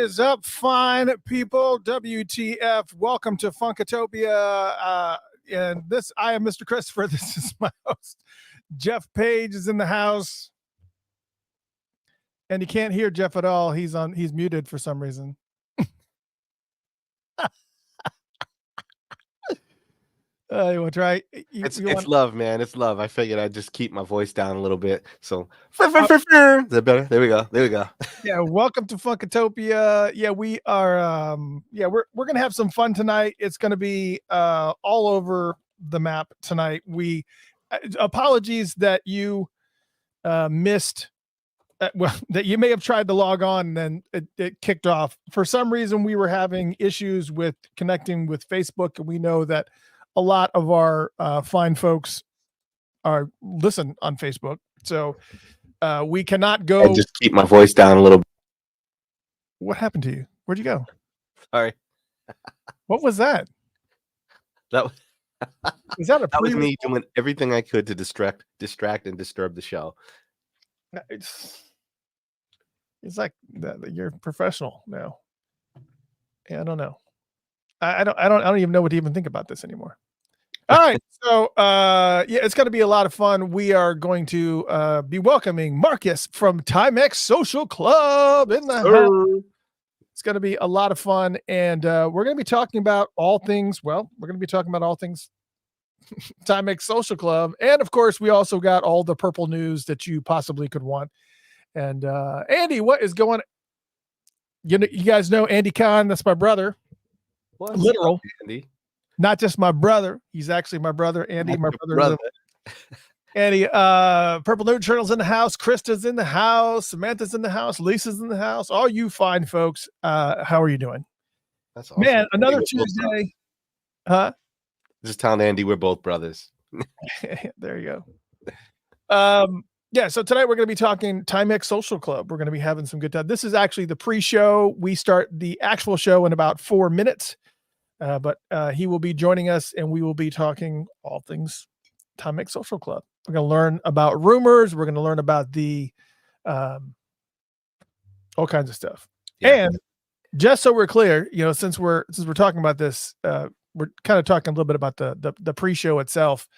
is up, fine people? WTF? Welcome to Funkatopia. And this, I am Mr. Christopher. This is my host. Jeff Page is in the house. And you can't hear Jeff at all. He's muted for some reason. You want to try? It's love, man. It's love. I figured I'd just keep my voice down a little bit. So, is that better? There we go. Yeah, welcome to Funkatopia. Yeah, we are. We're gonna have some fun tonight. It's gonna be all over the map tonight. We apologies that you missed. That you may have tried to log on and then it kicked off. For some reason, we were having issues with connecting with Facebook, and we know that a lot of our fine folks listen on Facebook. So we cannot go. And just keep my voice down a little bit. What happened to you? Where'd you go? Sorry. What was that? That was, that was me doing everything I could to distract and disturb the show. It's like you're professional now. Yeah, I don't know. I don't even know what to even think about this anymore. All right. So it's going to be a lot of fun. We are going to be welcoming Marcus from Timex Social Club in the house. It's going to be a lot of fun. And we're going to be talking about all things. Well, we're going to be talking about all things Timex Social Club. And of course, we also got all the purple news that you possibly could want. And Andy, what is going on? You guys know Andy Kahn. That's my brother. What's literal up, Andy? Not just my brother. He's actually my brother, Andy. My brother. Andy, Purple Nerd Journal's in the house. Krista's in the house. Samantha's in the house. Lisa's in the house. All you fine folks. How are you doing? That's awesome. Man, another Tuesday. Huh? Just telling Andy we're both brothers. There you go. Yeah, so tonight we're going to be talking Timex Social Club. We're going to be having some good time. This is actually the pre-show. We start the actual show in about 4 minutes. But he will be joining us, and we will be talking all things Timex Social Club. We're going to learn about rumors. We're going to learn about the all kinds of stuff. Yeah. And just so we're clear, since we're talking about this, we're kind of talking a little bit about the pre-show itself.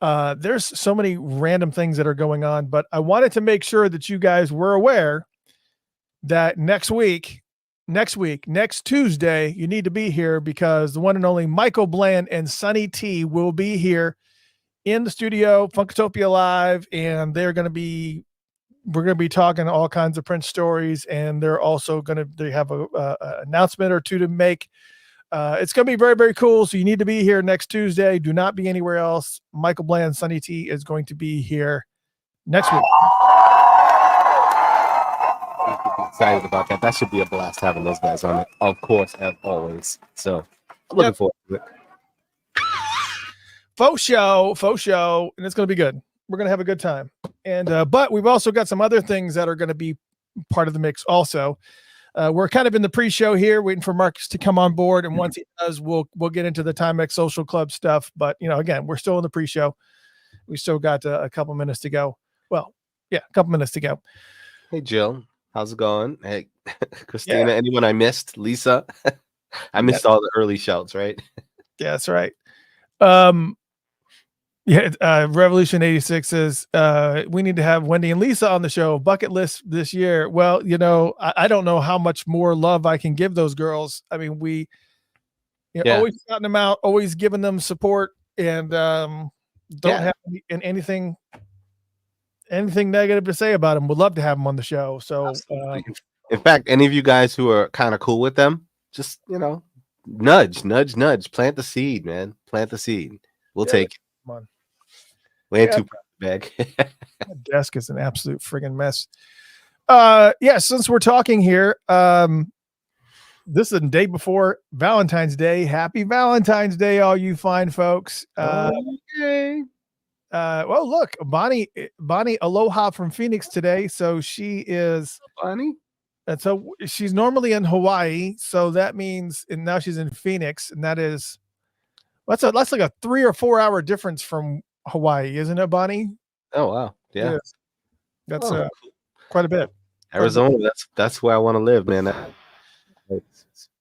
There's so many random things that are going on, but I wanted to make sure that you guys were aware that next Tuesday, you need to be here because the one and only Michael Bland and Sonny T will be here in the studio, Funkatopia Live, and we're going to be talking all kinds of Prince stories, and they're also they have a announcement or two to make. It's going to be very, very cool. So you need to be here next Tuesday. Do not be anywhere else. Michael Bland, Sonny T is going to be here next week. Excited about that. That should be a blast having those guys on it, of course, as always. So I'm looking forward to it. Faux show, and it's going to be good. We're going to have a good time. And but we've also got some other things that are going to be part of the mix also. We're kind of in the pre-show here, waiting for Marcus to come on board, and once he does, we'll get into the Timex Social Club stuff. But again, we're still in the pre-show. We still got a couple minutes to go. Well, yeah, a couple minutes to go. Hey, Jill. How's it going? Hey, Christina, yeah. Anyone I missed? Lisa? I missed all the early shouts, right? Yeah, that's right. Revolution 86 says, we need to have Wendy and Lisa on the show. Bucket list this year. Well, I don't know how much more love I can give those girls. I mean, we always shouting them out, always giving them support, and don't have anything negative to say about them. Would love to have them on the show. So in fact, any of you guys who are kind of cool with them, just nudge, plant the seed, man. Plant the seed. We'll take it. Come on. We ain't too proud of the bag. My desk is an absolute friggin' mess. Since we're talking here, this is the day before Valentine's Day. Happy Valentine's Day, all you fine folks. Okay. Well, look, Bonnie Aloha from Phoenix today. So she is Bonnie. And so she's normally in Hawaii. So that means, and now she's in Phoenix, and that's like a 3 or 4 hour difference from Hawaii, isn't it, Bonnie? Oh, wow. Yeah. That's quite a bit. Arizona. That's where I want to live, man.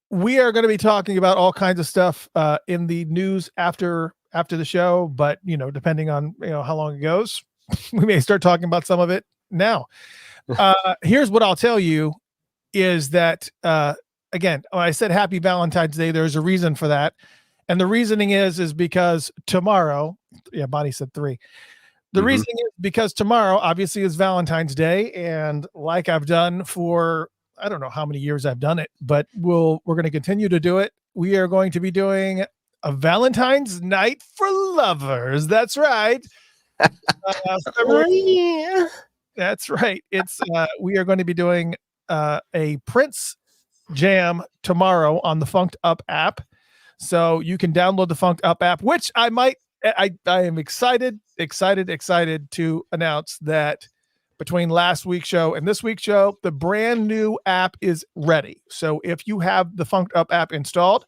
we are going to be talking about all kinds of stuff in the news after the show, but depending on how long it goes, we may start talking about some of it now. Here's what I'll tell you is that again, when I said happy Valentine's Day, there's a reason for that. And the reasoning is because tomorrow, Bonnie said 3. The reasoning is because tomorrow obviously is Valentine's Day. And like I've done for, I don't know how many years I've done it, but we're going to continue to do it. We are going to be doing a Valentine's night for lovers. That's right. That's right. It's we are going to be doing a Prince jam tomorrow on the Funked Up app. So you can download the Funked Up app, which I am excited to announce that between last week's show and this week's show, the brand new app is ready. So if you have the Funked Up app installed,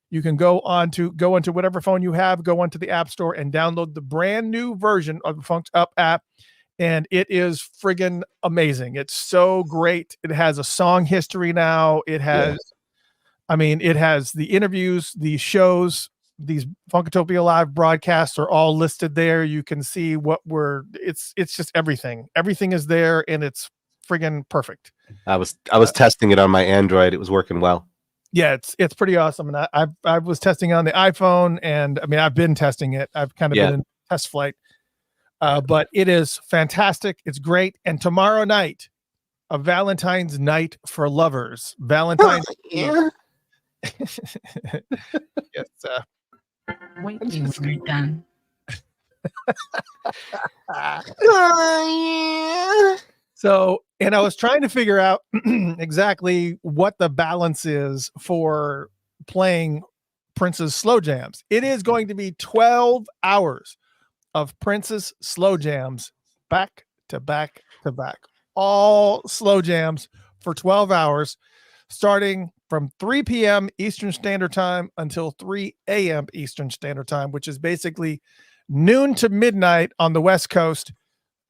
you can go onto whatever phone you have, go onto the App Store and download the brand new version of the Funked Up app. And it is friggin' amazing. It's so great. It has a song history now. It has, it has the interviews, the shows, these Funkatopia Live broadcasts are all listed there. You can see it's just everything. Everything is there and it's friggin' perfect. I was testing it on my Android. It was working well. Yeah, it's pretty awesome. And I was testing on the iPhone, and I've been testing it. I've kind of been in test flight. But it is fantastic. It's great. And tomorrow night, a Valentine's night for lovers. Valentine's. Yeah. Yes. Waiting when you're done. So, and I was trying to figure out exactly what the balance is for playing Prince's slow jams. It is going to be 12 hours of Prince's slow jams back to back to back. All slow jams for 12 hours, starting from 3 p.m. Eastern Standard Time until 3 a.m. Eastern Standard Time, which is basically noon to midnight on the West Coast.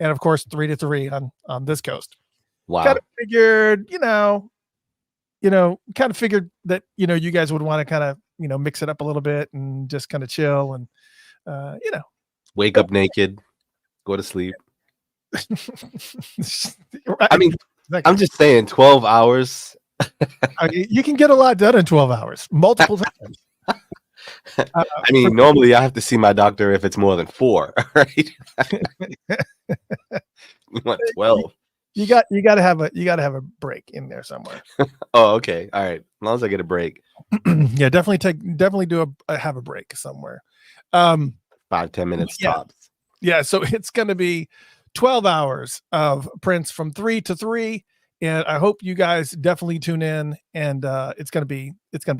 And of course, 3 to 3 on this coast. Wow. Kind of figured, kind of figured that, you guys would want to kind of, mix it up a little bit and just kind of chill and, Wake up naked, go to sleep. Right. I'm just saying 12 hours. You can get a lot done in 12 hours, multiple times. Normally I have to see my doctor if it's more than 4, right? You want 12. You got to have a break in there somewhere. Oh, okay. All right. As long as I get a break. Yeah, definitely have a break somewhere. 5-10 minutes tops. Yeah, so it's going to be 12 hours of Prince from 3 to 3, and I hope you guys definitely tune in. And it's going to be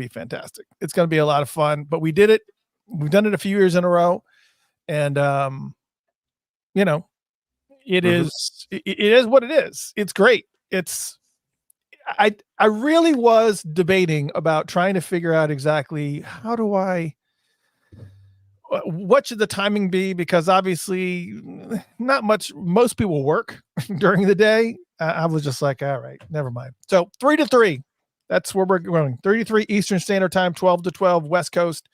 fantastic. It's going to be a lot of fun. But we did it. We've done it a few years in a row, and it is what it is. It's great. I really was debating about trying to figure out exactly what should the timing be, because obviously most people work during the day. I was just like, all right, never mind. So 3 to 3, that's where we're going. 3 to 3 Eastern Standard Time, 12 to 12 West Coast.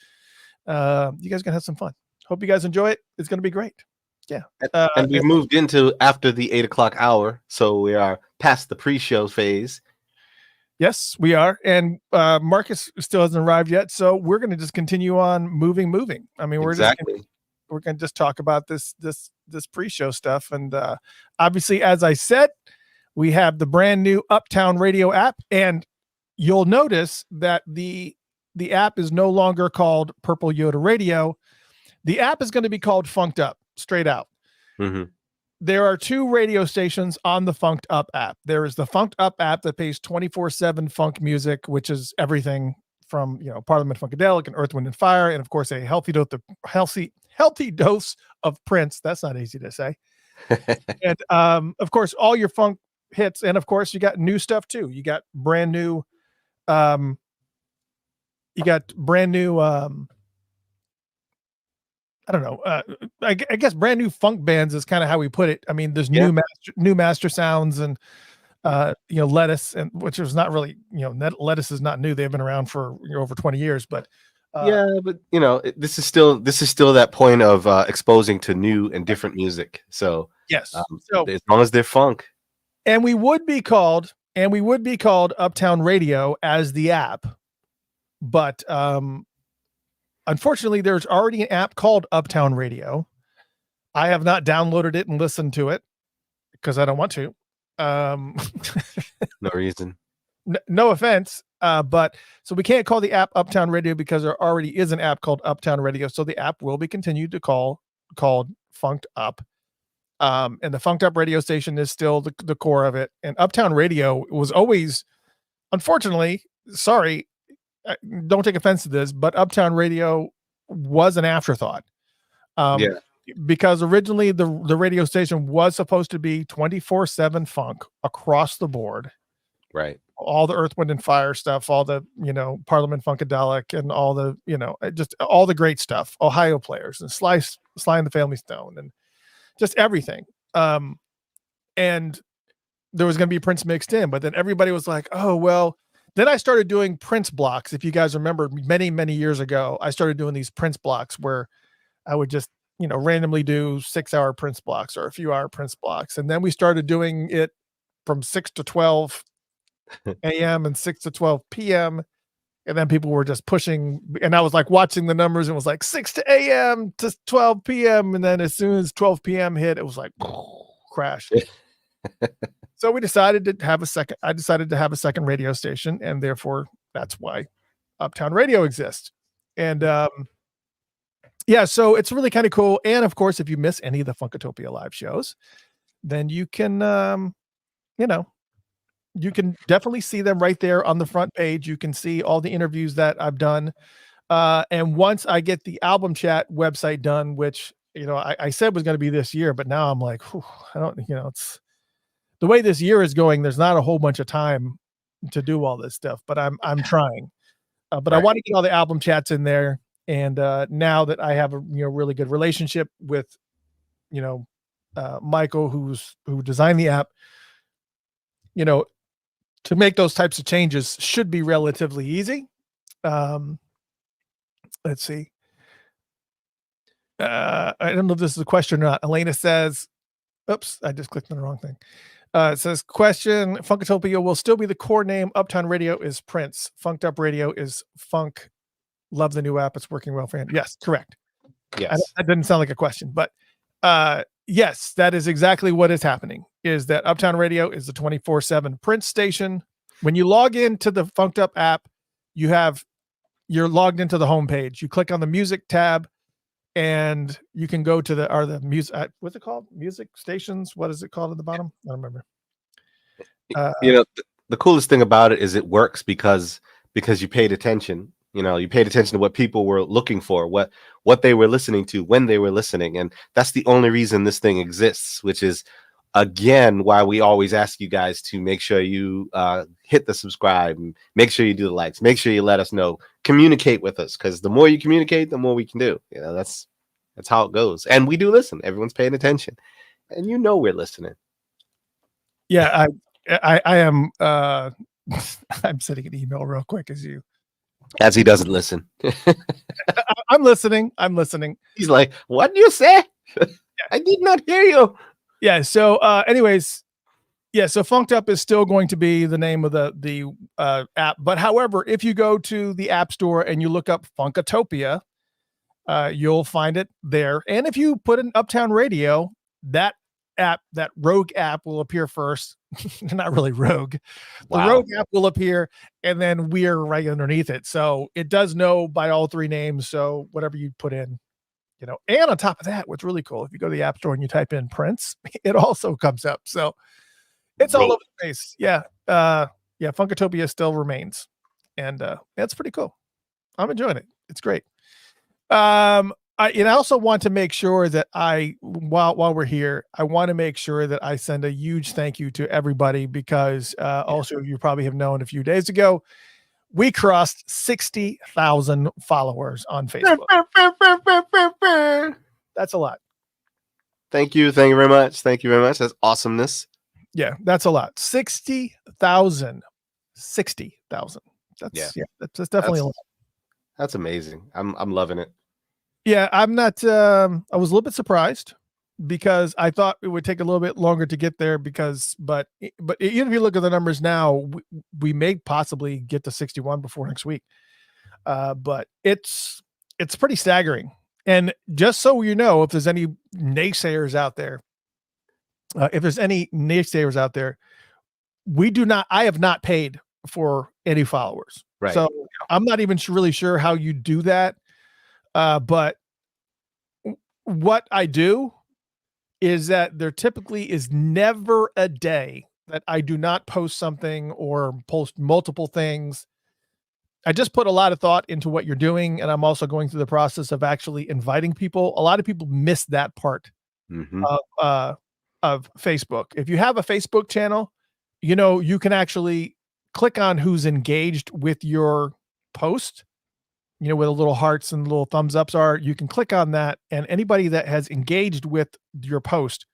You guys are gonna have some fun. Hope you guys enjoy it. It's gonna be great. Yeah. And we've moved into after the 8 o'clock hour, so we are past the pre-show phase. Yes, we are. And Marcus still hasn't arrived yet, so we're going to just continue on moving. We're going to just talk about this pre-show stuff. And obviously, as I said, we have the brand new Uptown Radio app, and you'll notice that the app is no longer called Purple Yoda Radio. The app is going to be called Funked Up, straight out. Mm-hmm. There are 2 radio stations on the Funked Up app. There is the Funked Up app that plays 24/7 funk music, which is everything from Parliament Funkadelic and Earth, Wind and Fire, and of course a healthy dose of Prince. That's not easy to say. And of course all your funk hits, and of course you got new stuff too. You got brand new. I don't know. I guess brand new funk bands is kind of how we put it. There's new master sounds and Lettuce, and which was not really, lettuce is not new. They've been around for over 20 years, but yeah, but this is still that point of exposing to new and different music. So yes, so as long as they're funk, and we would be called Uptown Radio as the app, but unfortunately, there's already an app called Uptown Radio. I have not downloaded it and listened to it because I don't want to. No reason. No offense, but so we can't call the app Uptown Radio because there already is an app called Uptown Radio. So the app will be continued to called Funked Up. And the Funked Up radio station is still the core of it. And Uptown Radio was always, unfortunately, sorry, don't take offense to this, but Uptown Radio was an afterthought. Yeah. Because originally the radio station was supposed to be 24/7 funk across the board. Right. All the Earth, Wind and Fire stuff, all the, Parliament Funkadelic and all the, just all the great stuff, Ohio Players and Sly and the Family Stone and just everything. And there was going to be Prince mixed in, but then everybody was like, oh, well, then I started doing Prince blocks. If you guys remember many, many years ago, I started doing these Prince blocks where I would just, randomly do 6-hour Prince blocks or a few hour Prince blocks. And then we started doing it from 6 to 12 a.m. and 6 to 12 p.m. And then people were just pushing, and I was like watching the numbers and it was like 6 to a.m. to 12 p.m. And then as soon as 12 p.m. hit, it was like crash. So we decided to have I decided to have a second radio station, and therefore that's why Uptown Radio exists. And yeah, so it's really kind of cool. And of course, if you miss any of the Funkatopia live shows, then you can, you can definitely see them right there on the front page. You can see all the interviews that I've done. And once I get the album chat website done, which, I said was going to be this year, but now I'm like, I don't, it's the way this year is going. There's not a whole bunch of time to do all this stuff, but I'm trying. But right. I want to get all the album chats in there. And now that I have a really good relationship with Michael, who designed the app, to make those types of changes should be relatively easy. Let's see. I don't know if this is a question or not. Elena says, oops, I just clicked on the wrong thing. It says, question, Funkatopia will still be the core name. Uptown Radio is Prince. Funked Up Radio is Funk. Love the new app. It's working well for you. Yes, correct. Yes. That didn't sound like a question, but yes, that is exactly what is happening, is that Uptown Radio is the 24/7 Prince station. When you log into the Funked Up app, you're logged into the homepage. You click on the music tab and you can go to the music, what's it called? Music stations. What is it called at the bottom? I don't remember. The coolest thing about it is it works because you paid attention. You paid attention to what people were looking for, what they were listening to when they were listening. And that's the only reason this thing exists, which is, again, why we always ask you guys to make sure you hit the subscribe, and make sure you do the likes, make sure you let us know, communicate with us, because the more you communicate, the more we can do. That's how it goes. And we do listen. Everyone's paying attention, and we're listening. Yeah, I am. I'm sending an email real quick as he doesn't listen. I'm listening. He's like, what do you say? I did not hear you. Yeah. So anyways, yeah. So Funked Up is still going to be the name of the app. But however, if you go to the App Store and you look up Funkatopia, you'll find it there. And if you put in Uptown Radio, that rogue app will appear first. Not really rogue. Wow. The rogue app will appear, and then we're right underneath it. So it does know by all three names. So whatever you put in, and on top of that, what's really cool, if you go to the App Store and you type in Prince, it also comes up. So it's all over the place. Yeah. Funkatopia still remains. And that's pretty cool. I'm enjoying it. It's great. I also want to make sure that while we're here, I want to make sure that I send a huge thank you to everybody, because also you probably have known a few days ago, we crossed 60,000 followers on Facebook. That's a lot. Thank you very much. That's awesomeness. Yeah, that's a lot. 60,000. 60,000. That's that's definitely a lot. That's amazing. I'm loving it. Yeah, I'm not I was a little bit surprised because I thought it would take a little bit longer to get there but even if you look at the numbers now, we may possibly get to 61 before next week. But it's pretty staggering. And just so you know, if there's any naysayers out there, I have not paid for any followers. Right. So I'm not even really sure how you do that. But what I do is that there typically is never a day that I do not post something or post multiple things. I just put a lot of thought into what you're doing, and I'm also going through the process of actually inviting people. A lot of people miss that part of Facebook. If you have a Facebook channel, you can actually click on who's engaged with your post, where the little hearts and little thumbs ups are. You can click on that, and anybody that has engaged with your post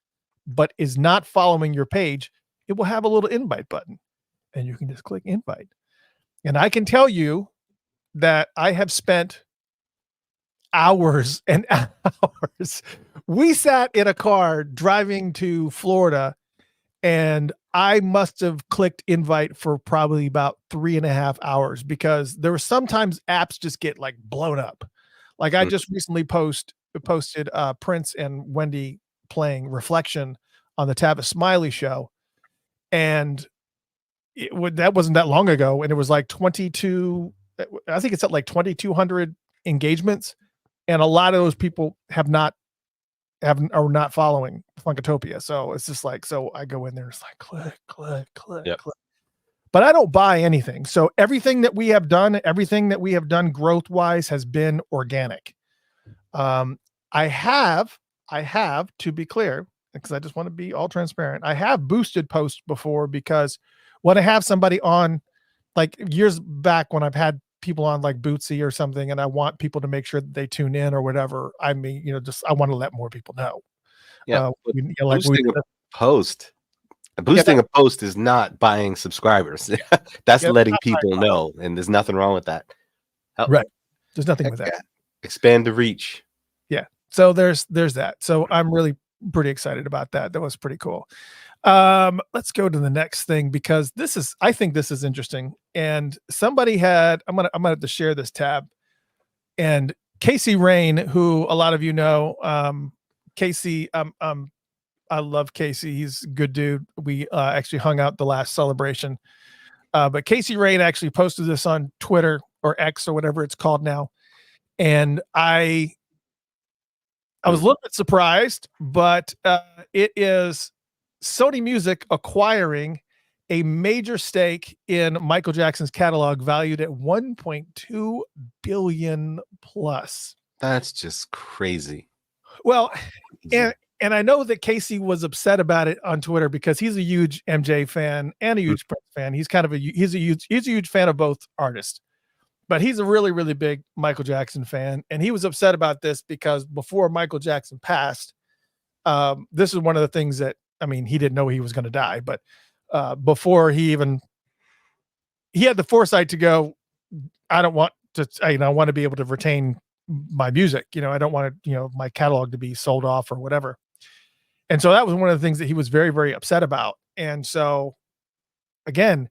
but is not following your page, it will have a little invite button, and you can just click invite. And I can tell you that I have spent hours and hours. We sat in a car driving to Florida, and I must have clicked invite for probably about 3.5 hours because there were sometimes apps just get like blown up. Like I just recently posted Prince and Wendy playing Reflection on the Tavis Smiley show. And that wasn't that long ago. And it was like 22, I think it's at like 2,200 engagements. And a lot of those people are not following Funkatopia. So it's just like, so I go in there, it's like click, click. But I don't buy anything. So everything that we have done growth wise has been organic. I have to be clear, because I just want to be all transparent. I have boosted posts before because when I have somebody on, like years back when I've had people on like Bootsy or something, and I want people to make sure that they tune in or whatever. I mean, I want to let more people know. Yeah. Boosting a post is not buying subscribers. That's letting people know. And there's nothing wrong with that. Right. There's nothing with that. Expand the reach. Yeah. So there's that. So I'm really pretty excited about that. That was pretty cool. Let's go to the next thing because I think this is interesting. And somebody I'm gonna have to share this tab. And Casey Rain, who a lot of you know, Casey, I love Casey. He's a good dude. We actually hung out the last celebration. But Casey Rain actually posted this on Twitter or X or whatever it's called now. And I was a little bit surprised, but it is Sony Music acquiring a major stake in Michael Jackson's catalog valued at 1.2 billion plus. That's just crazy. Well, and I know that Casey was upset about it on Twitter because he's a huge MJ fan and a huge Prince fan. He's a huge fan of both artists. But he's a really, really big Michael Jackson fan. And he was upset about this because before Michael Jackson passed, this is one of the things that, he didn't know he was going to die. But before he had the foresight to go, I don't want to, I want to be able to retain my music. I don't want to, my catalog to be sold off or whatever. And so that was one of the things that he was very, very upset about. And so, again,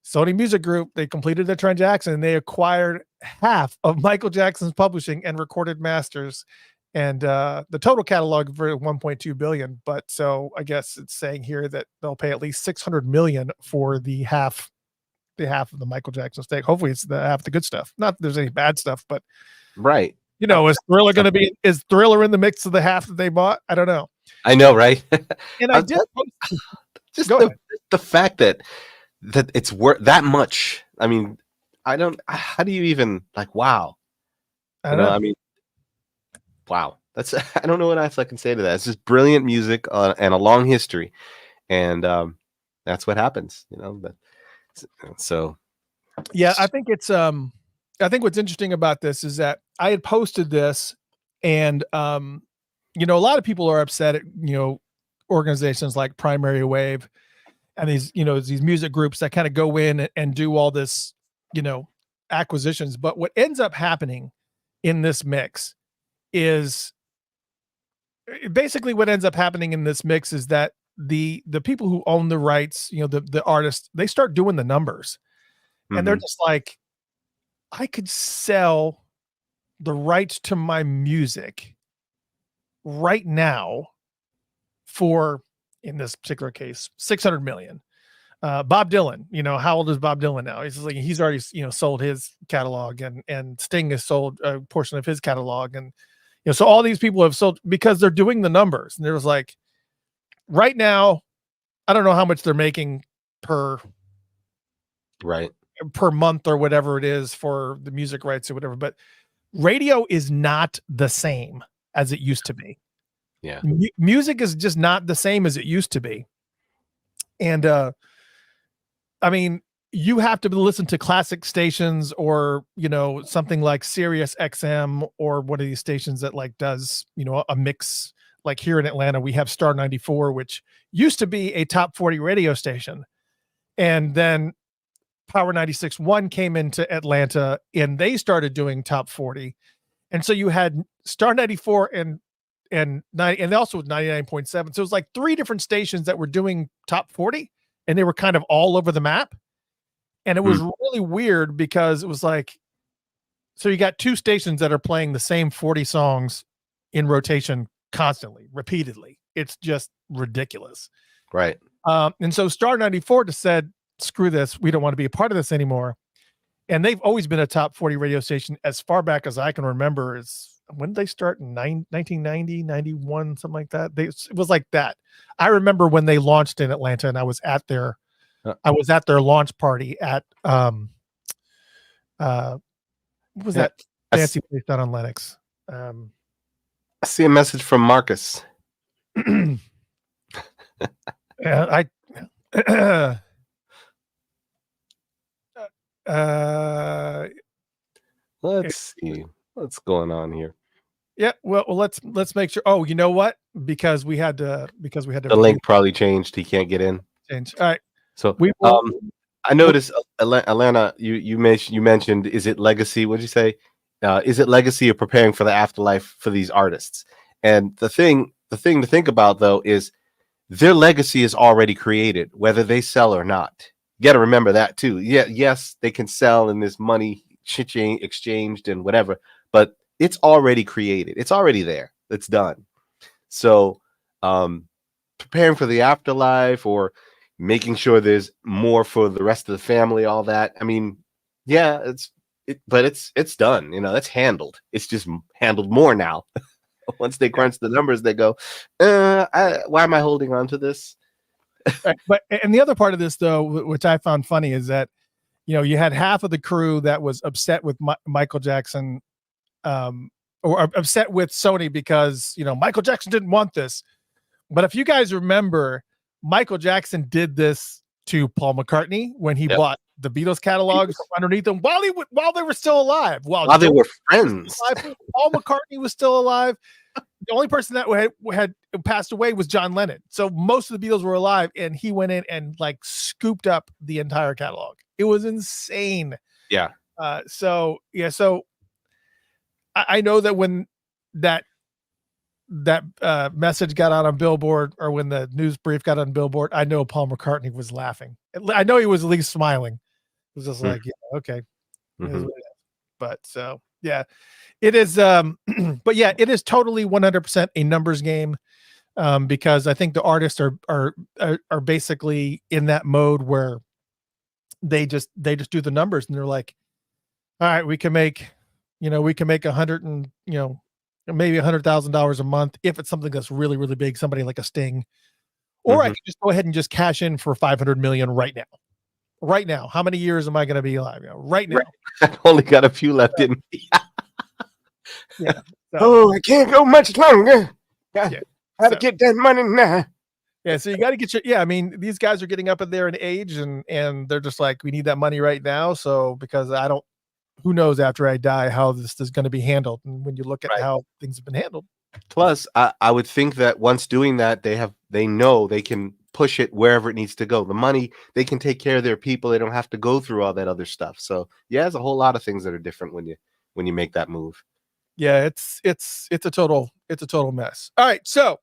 Sony Music Group, they completed the transaction and they acquired half of Michael Jackson's publishing and recorded masters, and the total catalog for 1.2 billion. But so I guess it's saying here that they'll pay at least 600 million for the half of the Michael Jackson stake. Hopefully it's the half the good stuff. Not that there's any bad stuff, but right. Is Thriller in the mix of the half that they bought? I don't know. I know, right? And I did just the fact that it's worth that much. How do you even wow? Wow. That's, I don't know what else I can say to that. It's just brilliant music and a long history. And that's what happens, so. Yeah, I think it's, I think what's interesting about this is that I had posted this and, a lot of people are upset at, organizations like Primary Wave and these music groups that kind of go in and do all this, acquisitions. But what ends up happening in this mix is basically that the people who own the rights, the artists, they start doing the numbers, and they're just like, I could sell the rights to my music right now for, in this particular case, 600 million. Bob Dylan, how old is Bob Dylan now? He's already, sold his catalog, and Sting has sold a portion of his catalog. And, so all these people have sold because they're doing the numbers. And there was like, right now, I don't know how much they're making per month or whatever it is for the music rights or whatever, but radio is not the same as it used to be. Yeah. Music is just not the same as it used to be. And, I mean, you have to listen to classic stations or, something like Sirius XM or one of these stations that like does, a mix. Like here in Atlanta, we have Star 94, which used to be a top 40 radio station. And then Power 96.1 came into Atlanta and they started doing top 40. And so you had Star 94 and 90, and also 99.7. So it was like 3 different stations that were doing top 40, and they were kind of all over the map. And it was really weird because it was like, so you got 2 stations that are playing the same 40 songs in rotation constantly, repeatedly. It's just ridiculous. Right. And so Star 94 just said, screw this. We don't want to be a part of this anymore. And they've always been a top 40 radio station as far back as I can remember. When did they start? 1990, 91, something like that. It was like that. I remember when they launched in Atlanta, and I was at their launch party at what was that fancy place down on Lenox? I see a message from Marcus. Let's see what's going on here. Yeah, well, let's make sure. Oh, you know what? Because we had to. The link probably changed. He can't get in. Change. All right. So I noticed, Alana, you mentioned, is it legacy? What'd you say? Is it legacy or preparing for the afterlife for these artists? And the thing to think about though is their legacy is already created, whether they sell or not. You got to remember that too. Yeah, yes, they can sell and there's money exchanged and whatever, but it's already created. It's already there. It's done. So preparing for the afterlife or making sure there's more for the rest of the family, all that. I mean, yeah, but it's done. It's handled. It's just handled more now. Once they crunch the numbers, they go, why am I holding on to this? Right. And the other part of this, though, which I found funny, is that, you had half of the crew that was upset with Michael Jackson, or upset with Sony because, Michael Jackson didn't want this. But if you guys remember, Michael Jackson did this to Paul McCartney when he bought the Beatles catalogs from underneath them while they were still alive. While they were friends. Paul McCartney was still alive. The only person that had passed away was John Lennon. So most of the Beatles were alive, and he went in and like scooped up the entire catalog. It was insane. Yeah. So I know that when that message got out on Billboard, or when the news brief got on Billboard, I know Paul McCartney was laughing. I know he was at least smiling. It was just like, yeah, okay. But so, yeah, it is. But yeah, it is totally 100% a numbers game, because I think the artists are basically in that mode where they just do the numbers, and they're like, all right, we can make $100 and maybe $100,000 a month if it's something that's really, really big, somebody like a Sting, or I can just go ahead and just cash in for 500 million right now. Right now, how many years am I going to be alive? Right now, I've only got a few left in me. Yeah. So, I can't go much longer. How to get that money now? Yeah, so you got to get your. Yeah, I mean, these guys are getting up in there in age, and they're just like, we need that money right now. So because who knows after I die how this is going to be handled? And when you look at how things have been handled. Plus, I would think that once doing that, they know they can push it wherever it needs to go. The money, they can take care of their people. They don't have to go through all that other stuff. So yeah, there's a whole lot of things that are different when you make that move. Yeah, it's a total mess. All right, so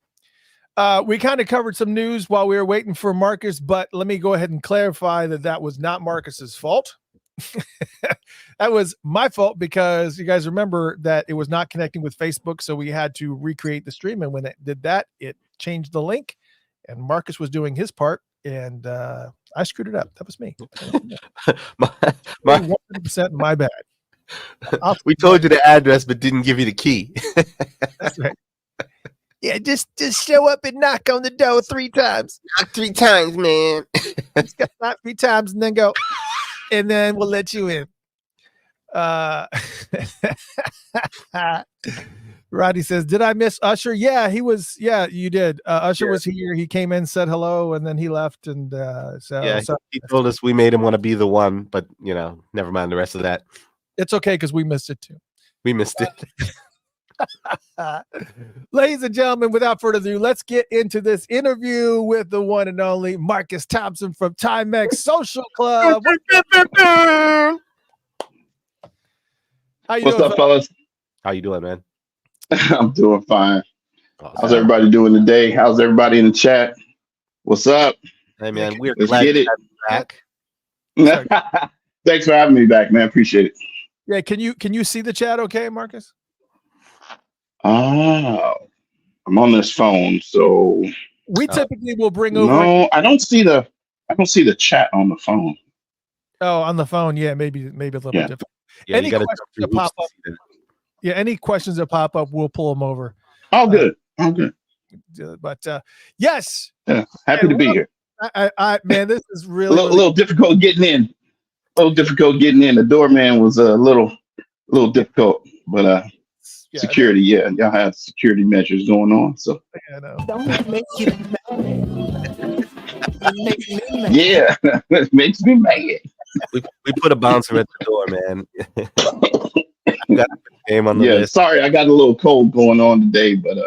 we kind of covered some news while we were waiting for Marcus, but let me go ahead and clarify that was not Marcus's fault. That was my fault, because you guys remember that it was not connecting with Facebook, so we had to recreate the stream, and when it did that, it changed the link, and Marcus was doing his part, and I screwed it up. That was me. 100% my bad. We told you the address, but didn't give you the key. That's right. Yeah, just show up and knock on the door 3 times. Knock 3 times, man. Just knock 3 times and then go, and then we'll let you in. Roddy says, did I miss Usher? Yeah, he was. Yeah, you did. Usher was here. He came in, said hello, and then he left. And he told us we made him want to be the one, but never mind the rest of that. It's okay, because we missed it too. We missed it. Ladies and gentlemen, without further ado, let's get into this interview with the one and only Marcus Thompson from Timex Social Club. What's up, fellas? How you doing, man? I'm doing fine. Awesome. How's everybody doing today? How's everybody in the chat? What's up? Hey, man, we're Let's glad get it. to have you back. Thanks for having me back, man. Appreciate it. Yeah, can you see the chat okay, Marcus? Oh, I'm on this phone, so we typically will bring over. No, I don't see the chat on the phone. Oh, on the phone, yeah, maybe a little bit different. Yeah, any questions that pop up? Yeah, any questions that pop up, we'll pull them over. Oh, good. Good. But yes, happy to be here. I man, this is really a little difficult getting in. The doorman was a little difficult, but security, y'all have security measures going on, so I know. Don't make you mad. Yeah, it makes me mad. We put a bouncer at the door, man. Got the name on the list. Sorry, I got a little cold going on today, but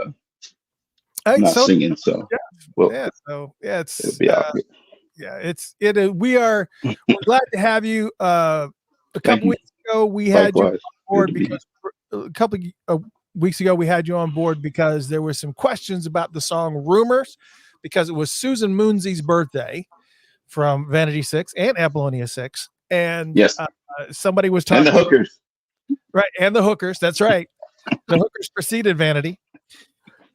I'm not singing, so it's it'll be out good. we're glad to have you. A couple weeks ago we had you on board because a couple of weeks ago we had you on board because there were some questions about the song Rumors, because it was Susan Moonsy's birthday from Vanity 6 and Apollonia 6, and yes, somebody was talking, and the hookers, right, and the hookers, that's right. The hookers preceded Vanity,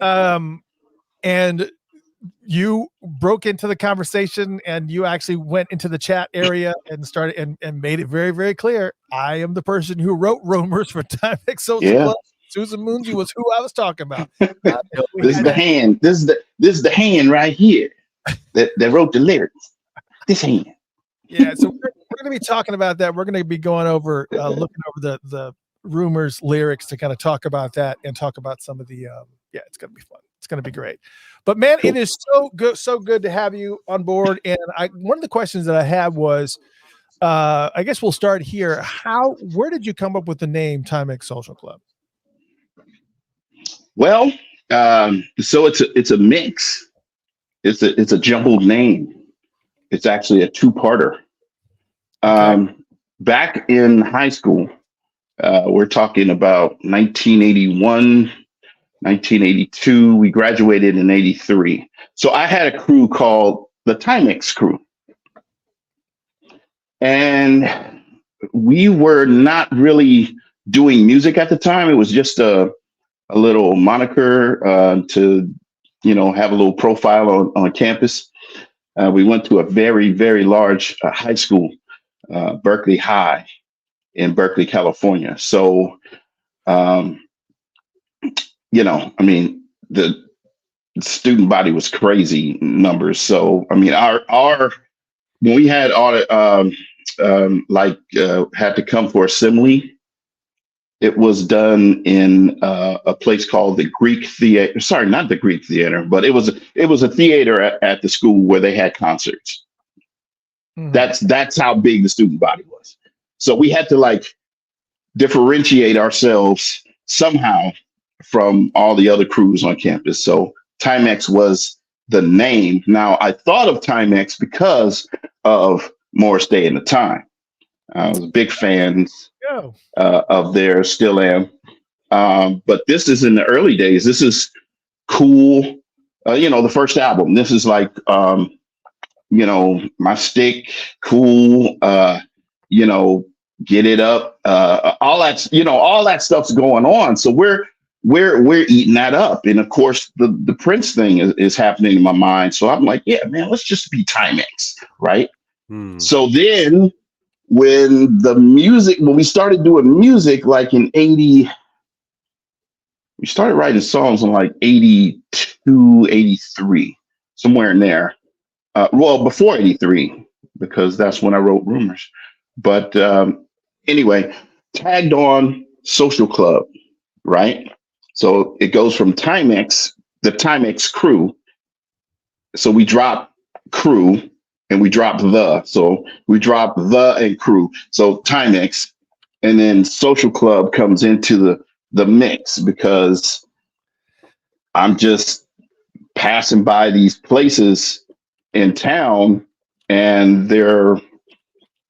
and you broke into the conversation, and you actually went into the chat area and started and made it very, very clear. I am the person who wrote Rumors for Timex Social Club. Susan Moonsy was who I was talking about. This is the hand. This is the hand right here that wrote the lyrics. This hand. Yeah, so we're going to be talking about that. We're going to be going over, looking over the Rumors lyrics to kind of talk about that and talk about some of the. It's going to be fun. It's going to be great. But man, It is so good to have you on board. And one of the questions that I had was, I guess we'll start here. Where did you come up with the name Timex Social Club? Well, so it's a mix. It's a jumbled name. It's actually a 2-parter. Back in high school, we're talking about 1981, 1982. We graduated in 83. So I had a crew called the Timex crew. And we were not really doing music at the time. It was just a little moniker to, have a little profile on campus. We went to a very, very large high school, Berkeley High in Berkeley, California. So, the student body was crazy numbers. So, our when we had audit, had to come for assembly, it was done in a place called the Greek Theater. Sorry, not the Greek Theater, but it was a theater at the school where they had concerts. Mm-hmm. That's how big the student body was. So we had to differentiate ourselves somehow from all the other crews on campus. So Timex was the name. Now, I thought of Timex because of Morris Day and the Time. I was a big fan of theirs, still am. But this is in the early days. This is cool. The first album. This is like, My Stick, Cool, Get It Up, all that stuff's going on. So we're eating that up. And of course the Prince thing is happening in my mind. So I'm like, yeah, man, let's just be Timex, right? So then when we started doing music, like in 80, we started writing songs in like 82, 83, somewhere in there. Well, before 83, because that's when I wrote Rumors. But anyway, tagged on Social Club, right? So it goes from Timex, the Timex crew. So we drop crew and we drop the. So we drop the and crew. So Timex, and then Social Club comes into the mix because I'm just passing by these places in town, and there are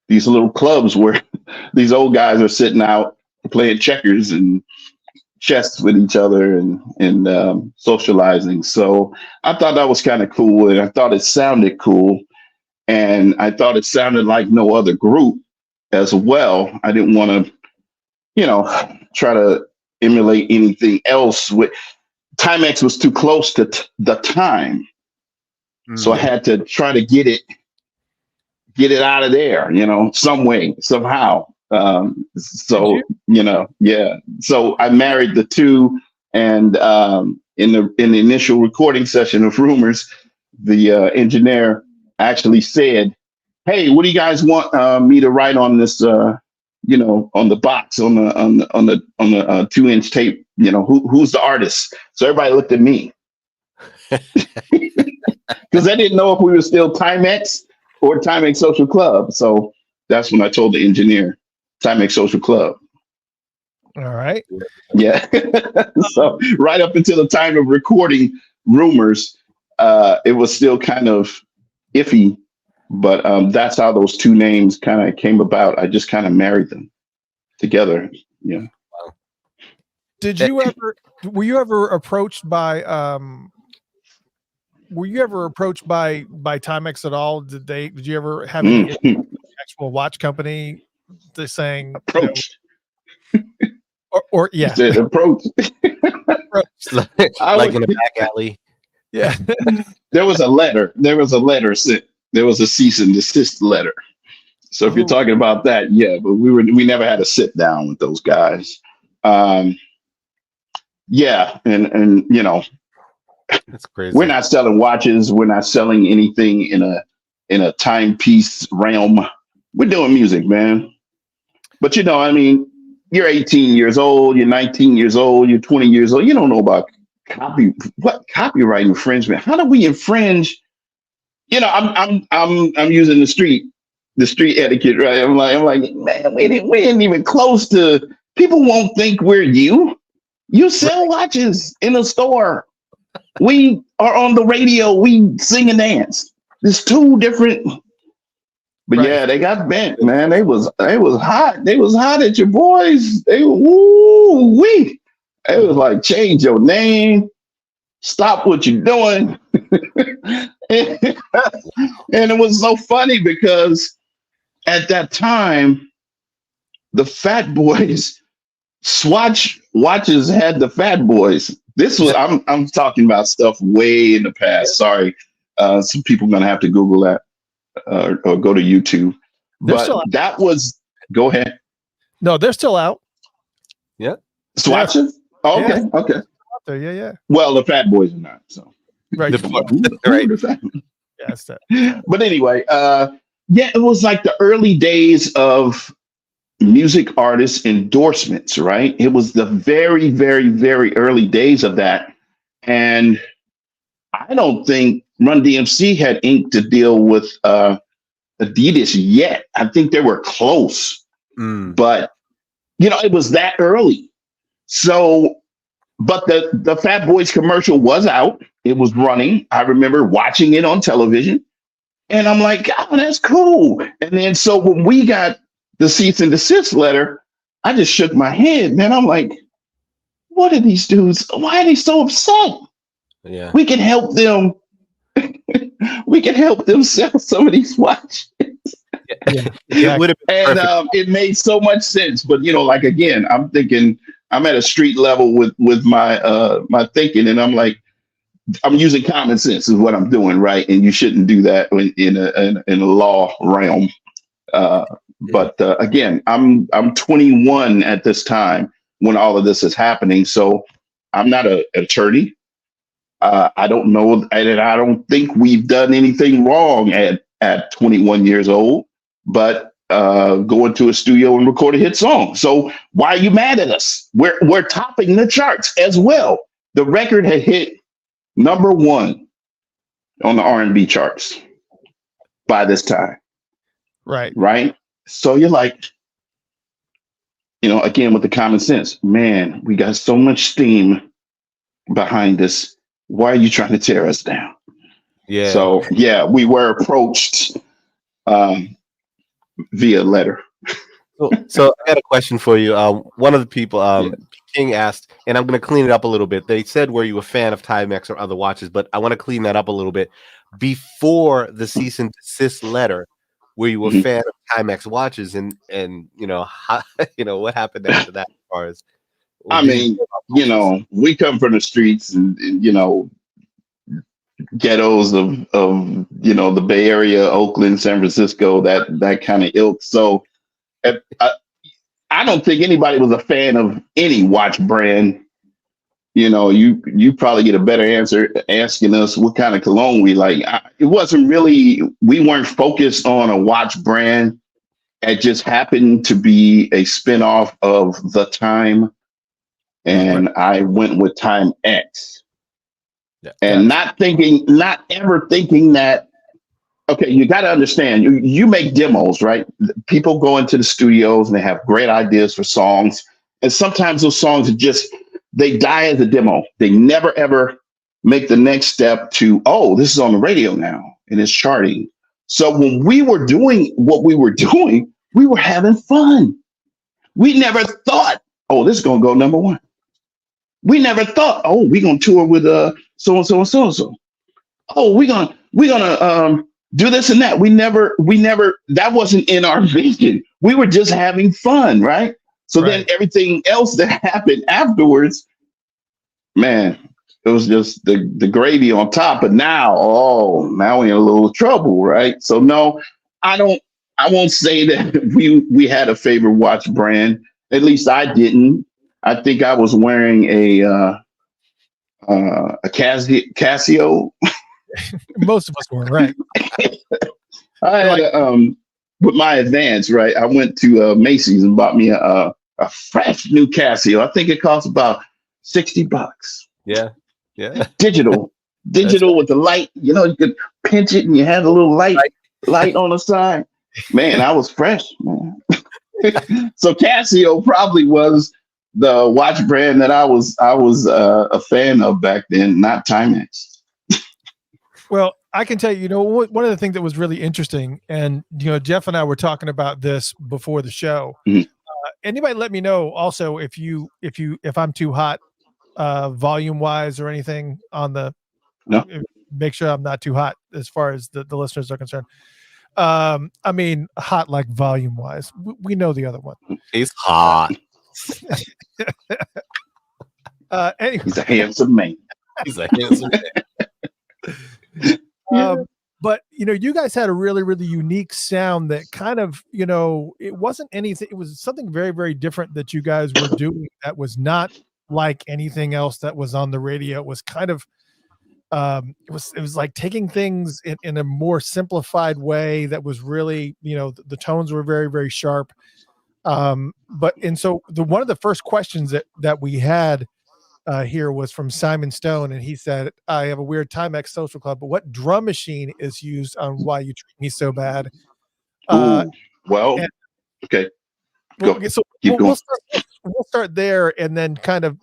these little clubs where these old guys are sitting out playing checkers and chess with each other and socializing. So I thought that was kind of cool, and I thought it sounded cool, and I thought it sounded like no other group as well. I didn't want to, try to emulate anything else. With Timex was too close to the time. So I had to try to get it out of there, some way, somehow. So I married the two, and in the initial recording session of Rumors, the engineer actually said, "Hey, what do you guys want me to write on this? On the box, on the 2-inch tape. Who's the artist?" So everybody looked at me. Because I didn't know if we were still Timex or Timex Social Club. So that's when I told the engineer, Timex Social Club. All right. Yeah. So right up until the time of recording Rumors, it was still kind of iffy. But that's how those two names kind of came about. I just kind of married them together. Yeah. Were you ever approached by Timex at all? Did you ever have any actual watch company saying approach? Or yeah, approach. like in a back alley. Yeah. There was a letter sent. There was a cease and desist letter. So if you're talking about that, yeah, but we never had a sit down with those guys. Yeah, and that's crazy. We're not selling watches. We're not selling anything in a timepiece realm. We're doing music, man. But you're 18 years old, you're 19 years old, you're 20 years old. You don't know about copyright infringement. How do we infringe? I'm using the street etiquette, right? I'm like, man, we ain't even close to. People won't think we're you. You sell watches in a store. We are on the radio. We sing and dance. There's two different. But yeah, they got bent, man. They was hot. They was hot at your boys. They woo-wee. It was like, change your name. Stop what you're doing. And it was so funny because at that time, the Fat Boys Swatch watches had the Fat Boys. This was I'm talking about stuff way in the past. Sorry, some people are gonna have to Google that or go to YouTube. But that was. Go ahead. No, they're still out. Yeah, Swatches. Yeah. Oh, okay, yeah. Okay. Out there, yeah. Well, the Fat Boys are not. So right, right. Yeah, that's that. But anyway, it was like the early days of music artist endorsements, right? It was the very, very, very early days of that. And I don't think Run DMC had ink to deal with Adidas yet. I think they were close, but it was that early. So but the Fat Boys commercial was out. It was running. I remember watching it on television, and I'm like, "Oh, that's cool." And then so when we got the cease and desist letter, I just shook my head, man. I'm like, "What are these dudes? Why are they so upset? Yeah. We can help them. We can help them sell some of these watches." It would have been And perfect. it made so much sense. But like again, I'm thinking I'm at a street level with my my thinking, and I'm like, I'm using common sense is what I'm doing, right? And you shouldn't do that in a law realm. But again, I'm 21 at this time when all of this is happening, so I'm not an attorney. I don't know, and I don't think we've done anything wrong at 21 years old. But go into a studio and record a hit song. So why are you mad at us? We're topping the charts as well. The record had hit #1 on the R&B charts by this time, Right. right? So you're like, again with the common sense, man, we got so much steam behind this. Why are you trying to tear us down? Yeah. So yeah, we were approached via letter. So I got a question for you. One of the people, King asked, and I'm going to clean it up a little bit. They said, were you a fan of Timex or other watches? But I want to clean that up a little bit. Before the cease and desist letter, were you a fan of Timex watches? And how, what happened after that? As far as I mean, we come from the streets and ghettos of the Bay Area, Oakland, San Francisco, that kind of ilk. So I don't think anybody was a fan of any watch brand. You probably get a better answer asking us what kind of cologne we like. It wasn't really, we weren't focused on a watch brand. It just happened to be a spinoff of The Time. And I went with Timex. Yeah. And not ever thinking that, okay, you got to understand, you make demos, right? People go into the studios and they have great ideas for songs. And sometimes those songs they die as a demo. They never, ever make the next step to, oh, this is on the radio now and it's charting. So when we were doing what we were doing, we were having fun. We never thought, oh, this is going to go #1. We never thought, oh, we're going to tour with so-and-so and so-and-so. Oh, we're gonna do this and that. We never, that wasn't in our vision. We were just having fun, right? So then everything else that happened afterwards, man, it was just the gravy on top. But now we're in a little trouble, right? So no, I won't say that we had a favorite watch brand. At least I didn't. I think I was wearing a Casio. Most of us were, right? I had with my advance, right? I went to Macy's and bought me a fresh new Casio. I think it cost about $60. Yeah. Digital with the light. You could pinch it and you had a little light on the side. Man, I was fresh, man. So Casio probably was the watch brand that I was a fan of back then, not Timex. Well, I can tell you, one of the things that was really interesting, and Jeff and I were talking about this before the show. Anybody let me know also if I'm too hot, volume wise or anything on the. No. Make sure I'm not too hot as far as the listeners are concerned. I mean, hot like volume wise. We know the other one. He's hot. Anyway. He's a handsome man. But you guys had a really, really unique sound that kind of, it wasn't anything. It was something very, very different that you guys were doing that was not like anything else that was on the radio. It was kind of, it was like taking things in a more simplified way that was really, the tones were very, very sharp. So one of the first questions that we had here was from Simon Stone, and he said, I have a weird Timex social club, but what drum machine is used on Why You Treat Me So Bad? Okay. So Keep going. we'll start there, and then kind of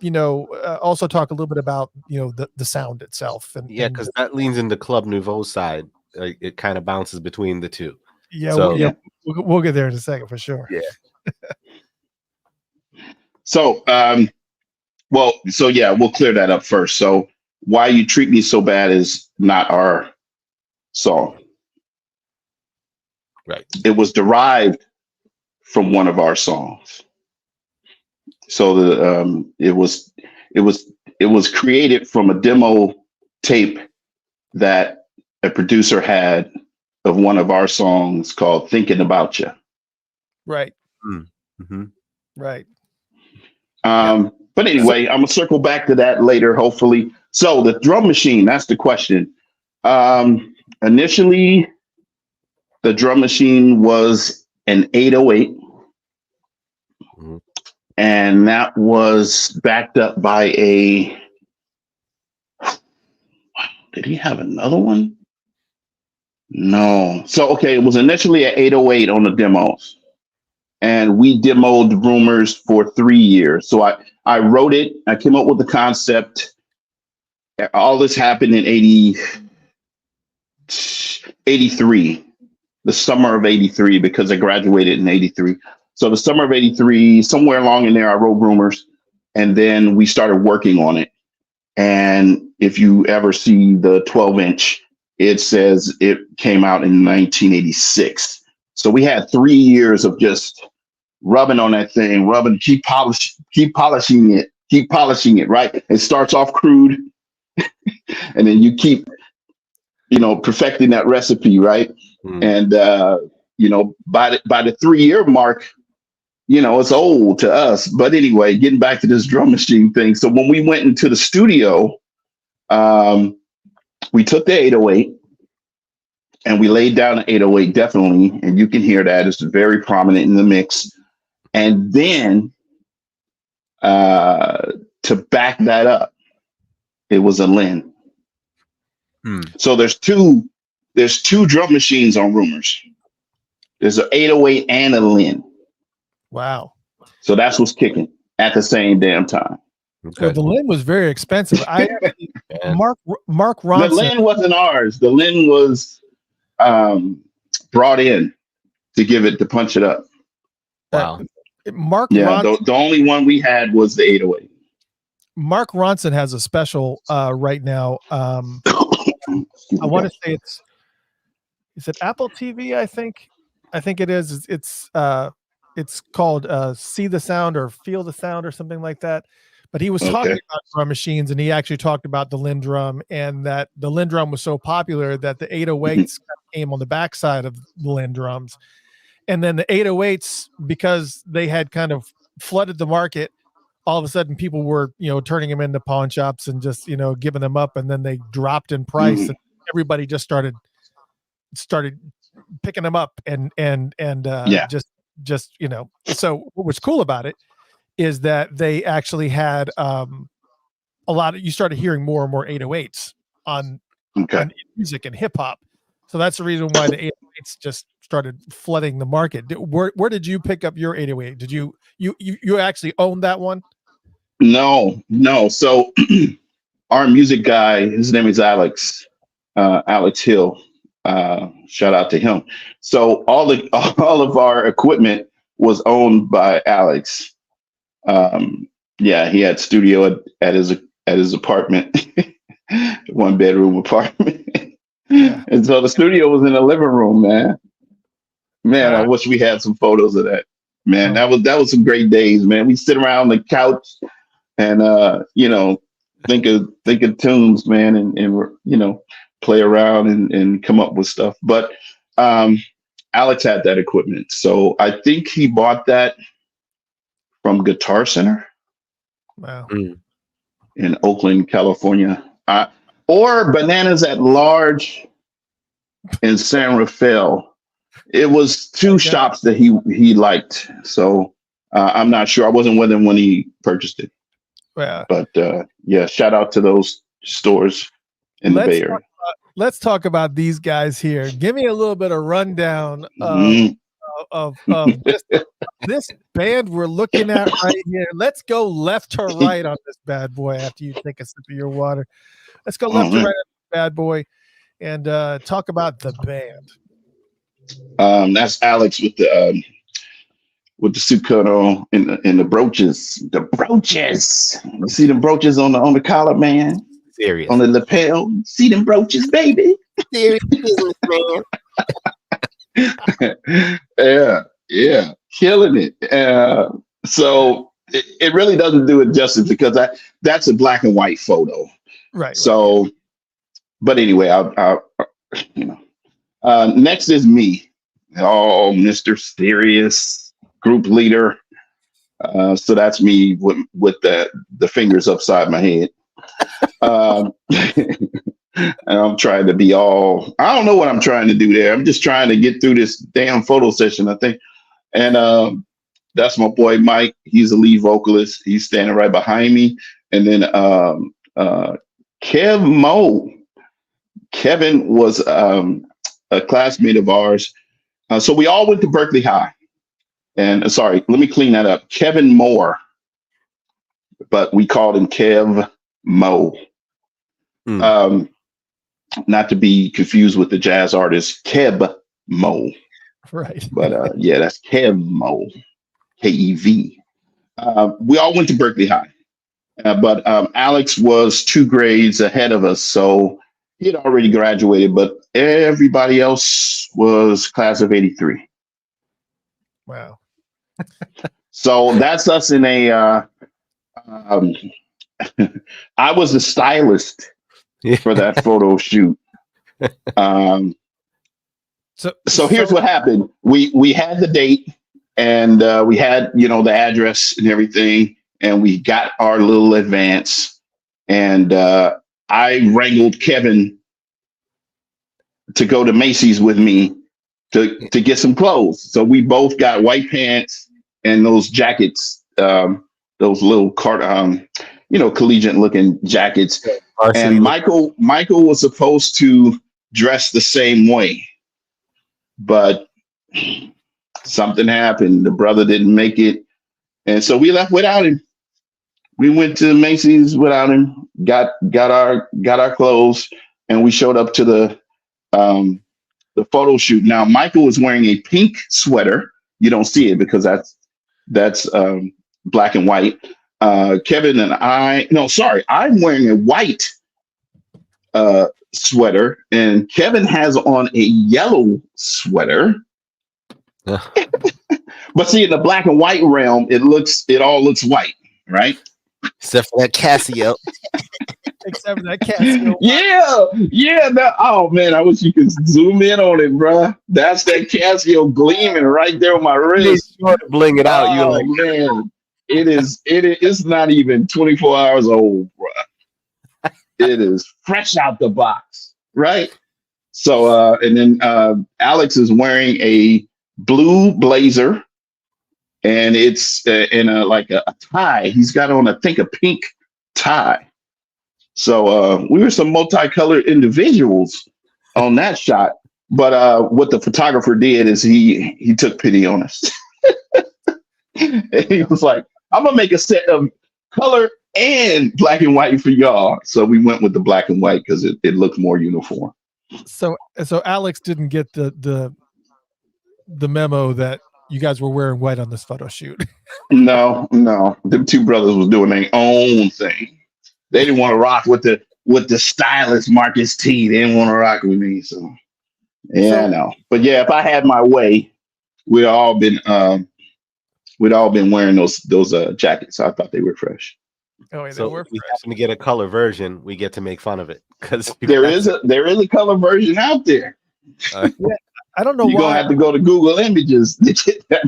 also talk a little bit about the sound itself. And Yeah, because that leans into Club Nouveau side. It kind of bounces between the two. yeah, So we'll get there in a second for sure. yeah. So, we'll clear that up first. So, Why You Treat Me So Bad is not our song. Right. It was derived from one of our songs. So it was created from a demo tape that a producer had of one of our songs called "Thinking About You." Right. Mm-hmm. Right. But anyway, I'm gonna circle back to that later, hopefully. So the drum machine, that's the question. Initially, the drum machine was an 808, and that was backed up by a. Did he have another one? No. So okay, it was initially an 808 on the demos, and we demoed Rumors for 3 years. So I wrote it. I came up with the concept. All this happened in 83, the summer of 83, because I graduated in 83. So the summer of 83, somewhere along in there, I wrote Rumors, and then we started working on it. And if you ever see the 12-inch, it says it came out in 1986. So we had 3 years of just rubbing on that thing, keep polishing it, right? It starts off crude, and then you keep, perfecting that recipe, right? And by the 3-year mark, it's old to us. But anyway, getting back to this drum machine thing. So when we went into the studio, we took the 808 and we laid down the 808, definitely, and you can hear that. It's very prominent in the mix. And then to back that up, it was a Lin. So there's two drum machines on Rumors. There's an 808 and a Lin. Wow. So that's what's kicking at the same damn time. Okay. Well, the Lin was very expensive. Mark Ronson. The Lin wasn't ours. The Lin was brought in to punch it up. Wow. Ronson, the only one we had was the 808. Mark Ronson has a special right now. I want to say is it Apple TV? I think it is. It's called See the Sound or Feel the Sound or something like that. But he was talking about drum machines, and he actually talked about the Lin drum, and that the Lin drum was so popular that the 808s came on the backside of the Lin drums. And then the 808s, because they had kind of flooded the market, all of a sudden people were, turning them into pawn shops and just, giving them up, and then they dropped in price, and everybody just started picking them up and just So what was cool about it is that they actually had you started hearing more and more 808s on music and hip hop. So that's the reason why the 808s just started flooding the market. Where did you pick up your 808? Did you actually own that one? No. So our music guy, his name is Alex Hill. Shout out to him. So all of our equipment was owned by Alex. He had studio at his apartment, 1-bedroom apartment. And so the studio was in the living room, man. I wish we had some photos of that, man. That was some great days, man. We sit around on the couch and think of tunes, man, and play around and come up with stuff. But Alex had that equipment, so I think he bought that from Guitar Center. Wow. In Oakland, California, or Bananas at Large in San Rafael. It was two shops that he liked, so I'm not sure. I wasn't with him when he purchased it. Yeah. But shout out to those stores in the Bay Area. Let's talk about these guys here. Give me a little bit of rundown of of this band we're looking at right here. Let's go left to right on this bad boy after you take a sip of your water. Let's go left to right on this bad boy and talk about the band. That's Alex with the suit coat on and the brooches. The brooches. You see the brooches on the collar, man? Serious. On the lapel. See them brooches, baby? Serious business, man. Yeah. Killing it. So it really doesn't do it justice because that's a black and white photo. Right. So, but anyway, I'll next is me. Oh, Mr. Serious group leader. So that's me with the fingers upside my head. And I'm trying to be all, I don't know what I'm trying to do there. I'm just trying to get through this damn photo session, I think. And that's my boy, Mike. He's the lead vocalist. He's standing right behind me. And then Kev Mo. Kevin was a classmate of ours. So we all went to Berkeley High. And sorry, let me clean that up. Kevin Moore. But we called him Kev Mo. Not to be confused with the jazz artist Keb Mo. Right. But yeah, that's Kev Mo. K-E-V. We all went to Berkeley High. But Alex was 2 grades ahead of us. So he had already graduated, but everybody else was class of 83. Wow. So that's us in a I was the stylist for that photo shoot. So here's what happened. We had the date and we had, the address and everything, and we got our little advance. And I wrangled Kevin to go to Macy's with me to get some clothes. So we both got white pants and those jackets, those little collegiate looking jackets. And Michael was supposed to dress the same way, but something happened. The brother didn't make it. And so we left without him. We went to Macy's without him, got our clothes, and we showed up to the photo shoot. Now, Michael was wearing a pink sweater. You don't see it because that's black and white. Kevin and I'm wearing a white sweater, and Kevin has on a yellow sweater. But see, in the black and white realm, it all looks white, right? Except for that Casio. Except for that Casio. Yeah. Oh man, I wish you could zoom in on it, bro. That's that Casio gleaming right there on my wrist. Bling it out. You're like, man, it's not even 24 hours old, bro. It is fresh out the box, right? So, and then Alex is wearing a blue blazer, and it's in a tie. He's got on, I think, a pink tie. So we were some multicolored individuals on that shot. But what the photographer did is he took pity on us. He was like, I'm gonna make a set of color and black and white for y'all. So we went with the black and white because it looked more uniform. So Alex didn't get the memo that you guys were wearing white on this photo shoot. No. Them 2 brothers was doing their own thing. They didn't want to rock with the stylist Marcus T. They didn't want to rock with me. So yeah, I know. But yeah, if I had my way, we'd all been wearing those jackets. I thought they were fresh. Oh, yeah, so we happen to get a color version. We get to make fun of it because there is a color version out there. Yeah, I don't know why. You're gonna have to go to Google Images to get that.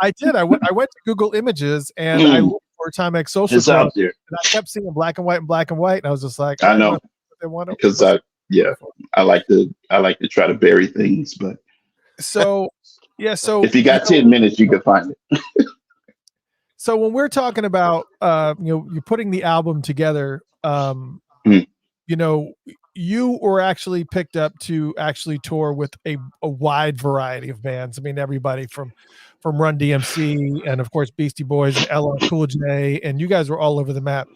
I did. I went to Google Images and I looked for Timex Social Club. Out there. And I kept seeing black and white, and I was just like, I know because I like to try to bury things, but so if you got 10 minutes, you can find it. So when we're talking about you're putting the album together, you were actually picked up to actually tour with a wide variety of bands. I mean, everybody from Run DMC and of course Beastie Boys and LL Cool J, and you guys were all over the map.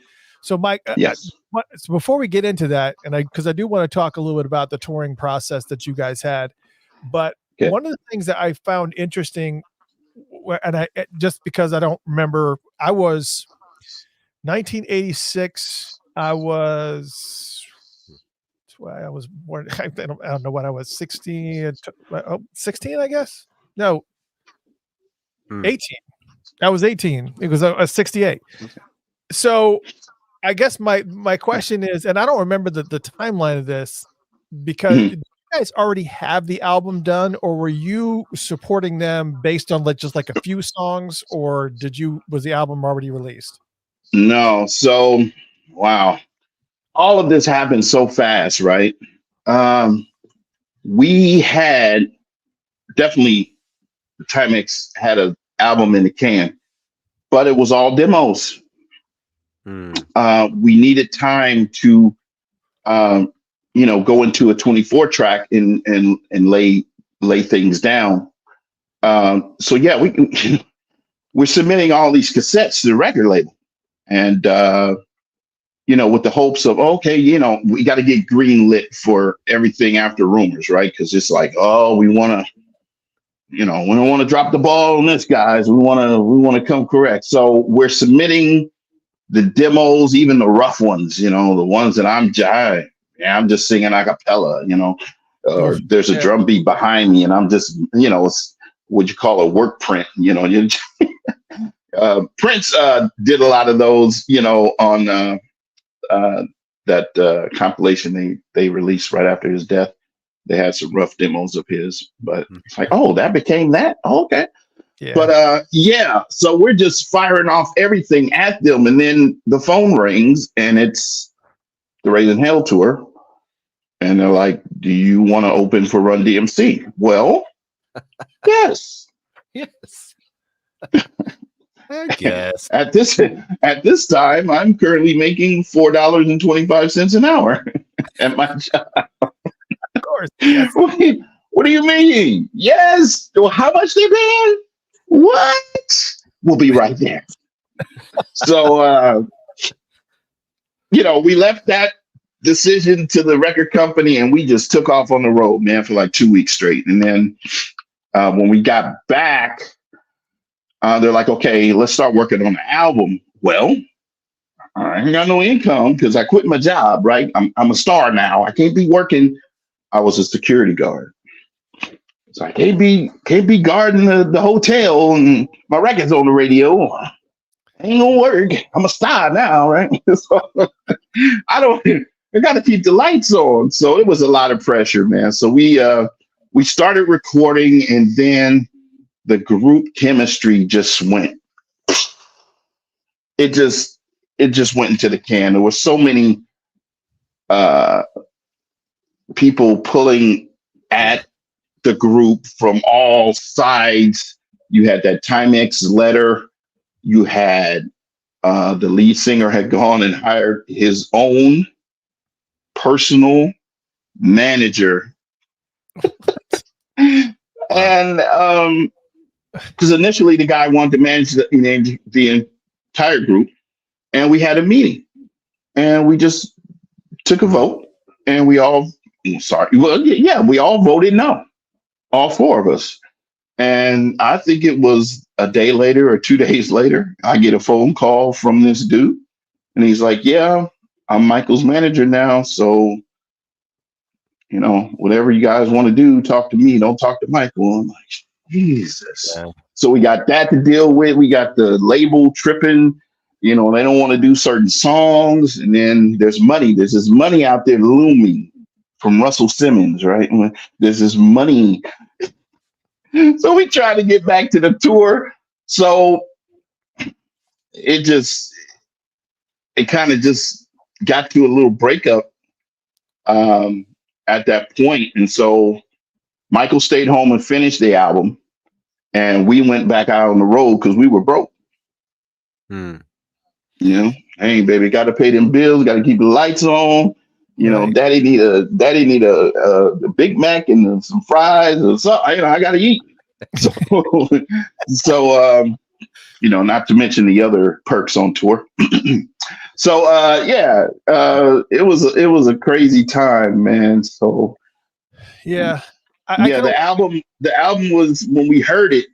So Mike, Yes. so before we get into that, and because I do want to talk a little bit about the touring process that you guys had, but Okay. one of the things that I found interesting, and I just because I don't remember, I was 1986. I was born. I don't know when I was 16. 16, I guess. No, 18. I was 18. It was 68. Okay. So I guess my question is, and I don't remember the timeline of this, because did you guys already have the album done, or were you supporting them based on just like a few songs, or was the album already released? No. So, wow. All of this happened so fast, right? We had definitely, Timex had an album in the can, but it was all demos. We needed time to, go into a 24 track and lay things down. So yeah, we're submitting all these cassettes to the record label, and with the hopes of, okay, we got to get green lit for everything after Rumors, right? Because it's like, oh, we want to, we don't want to drop the ball on this, guys. We want to come correct. So we're submitting the demos, even the rough ones, the ones that I'm just singing a cappella, or there's a drum beat behind me and I'm just, it's what you call a work print, Prince did a lot of those, on that compilation they released right after his death. They had some rough demos of his, but it's like, oh, that became that. Oh, okay. Yeah. But so we're just firing off everything at them, and then the phone rings and it's the Raising Hell tour. And they're like, do you want to open for Run DMC? Well, yes. Yes. I guess. At this time, I'm currently making $4.25 an hour at my job. Of course. Yes. What do you mean? Yes. Well, how much they paying? What? We'll be right there. So, we left that decision to the record company and we just took off on the road, man, for like 2 weeks straight. And then when we got back, they're like, okay, let's start working on the album. Well, I ain't got no income because I quit my job, right? I'm a star now. I can't be working. I was a security guard. So I can't be guarding the hotel and my record's on the radio. Ain't gonna work. I'm a star now, right? So I gotta keep the lights on. So it was a lot of pressure, man. So we started recording, and then the group chemistry just went. It just went into the can. There were so many people pulling at the group from all sides. You had that Timex letter. You had the lead singer had gone and hired his own personal manager. And because initially the guy wanted to manage the entire group, and we had a meeting and we just took a vote, and we all voted no, all four of us. And I think it was a day later or 2 days later, I get a phone call from this dude, and he's like, yeah, I'm Michael's manager now. So, whatever you guys want to do, talk to me. Don't talk to Michael. I'm like, Jesus. Yeah. So we got that to deal with. We got the label tripping. They don't want to do certain songs. And then there's money. There's this money out there looming from Russell Simmons, right? There's this money. So we tried to get back to the tour. So it kind of just got to a little breakup at that point. And so Michael stayed home and finished the album, and we went back out on the road because we were broke. Hey, baby, got to pay them bills, got to keep the lights on. You know, Right. daddy need a Big Mac and some fries or something. You know, I gotta eat. So, you know, not to mention the other perks on tour. So it was a crazy time, man. So Yeah. yeah, the album was, when we heard it,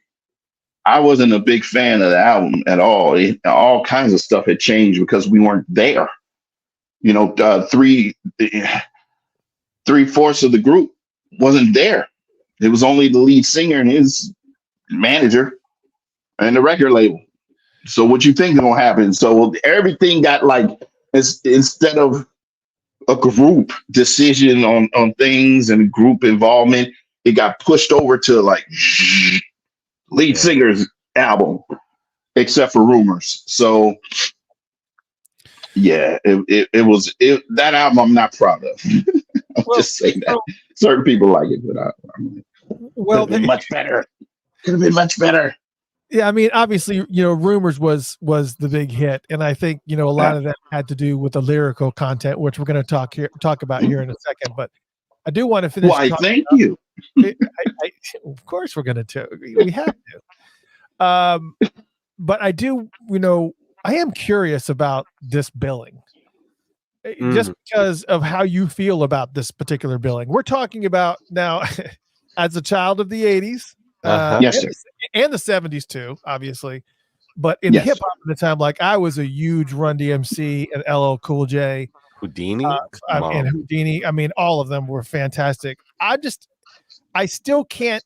I wasn't a big fan of the album at all. All kinds of stuff had changed because we weren't there. You know, three-fourths of the group wasn't there. It was only the lead singer and his manager and the record label. So what you think is gonna happen? So everything got like, instead of a group decision on things and group involvement, it got pushed over to like lead singer's album, except for Rumors. So yeah, it was that album I'm not proud of. I'll just say that. Certain people like it, but could have been much better. Could have been much better. Yeah, I mean, obviously, you know, Rumors was the big hit, and I think, you know, a lot of that had to do with the lyrical content, which we're going to talk about here in a second. But I do want to finish. Why? Thank you. Of course, we're going to. We have to. But I do, you know, I am curious about this billing, just because of how you feel about this particular billing. We're talking about now, as a child of the '80s. Yes, sir. And the 70s too, obviously. But in hip hop at the time, like I was a huge Run DMC and LL Cool J. Houdini? And Houdini. I mean, all of them were fantastic. I still can't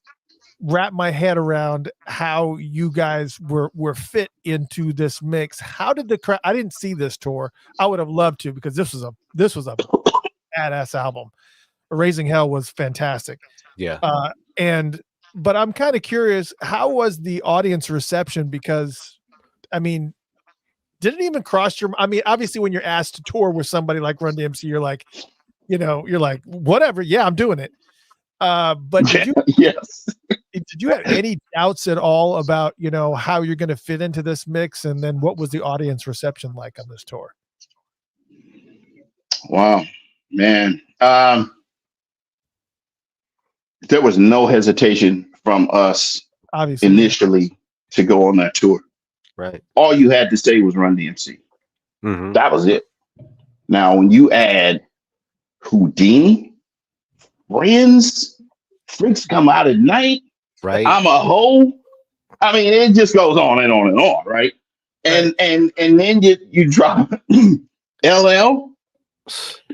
wrap my head around how you guys were fit into this mix. How did the crowd? I didn't see this tour. I would have loved to, because this was a badass album. Raising Hell was fantastic. Yeah. But I'm kind of curious, how was the audience reception? Because, I mean, did it even cross your? I mean, obviously, when you're asked to tour with somebody like Run DMC, you're like, you know, you're like, whatever, yeah, I'm doing it. But did you? Yes. Did you have any doubts at all about, you know, how you're going to fit into this mix, and then what was the audience reception like on this tour? Wow, man. There was no hesitation from us, obviously, initially to go on that tour. Right. All you had to say was Run DMC. Mm-hmm. That was it. Now, when you add Houdini, Friends, Freaks Come Out at Night, right? I'm a Hoe. I mean, it just goes on and on and on, right? And then you drop LL.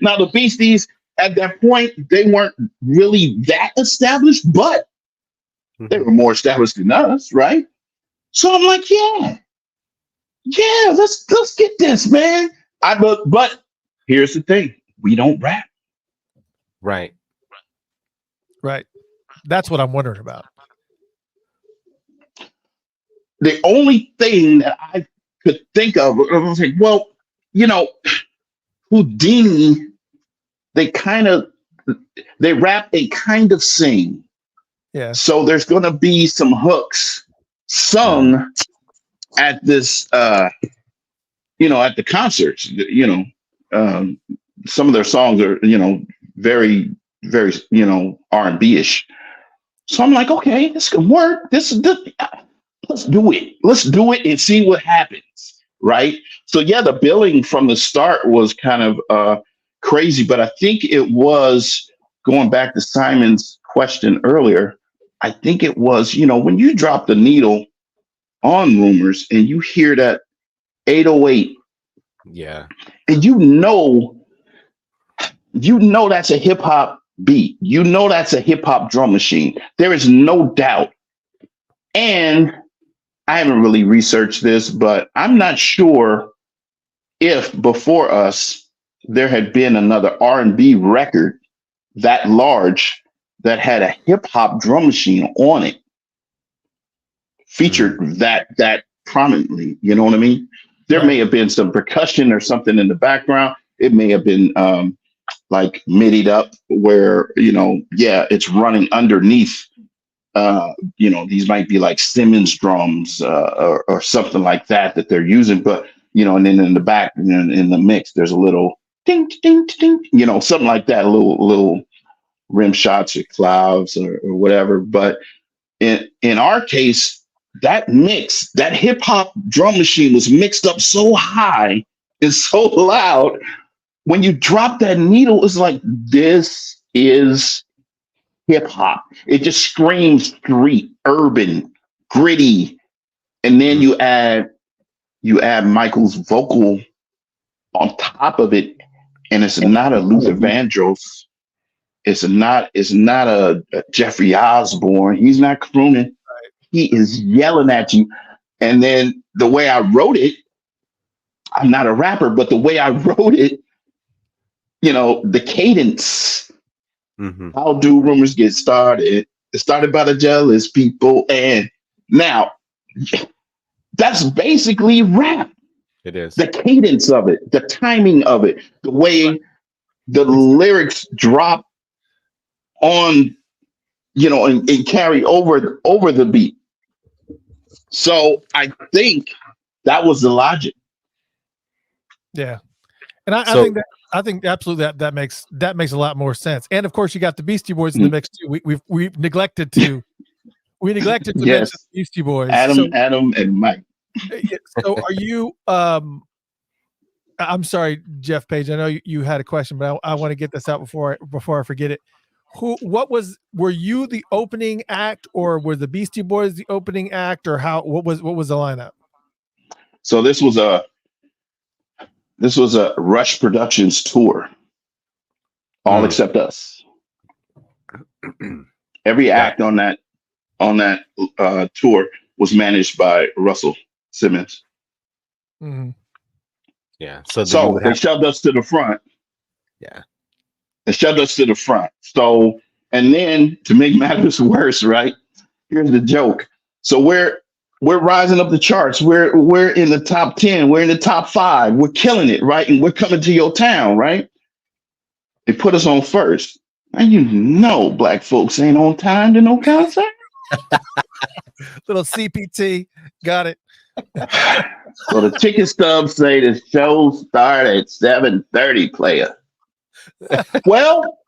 Now the Beasties, at that point, they weren't really that established, but they were more established than us, right? So I'm like, yeah, let's get this, man. But here's the thing: we don't rap. Right. That's what I'm wondering about. The only thing that I could think of, I was like, well, you know, Houdini, they rap and kind of sing. Yeah. So there's going to be some hooks sung at this, you know, at the concerts. You know, some of their songs are, you know, very, very, you know, R&B-ish. So I'm like, okay, this can work. Let's do it. Let's do it and see what happens, right? So yeah, the billing from the start was kind of crazy, but I think it was, going back to Simon's question earlier, I think it was, you know, when you drop the needle on Rumors and you hear that 808, yeah, and you know that's a hip hop beat. You know that's a hip hop drum machine. There is no doubt. And I haven't really researched this, but I'm not sure if before us there had been another R&B record that large that had a hip hop drum machine on it, featured that prominently. You know what I mean? There may have been some percussion or something in the background. It may have been like midied up where, you know, yeah, it's running underneath. You know, these might be like Simmons drums or something like that they're using. But, you know, and then in the back, in the mix, there's a little ding, ding, ding, you know, something like that, little rim shots or clouds or whatever. But in our case, that mix, that hip hop drum machine was mixed up so high and so loud. When you drop that needle, it's like, this is hip hop. It just screams street, urban, gritty. And then you add Michael's vocal on top of it, and it's not a Luther Vandross. It's not a Jeffrey Osborne. He's not crooning. He is yelling at you. And then the way I wrote it, I'm not a rapper, but the way I wrote it, you know, the cadence. How do rumors get started? It started by the jealous people. And now that's basically rap. It is. The cadence of it, the timing of it, the way the lyrics drop on, you know, and carry over the beat. So I think that was the logic. Yeah. And I think absolutely that makes a lot more sense. And of course you got the Beastie Boys in the mix too. We've neglected to mention the Beastie Boys. Adam and Mike. So are you I'm sorry, Jeff Page. I know you had a question, but I want to get this out before I forget it. Were you the opening act, or were the Beastie Boys the opening act, or what was the lineup? So this was a Rush Productions tour. All except us. Every act on that tour was managed by Russell Simmons. Mm-hmm. Yeah. So they shoved us to the front. Yeah. They shoved us to the front. So, and then to make matters worse, right? Here's the joke. So we're rising up the charts. We're in the top 10. We're in the top 5. We're killing it, right? And we're coming to your town, right? They put us on first. And you know black folks ain't on time to no concert. Little CPT. Got it. So the ticket stubs say the show start at 7:30, player. Well,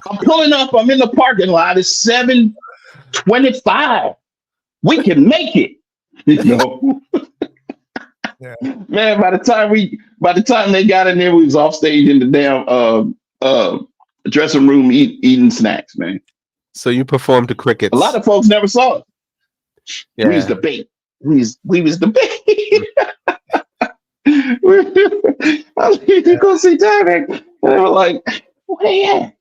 I'm pulling up. I'm in the parking lot. It's 7:25. We can make it. You know? Yeah. Man, by the time they got in there, we was off stage in the damn dressing room eating snacks, man. So you performed to crickets. A lot of folks never saw it. Yeah. We was the bait. We was the bait. I was to go see Timex, and they were like, "Where they at?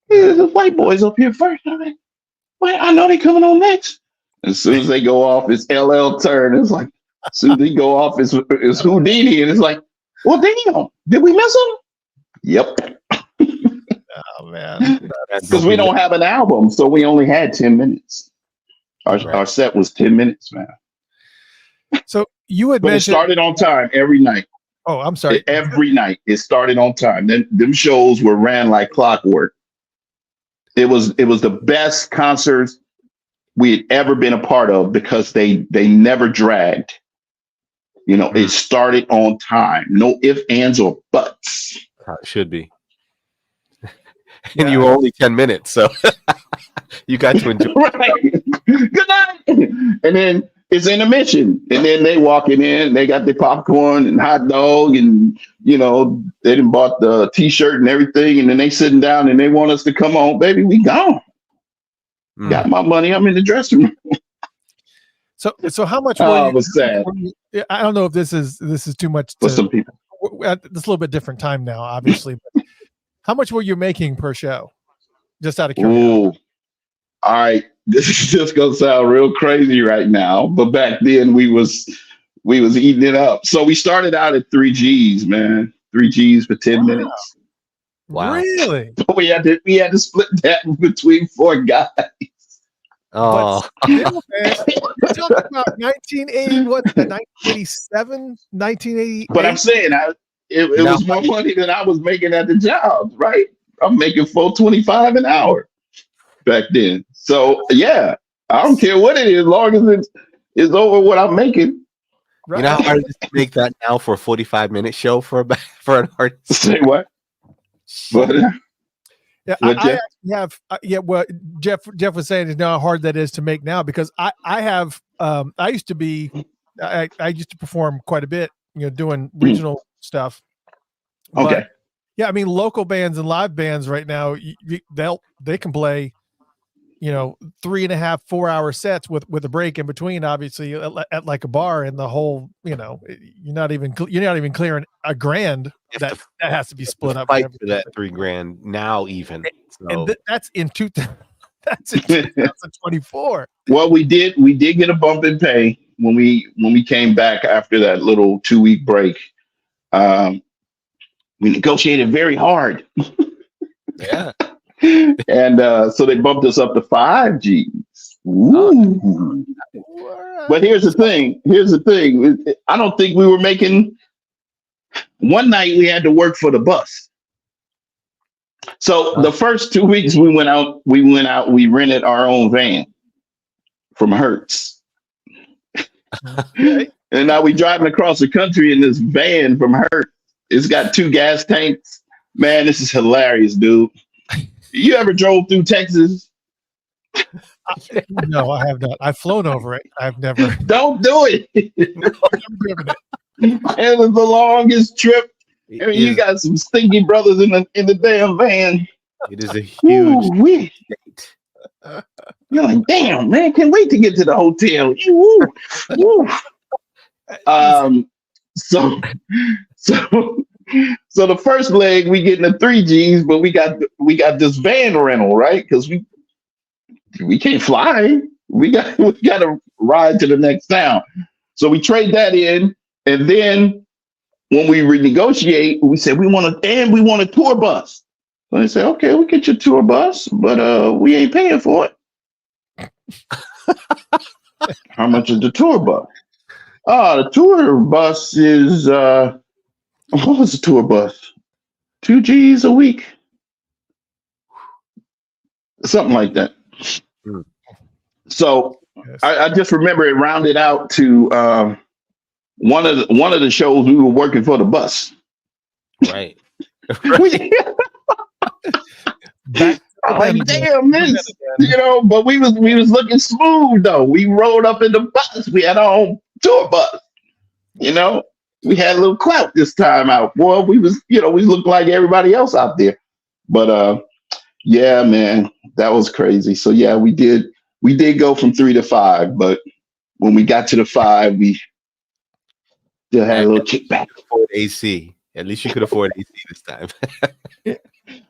The white boys up here first." I'm like, "Wait, I know they coming on next." As soon as they go off, it's LL turn. It's like, as soon as they go off, it's Houdini, and it's like, "Well, damn, did we miss them?" Yep. Oh man, because we don't have an album, so we only had 10 minutes. Our set was 10 minutes, man. So you had mentioned it started on time every night. Oh, I'm sorry. Every night it started on time. Then them shows were ran like clockwork. It was the best concerts we had ever been a part of because they never dragged. You know, it started on time. No ifs, ands, or buts. It should be. And you were only 10 minutes, so you got to enjoy. Right. Good night. And then it's intermission, and then they walking in. They got their popcorn and hot dog, and you know they done bought the T-shirt and everything. And then they sitting down and they want us to come on, baby. We gone. Got my money. I'm in the dressing room. So how much? Oh, it was sad. I don't know if this is too much. For some people, it's a little bit different time now, obviously. But how much were you making per show? Just out of curiosity. Ooh. All right. This is just gonna sound real crazy right now, but back then we was eating it up. So we started out at 3 G's, man. 3 G's for 10 minutes. Wow. Really? But we had to split that between 4 guys. Oh, still, man, we're talking about 1980, what, 1987, 1988. But I'm saying it was more money than I was making at the job, right? I'm making $4.25 an hour back then. So yeah, I don't care what it is, as long as it's over what I'm making. Right. You know how hard it is to make that now for a 45-minute show for for an artist? Say what? What? Yeah, What, I Jeff? actually have. Yeah, what Jeff was saying is how hard that is to make now because I have. I used to be. I used to perform quite a bit. Doing regional stuff. But, Okay. yeah, I mean, local bands and live bands right now, they can play, 3.5, 4 hour sets with a break in between, obviously at like a bar, and the whole, you're not even clearing $1,000 that has to be split up. Fight for that $3,000 now, even. And that's in 2024. Well, we did get a bump in pay when we came back after that little 2-week break. We negotiated very hard. Yeah. And so they bumped us up to 5 G's. Ooh. But here's the thing. I don't think we were making. One night we had to work for the bus. So the first 2 weeks we went out, we rented our own van from Hertz. Okay. And now we driving across the country in this van from Hertz. It's got 2 gas tanks. Man, this is hilarious, dude. You ever drove through Texas? No, I have not. I've flown over it. I've never. Don't do it. Driven it. It was the longest trip. I mean, you got some stinky brothers in the damn van. It is a huge Ooh-wee. You're like, damn, man, can't wait to get to the hotel. Woo, woo. So the first leg we getting the 3 G's, but we got this van rental, right? Because we can't fly. We got to ride to the next town. So we trade that in, and then when we renegotiate, we said we want a tour bus. So they say, okay, we'll get your tour bus, but we ain't paying for it. How much is the tour bus? The tour bus is what was the tour bus? 2 G's a week, something like that. Mm. So Yes. I just remember it rounded out to one of the shows we were working for the bus. right. Back Like, damn, this, but we was looking smooth though. We rolled up in the bus. We had our own tour bus. We had a little clout this time out. Boy, we looked like everybody else out there. But yeah, man, that was crazy. So yeah, we did go from 3 to 5, but when we got to the 5, we still had a little kickback. Afford AC. At least you could afford AC this time.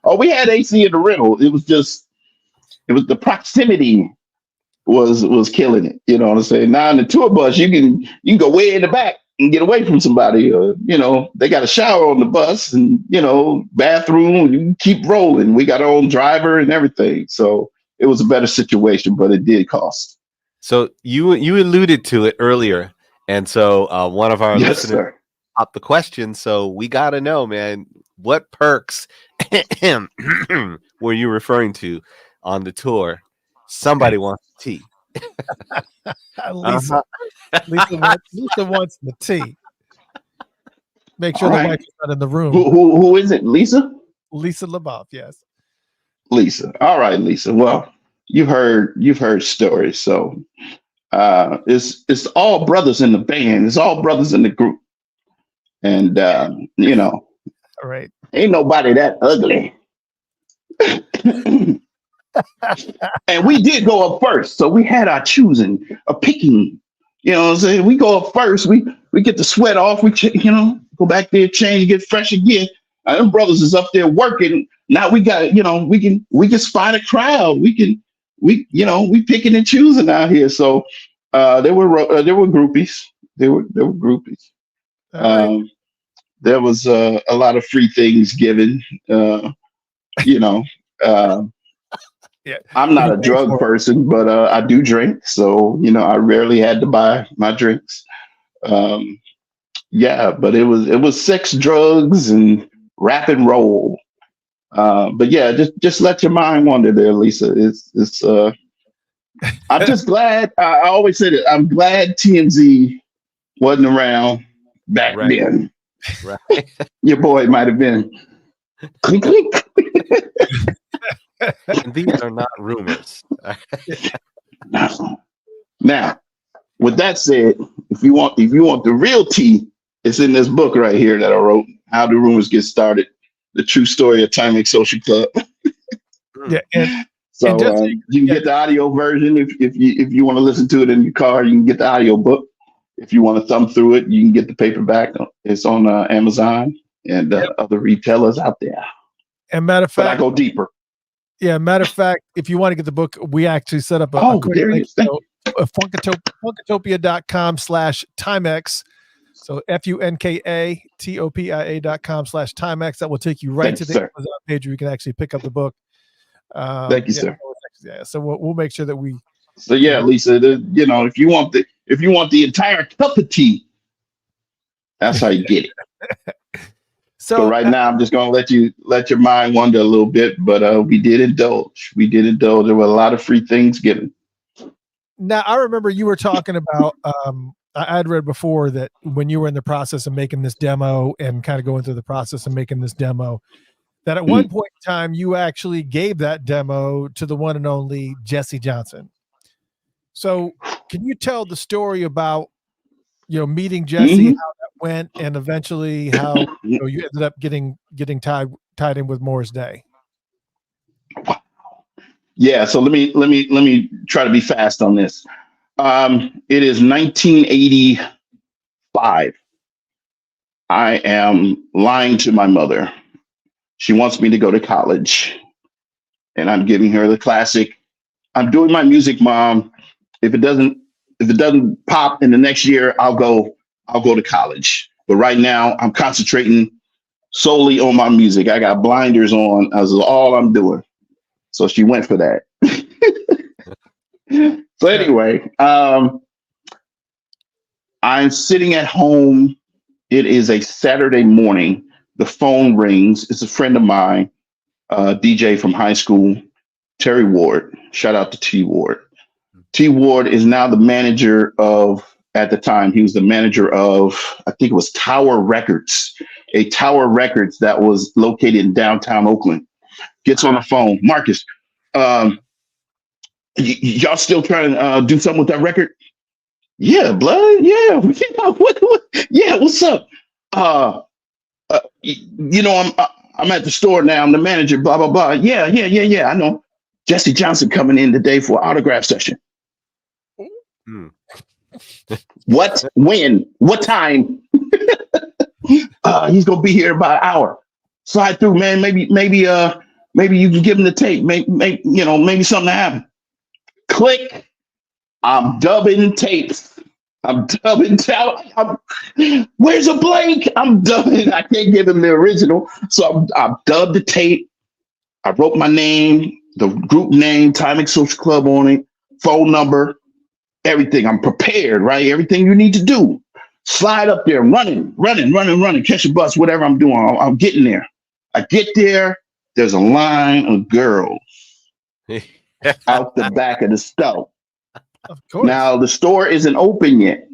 Oh, we had AC in the rental. It was the proximity was killing it. You know what I'm saying? Now in the tour bus, you can go way in the back and get away from somebody. They got a shower on the bus and bathroom. You can keep rolling. We got our own driver and everything. So it was a better situation, but it did cost. So you alluded to it earlier, and so one of our Yes, listeners sir. popped the question. So we got to know, man, what perks were you referring to on the tour? Somebody wants tea. Lisa wants the tea. Make sure All the right. wife is not in the room. Who is it? Lisa? Lisa LaBeouf, yes. Lisa. All right, Lisa. Well, you've heard stories. So it's all brothers in the band. It's all brothers in the group. And All right. ain't nobody that ugly. And we did go up first. So we had our choosing, a picking. You know what I'm saying? We go up first. We get the sweat off. We go back there, change, get fresh again. And them brothers is up there working. Now we got, we can spot a crowd. We picking and choosing out here. So there were groupies. There were groupies. All right. There was a lot of free things given. Yeah. I'm not a drug person, but I do drink. So, I rarely had to buy my drinks. Yeah, but it was sex, drugs, and rap and roll. But yeah, just let your mind wander there, Lisa. I'm just glad. I always said it. I'm glad TMZ wasn't around back Right. then. Right. Your boy might have been. Clink, clink. And these are not rumors. Now, with that said, if you want the real tea, it's in this book right here that I wrote. How do rumors get started? The true story of Timex Social Club. Yeah, and So just so you can get the audio version if you want to listen to it in your car. You can get the audio book. If you want to thumb through it, you can get the paperback. It's on Amazon and other retailers out there. and matter of But I fact, go deeper. yeah, matter of fact, if you want to get the book, we actually set up a quick there link. it is. So, funkatopia.com/Timex. So FUNKATOPIA.com/Timex. That will take you right Thank to you, the sir. Amazon page where you can actually pick up the book. Thank you, sir. Yeah, so we'll make sure that we. So yeah, Lisa, if you want the entire cup of tea, that's how you get it. So But right now, I'm just gonna let your mind wander a little bit. But we did indulge. There were a lot of free things given. now I remember you were talking about. I had read before that when you were in the process of making this demo and kind of going through the process of making this demo, that at one point in time you actually gave that demo to the one and only Jesse Johnson. So can you tell the story about meeting Jesse, how that went, and eventually how you ended up getting tied in with Morris Day? Yeah. So let me try to be fast on this. It is 1985. I am lying to my mother. She wants me to go to college, and I'm giving her the classic. I'm doing my music, Mom. If it doesn't pop in the next year, I'll go to college. But right now, I'm concentrating solely on my music. I got blinders on. That's all I'm doing. So she went for that. So anyway, I'm sitting at home. It is a Saturday morning. The phone rings. It's a friend of mine, DJ from high school, Terry Ward. Shout out to T Ward. T Ward is now the manager of, at the time, he was the manager of, I think it was Tower Records, a Tower Records that was located in downtown Oakland. Gets on the phone. Marcus, y'all still trying to do something with that record? Yeah, blood. Yeah. Yeah, what's up? I'm at the store now. I'm the manager, blah, blah, blah. Yeah. I know. Jesse Johnson coming in today for an autograph session. What? When? What time? He's gonna be here about an hour. Slide through, man. Maybe you can give him the tape. Maybe something happen. Click. I'm dubbing tapes. Where's a blank? I'm dubbing. I can't give him the original, so I've dubbed the tape. I wrote my name, the group name, Timex Social Club on it, phone number, everything. I'm prepared, right? Everything you need to do. Slide up there, running, catch a bus, whatever I'm doing. I'm getting there. I get there. There's a line of girls out the back of the store. Of course. Now the store isn't open yet,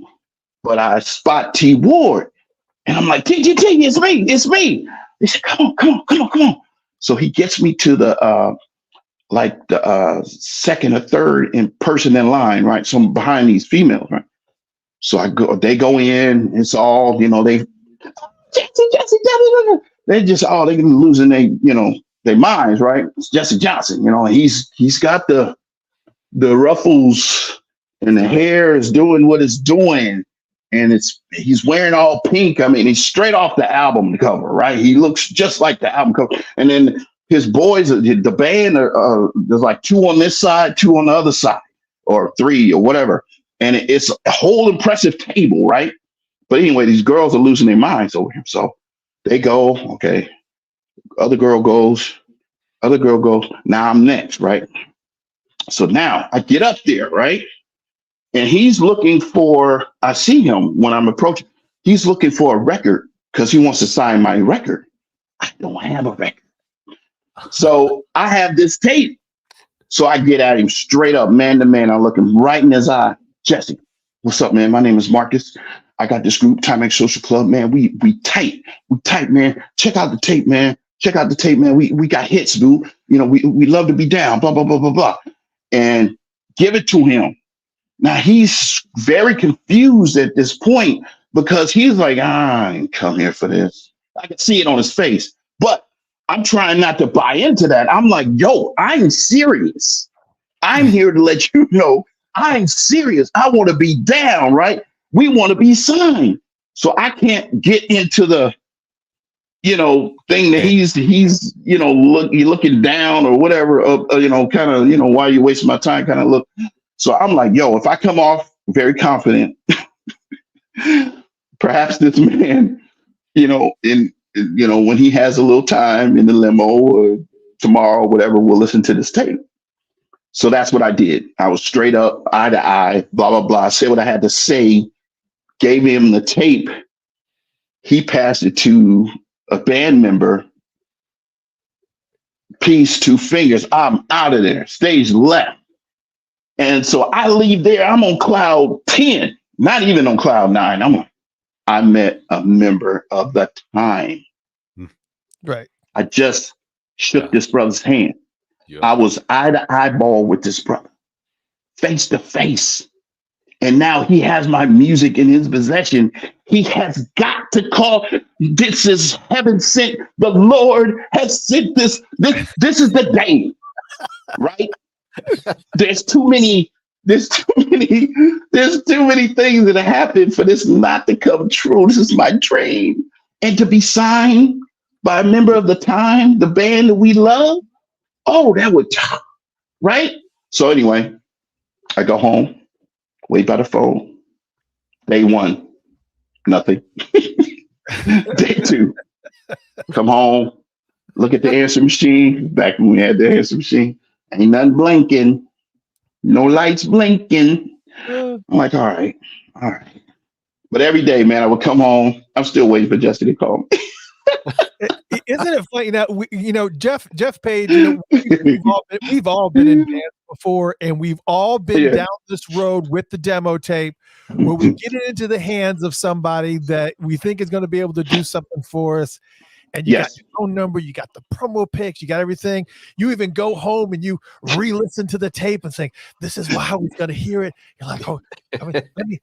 but I spot T Ward, and I'm like, T, it's me. He said, come on. So he gets me to the second or third in person in line, right? So I'm behind these females, right? So they go in. It's all, Jesse. They just they losing their minds, right? It's Jesse Johnson, he's got the ruffles and the hair is doing what it's doing, and he's wearing all pink. I mean, he's straight off the album cover, right? He looks just like the album cover, and then his boys, the band, there's like two on this side, two on the other side, or three or whatever. And it's a whole impressive table, right? But anyway, these girls are losing their minds over him. So they go, okay. Other girl goes. Now I'm next, right? So now I get up there, right? And he's looking for, I see him when I'm approaching. He's looking for a record because he wants to sign my record. I don't have a record. So I have this tape. So I get at him straight up, man to man. I look him right in his eye. Jesse, what's up, man? My name is Marcus. I got this group, Timex Social Club, man. We tight, man. Check out the tape, man. We got hits, dude. You know, we love to be down, blah, blah, blah, blah, blah. And give it to him. Now he's very confused at this point because he's like, I ain't come here for this. I can see it on his face, but I'm trying not to buy into that. I'm like, yo, I'm serious. I'm here to let you know I'm serious. I want to be down, right? We want to be signed. So I can't get into the, you know, thing that he's, you know, looking down or whatever, you know, kind of, you know, why are you wasting my time kind of look. So I'm like, yo, if I come off very confident, perhaps this man, you know, when he has a little time in the limo or tomorrow, whatever, we'll listen to this tape. So that's what I did. I was straight up, eye to eye, blah, blah, blah. I said what I had to say, gave him the tape. He passed it to a band member. Peace, 2 fingers. I'm out of there. Stage left. And so I leave there. I'm on cloud 10, not even on cloud 9. I met a member of the time. Right. I just shook this brother's hand. Yeah. I was eye to eyeball with this brother, face to face. And now he has my music in his possession. He has got to call. This is heaven sent. The Lord has sent this. This is the day, right? There's too many things that have happened for this not to come true. This is my dream. And to be signed by a member of the time, the band that we love. Oh, that would, right? So anyway, I go home, wait by the phone. Day 1, nothing. Day 2, come home, look at the answer machine. Back when we had the answer machine, ain't nothing blinking, no lights blinking. I'm like, all right. But every day, man, I would come home. I'm still waiting for Jesse to call me. Isn't it funny? Now, Jeff Page, we've all been in bands before, and we've all been down this road with the demo tape where we get it into the hands of somebody that we think is going to be able to do something for us. And you got your phone number, you got the promo pics, you got everything. You even go home and you re-listen to the tape and think, "This is how he's gonna hear it." You're like, "Oh,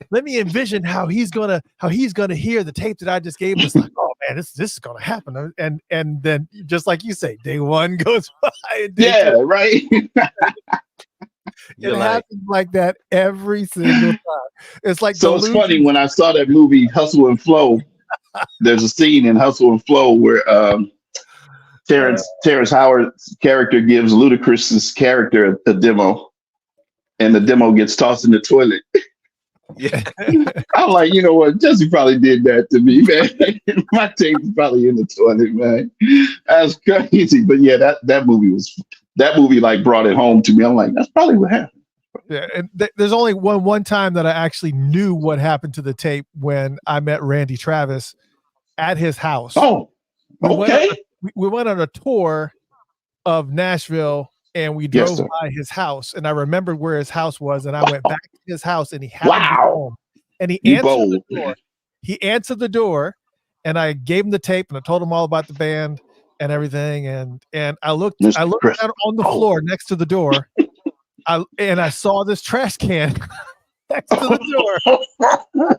let me envision how he's gonna hear the tape that I just gave him." It's like, "Oh man, this is gonna happen." And then just like you say, day 1 goes by. And day 2, right. It happens like that every single time. It's like so. It's funny when I saw that movie Hustle and Flow. There's a scene in Hustle and Flow where Terrence Howard's character gives Ludacris's character a demo, and the demo gets tossed in the toilet. Yeah. I'm like, you know what? Jesse probably did that to me, man. My tape is probably in the toilet, man. That's crazy. But yeah, that movie like brought it home to me. I'm like, that's probably what happened. Yeah, and there's only one time that I actually knew what happened to the tape when I met Randy Travis at his house. Oh, okay. We went on a tour of Nashville, and we drove by his house, and I remembered where his house was, and I went back to his house, and he had home, and he answered the door. He answered the door, and I gave him the tape, and I told him all about the band and everything, and I looked down on the floor next to the door. I saw this trash can next to the door,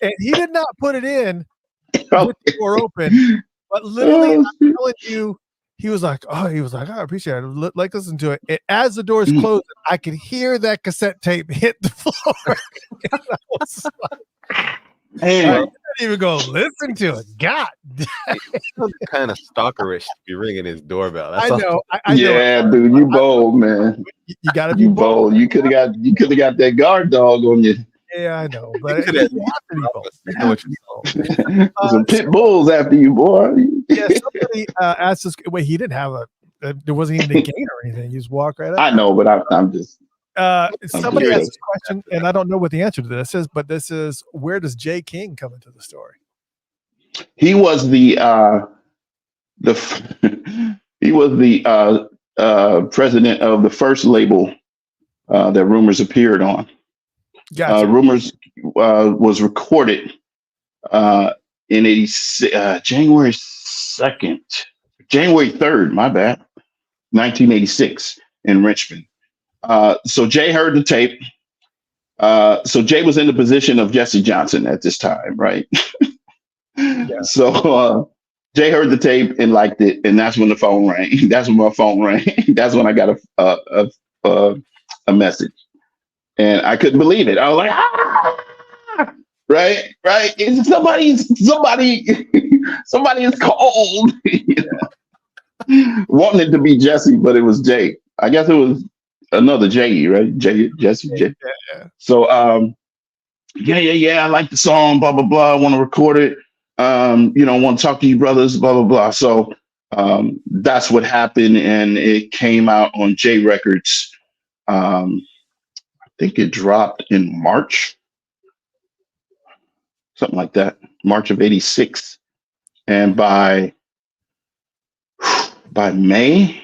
and he did not put it in with the door open, but literally, I'm telling you, he was like, I appreciate it. Like, listen to it. And as the doors closed, I could hear that cassette tape hit the floor. And I was like, I didn't even go listen to it. God damn. Kind of stalkerish to be ringing his doorbell. That's I know. Dude, you bold, man. You gotta be bold. You could have got that guard dog on you. Yeah, I know. But some pit bulls after you, boy. Yeah, somebody asked us. Wait, he didn't have there wasn't even a gate or anything. You just walk right up. I know, but I'm just. Somebody asked this question, and I don't know what the answer to this is, but this is, where does Jay King come into the story? He was the president of the first label that Rumors appeared on. Gotcha. Rumors was recorded in 86, January 2nd, January 3rd, my bad, 1986 in Richmond. So Jay heard the tape. So Jay was in the position of Jesse Johnson at this time, right? So Jay heard the tape and liked it, and that's when the phone rang. That's when my phone rang. That's when I got a message, and I couldn't believe it. I was like, ah! right. It's somebody is called, wanting it to be Jesse, but it was Jay. I guess it was another Jay, right? Jesse. Yeah. So I like the song, blah blah blah. I want to record it. Want to talk to you brothers, blah blah blah. So that's what happened, and it came out on J Records. I think it dropped in March, something like that, March of '86, and by May,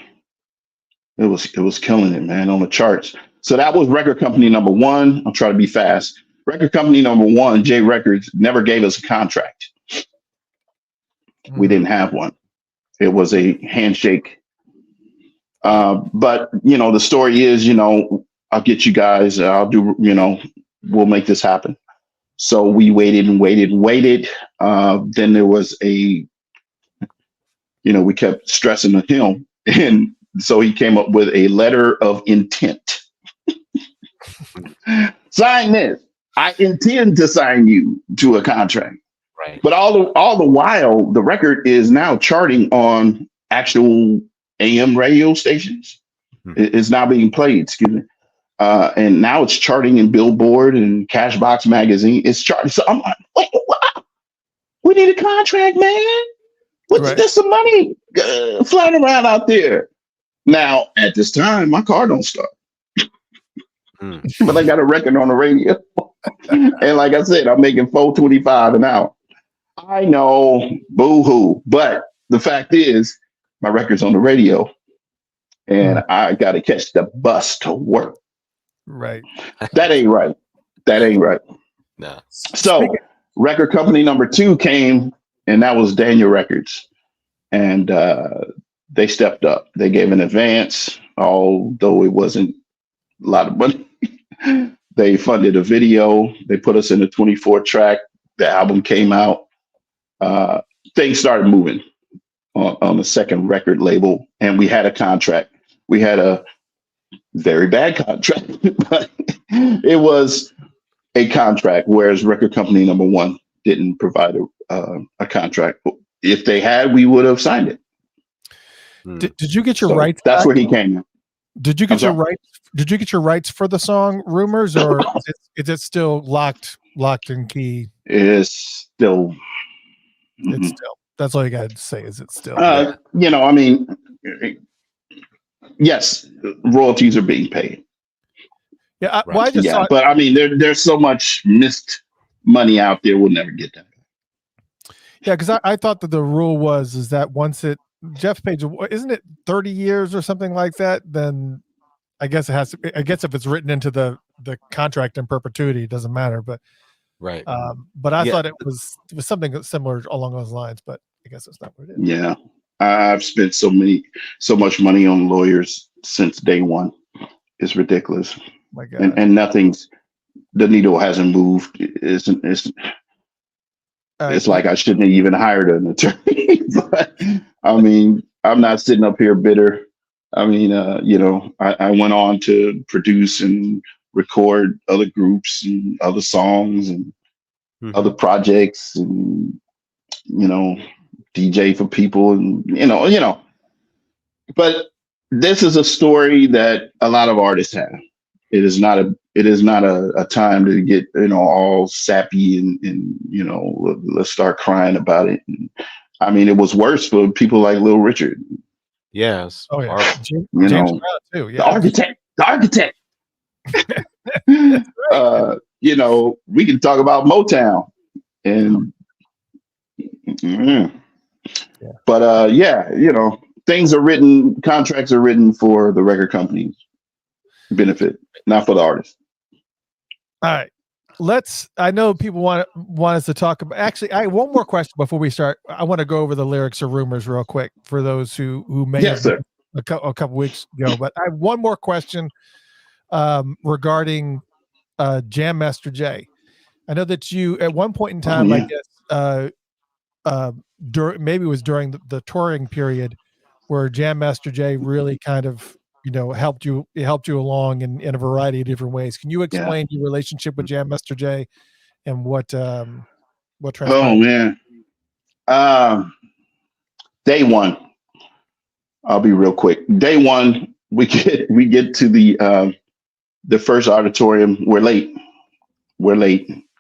it was killing it, man, on the charts. So that was record company number one. I'll try to be fast. Record company number one, J Records, never gave us a contract. We didn't have one. It was a handshake. But the story is, I'll get you guys. I'll do. We'll make this happen. So we waited and waited and waited. Then there was we kept stressing to him, and so he came up with a letter of intent. Sign this. I intend to sign you to a contract. Right. But all the while, the record is now charting on actual AM radio stations. It's now being played, excuse me. And now it's charting in Billboard and Cashbox magazine. It's charting. So I'm like, wait, what? We need a contract, man. There's some money flying around out there. Now, at this time, my car don't start. But I got a record on the radio. And like I said, I'm making $4.25 an hour. I know, boo-hoo. But the fact is, my record's on the radio. And I got to catch the bus to work. Right. That ain't right. No. So record company number two came, and that was Daniel Records. And they stepped up. They gave an advance, although it wasn't a lot of money. They funded a video. They put us in a 24 track. The album came out. Things started moving on the second record label, and we had a contract. We had a very bad contract, but it was a contract, whereas record company number one didn't provide a contract. If they had, we would have signed it. Did you get your rights? That's back? where he came in. Did you get your rights? Did you get your rights for the song "Rumors," or is it still locked in key? It's still. It's still. That's all you got to say. Is it still? Yes, royalties are being paid. Yeah. Well, I just yeah, but I mean, there's so much missed money out there. We'll never get that. Yeah, because I thought that the rule was that once Jeff Page, isn't it 30 years or something like that? Then I guess it has to. I guess if it's written into the contract in perpetuity, it doesn't matter. But right. But I thought it was something similar along those lines. But I guess it's not what it is. Yeah, I've spent so much money on lawyers since day one. It's ridiculous. My God. And the needle hasn't moved. It's like I shouldn't have even hired an attorney. But I mean, I'm not sitting up here bitter. I mean, I went on to produce and record other groups and other songs and other projects and, DJ for people and, but this is a story that a lot of artists have. It is not a time to get, all sappy and let's start crying about it. And, I mean, it was worse for people like Little Richard. Yes. Oh yeah. James Brown too. Yeah. The architect. We can talk about Motown and but things are written, contracts are written for the record company's benefit, not for the artist. All right. I know people want us to talk about, actually, I have one more question before we start. I want to go over the lyrics of Rumors real quick for those who may Yes, have sir. a couple weeks ago, but I have one more question regarding Jam Master Jay. I know that you, at one point in time, I guess, maybe it was during the touring period where Jam Master Jay really kind of, helped you along in a variety of different ways. Can you explain your relationship with Jam Master Jay and what transpired? Oh man. Day one. I'll be real quick. Day one, we get to the first auditorium. We're late.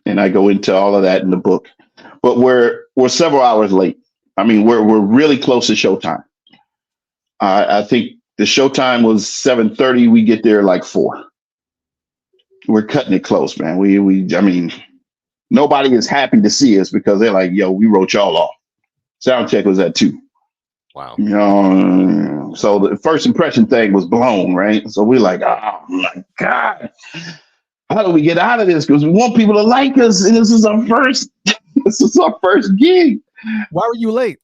And I go into all of that in the book. But we're several hours late. I mean, we're really close to showtime. I think the showtime was 7:30. We get there like 4. We're cutting it close, man. I mean, nobody is happy to see us because they're like, yo, we wrote y'all off. Sound check was at 2. Wow. So the first impression thing was blown, right? So we're like, oh my God, how do we get out of this? Because we want people to like us, and this is our first gig. Why were you late?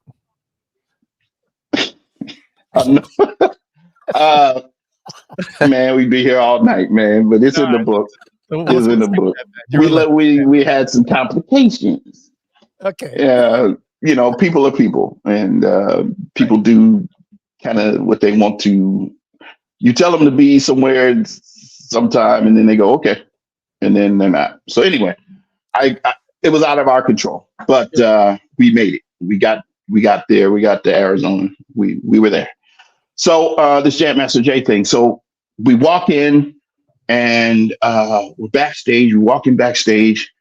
Man, we'd be here all night, man. But it's in the book. It's in the book. We had some complications. Okay. People are people, and people do kind of what they want to. You tell them to be somewhere sometime, and then they go okay, and then they're not. So anyway, it was out of our control, but we made it. We got there. We got to Arizona. We were there. So this Jam Master Jay thing. So we walk in, and we're backstage. We're walking backstage.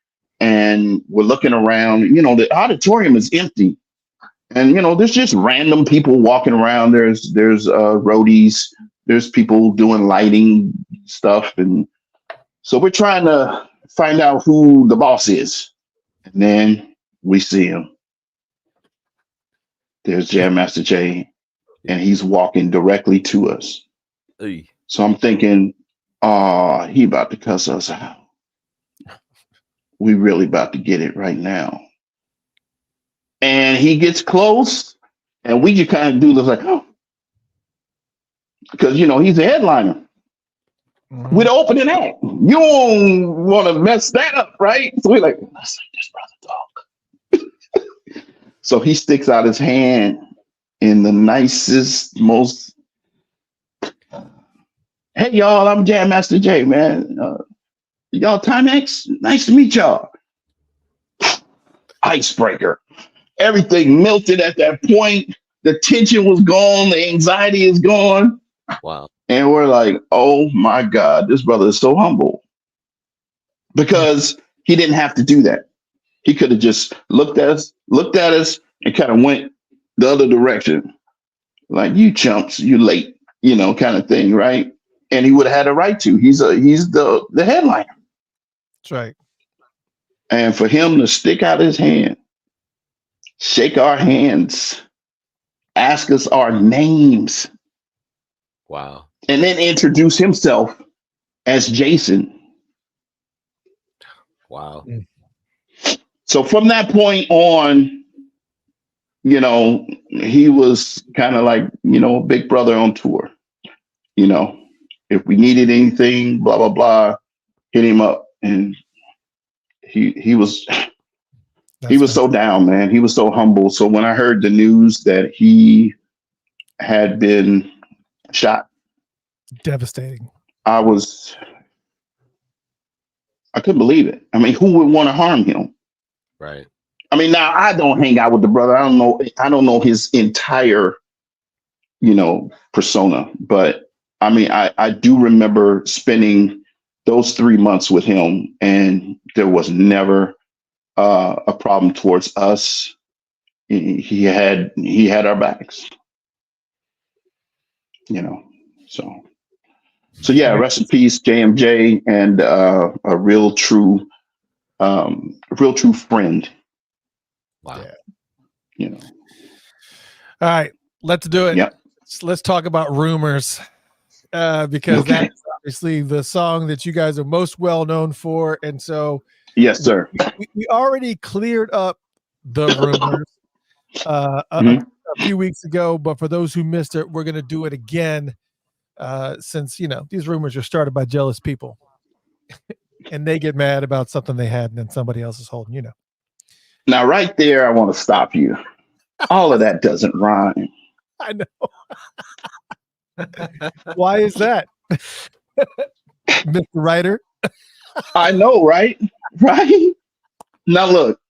And we're looking around, the auditorium is empty. And, there's just random people walking around. There's roadies, there's people doing lighting stuff. And so we're trying to find out who the boss is. And then we see him. There's Jam Master Jay, and he's walking directly to us. Hey. So I'm thinking, he about to cuss us out. We really about to get it right now. And he gets close, and we just kind of do this like, oh, because he's a headliner with an opening act. You don't want to mess that up, right? So we're like, let's let this brother talk. So he sticks out his hand in the nicest, most, hey y'all, I'm Jam Master Jay, man. Y'all Timex? Nice to meet y'all. Icebreaker. Everything melted at that point. The tension was gone. The anxiety is gone. Wow. And we're like, oh my God, this brother is so humble. Because he didn't have to do that. He could have just looked at us, and kind of went the other direction. Like, you chumps, you late, kind of thing, right? And he would have had a right to. He's the headliner. That's right. And for him to stick out his hand, shake our hands, ask us our names. Wow. And then introduce himself as Jason. Wow. So from that point on, he was kind of like, a big brother on tour. If we needed anything, blah, blah, blah, hit him up. And he was so down, man. He was so humble. So when I heard the news that he had been shot, devastating. I couldn't believe it. I mean, who would want to harm him? Right. I mean, now I don't hang out with the brother. I don't know his entire, persona, but I mean, I do remember spending those 3 months with him, and there was never a problem towards us. He had our backs, So yeah, rest in peace, JMJ, and a real true friend. Wow. All right, let's do it. Yep. Let's talk about Rumors, because Okay. obviously the song that you guys are most well known for, and so Yes, sir. we already cleared up the rumors Mhm. a few weeks ago, but for those who missed it, we're going to do it again since these rumors are started by jealous people, and they get mad about something they had, and then somebody else is holding. Now, right there, I want to stop you. All of that doesn't rhyme. I know. Why is that, Mr. Writer? I know, right? Right? Now, look,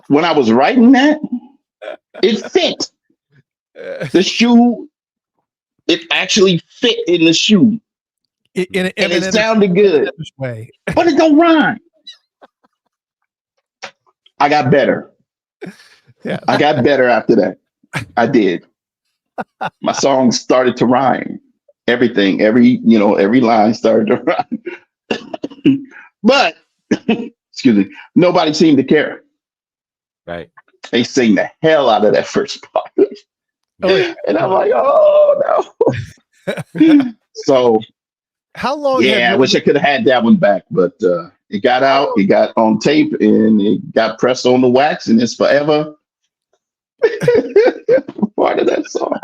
when I was writing that, it fit. The shoe, it actually fit in the shoe. And it sounded good, way. but it don't rhyme. I got better. Yeah. I got better after that. I did. My songs started to rhyme. Everything, every line started to rhyme. But excuse me, nobody seemed to care. Right. They sing the hell out of that first part. Oh, yeah. And I'm like, oh no. So how long? Yeah, I wish I could have had that one back, but it got out, it got on tape, and it got pressed on the wax, and it's forever part of that song.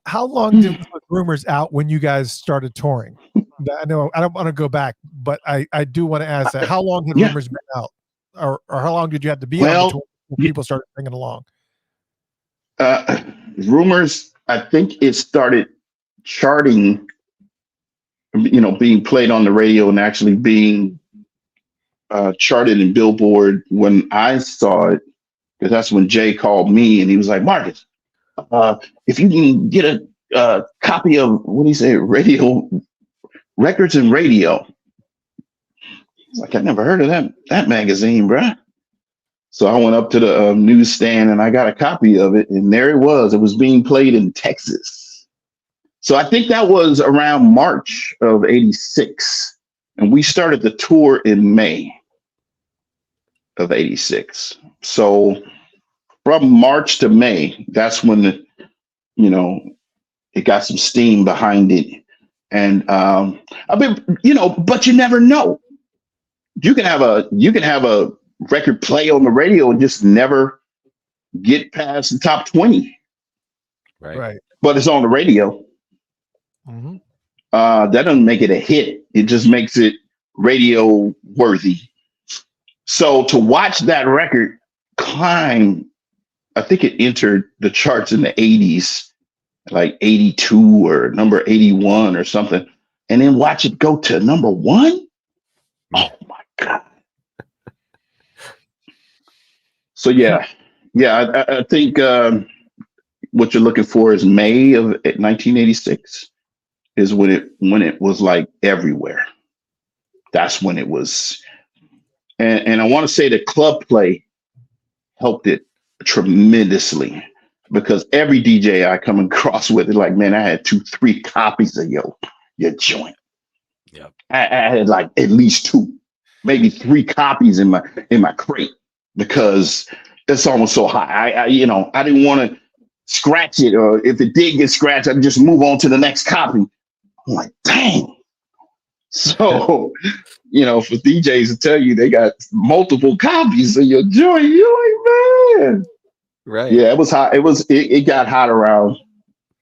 How long did rumors out when you guys started touring? I know I don't want to go back, but I do want to ask that. How long had rumors been out, or how long did you have to be on the tour before people started bringing along? Rumors, I think it started charting, being played on the radio and actually being charted in Billboard when I saw it, because that's when Jay called me and he was like, Marcus, if you can get a copy of, what do you say, radio records and radio. He's like, I never heard of that magazine, bruh. So I went up to the newsstand and I got a copy of it, and there it was. It was being played in Texas. So I think that was around March of '86, and we started the tour in May of '86. So from March to May, that's when it got some steam behind it. And but you never know. You can have a record play on the radio and just never get past the top 20. Right. But it's on the radio. Mm-hmm. That doesn't make it a hit. It just makes it radio worthy. So to watch that record climb, I think it entered the charts in the 80s, like 82 or number 81 or something, and then watch it go to number 1. Oh my God. So I think what you're looking for is May of 1986 is when it was like everywhere. That's when it was, and I want to say the club play helped it tremendously, because every DJ I come across with is like, man, I had 2-3 copies of your joint. Yeah, I had like at least 2, maybe 3 copies in my crate, because that song was so high. I didn't want to scratch it, or if it did get scratched, I'd just move on to the next copy. I'm like, dang. So, for DJs to tell you they got multiple copies of your joint, you're like, man. Right. Yeah, it was hot. It got hot around,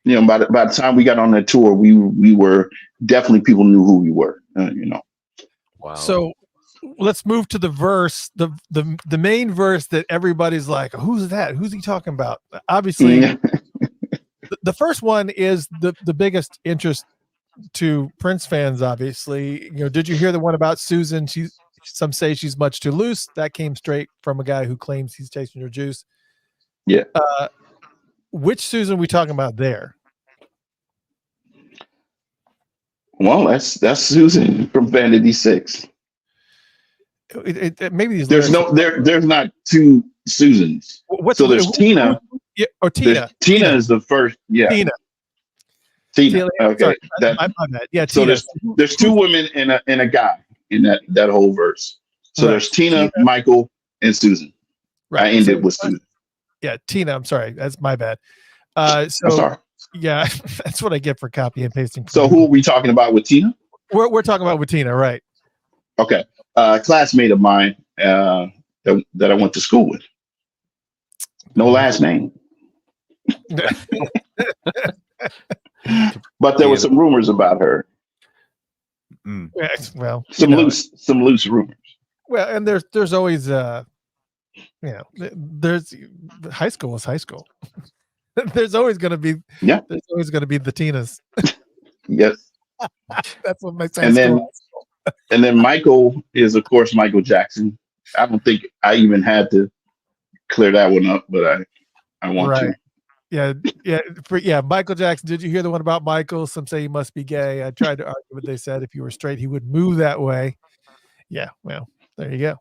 by the time we got on that tour, we were definitely, people knew who we were, Wow. So let's move to the verse, the main verse that everybody's like, who's that? Who's he talking about? Obviously, the first one is the biggest interest to Prince fans, obviously. Did you hear the one about Susan? Some say she's much too loose. That came straight from a guy who claims he's tasting your juice. Yeah. Which Susan are we talking about there? Well, that's Susan from Vanity 6. Maybe these there's not 2 Susans. So there's Tina. Or Tina. Tina is the first. Yeah. Tina. Okay. My bad. Yeah. So Tina. there's 2 women and a guy in that whole verse. So Right. there's Tina, Michael, and Susan. Right. I ended with Susan. Yeah, Tina. I'm sorry. That's my bad. I'm sorry. Yeah, that's what I get for copy and pasting. So who are we talking about with Tina? We're talking about with Tina, right? Okay. Classmate of mine that I went to school with. No last name. But there were some rumors about her. Yeah, well, Some loose rumors. Well, and there's always there's high school is high school. There's always going to be there's always going to be the Tinas. Yes. That's what makes high school. And then Michael is, of course, Michael Jackson. I don't think I even had to clear that one up, but I want to. Yeah. Michael Jackson. Did you hear the one about Michael? Some say he must be gay. I tried to argue, but they said if you were straight, he would move that way. Yeah. Well, there you go.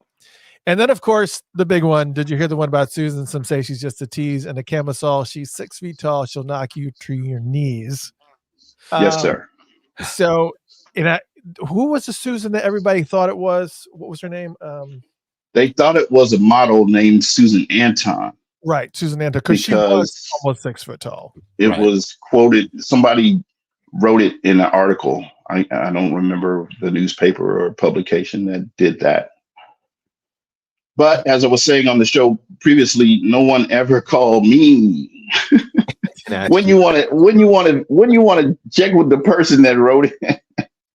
And then, of course, the big one. Did you hear the one about Susan? Some say she's just a tease and a camisole. She's 6 feet tall. She'll knock you to your knees. Yes, sir. So, who was the Susan that everybody thought it was? What was her name? They thought it was a model named Susan Anton. Right, Susan Anton, because she was almost 6 foot tall. It was quoted. Somebody wrote it in an article. I don't remember the newspaper or publication that did that. But as I was saying on the show previously, no one ever called me. When you want to check with the person that wrote it,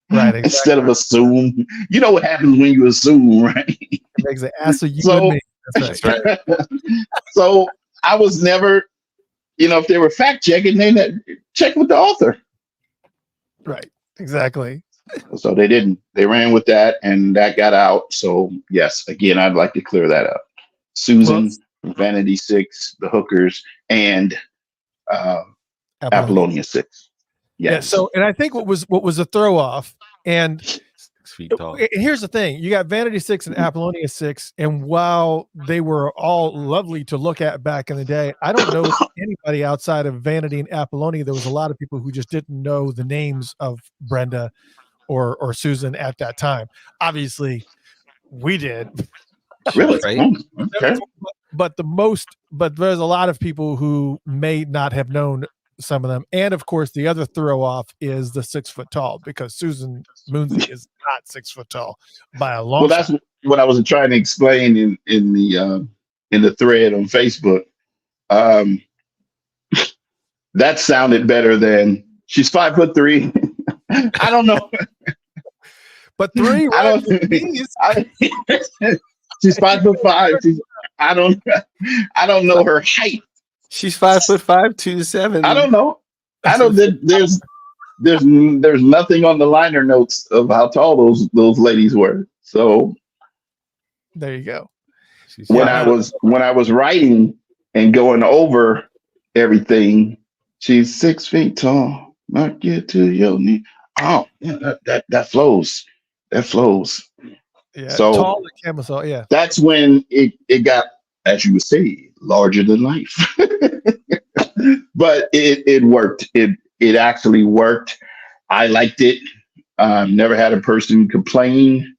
right? Exactly. Instead of assume, you know what happens when you assume, right? It makes an ass of you and me. That's right. So I was never, if they were fact checking, they check with the author. Right. Exactly. So they didn't. They ran with that, and that got out. So yes, again, I'd like to clear that up. Susan, Vanity 6, the Hookers, and Apollonia 6. Yes. Yeah. So, and I think what was a throw off, and 6 feet tall. Here's the thing: you got Vanity 6 and Apollonia 6, and while they were all lovely to look at back in the day, I don't know anybody outside of Vanity and Apollonia. There was a lot of people who just didn't know the names of Brenda or Susan at that time. Obviously, we did. Really? Right? Okay. But there's a lot of people who may not have known some of them. And of course, the other throw off is the 6 foot tall, because Susan Moonsey is not 6 foot tall by a long shot. That's what I was trying to explain in the thread on Facebook. That sounded better than she's 5'3". I don't know. But 3, right? She's 5'5". I don't know her height. She's 5'5", 2'7". I don't know. I don't. There's nothing on the liner notes of how tall those ladies were. So there you go. When I was writing and going over everything, she's 6 feet tall. Knock you to your knee. Oh, yeah, that flows. That flows. Yeah. So tall and camisole. Yeah. That's when it got, as you would say, larger than life. But it worked. It actually worked. I liked it. Never had a person complain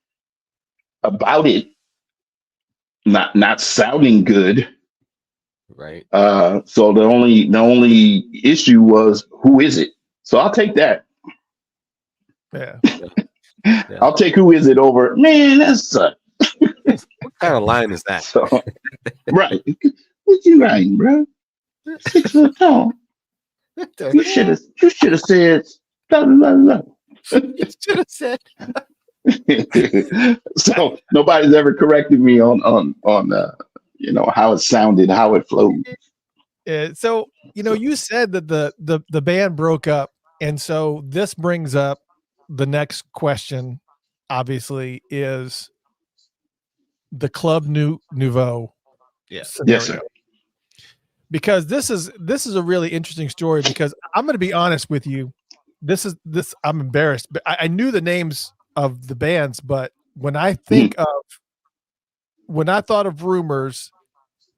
about it not sounding good. Right. So the only issue was, who is it? So I'll take that. Yeah. I'll take who is it over. Man, that's what kind of line is that? So, right. What you writing, bro? 6 foot tall. You should have said blah, blah, blah. You should have said. So nobody's ever corrected me on how it sounded, how it flowed. So you said that the band broke up, and so this brings up the next question. Obviously, is the Club Nuvo? Yes. Yes, sir. Because this is a really interesting story, because I'm going to be honest with you. I'm embarrassed, but I knew the names of the bands, but when I thought of Rumors,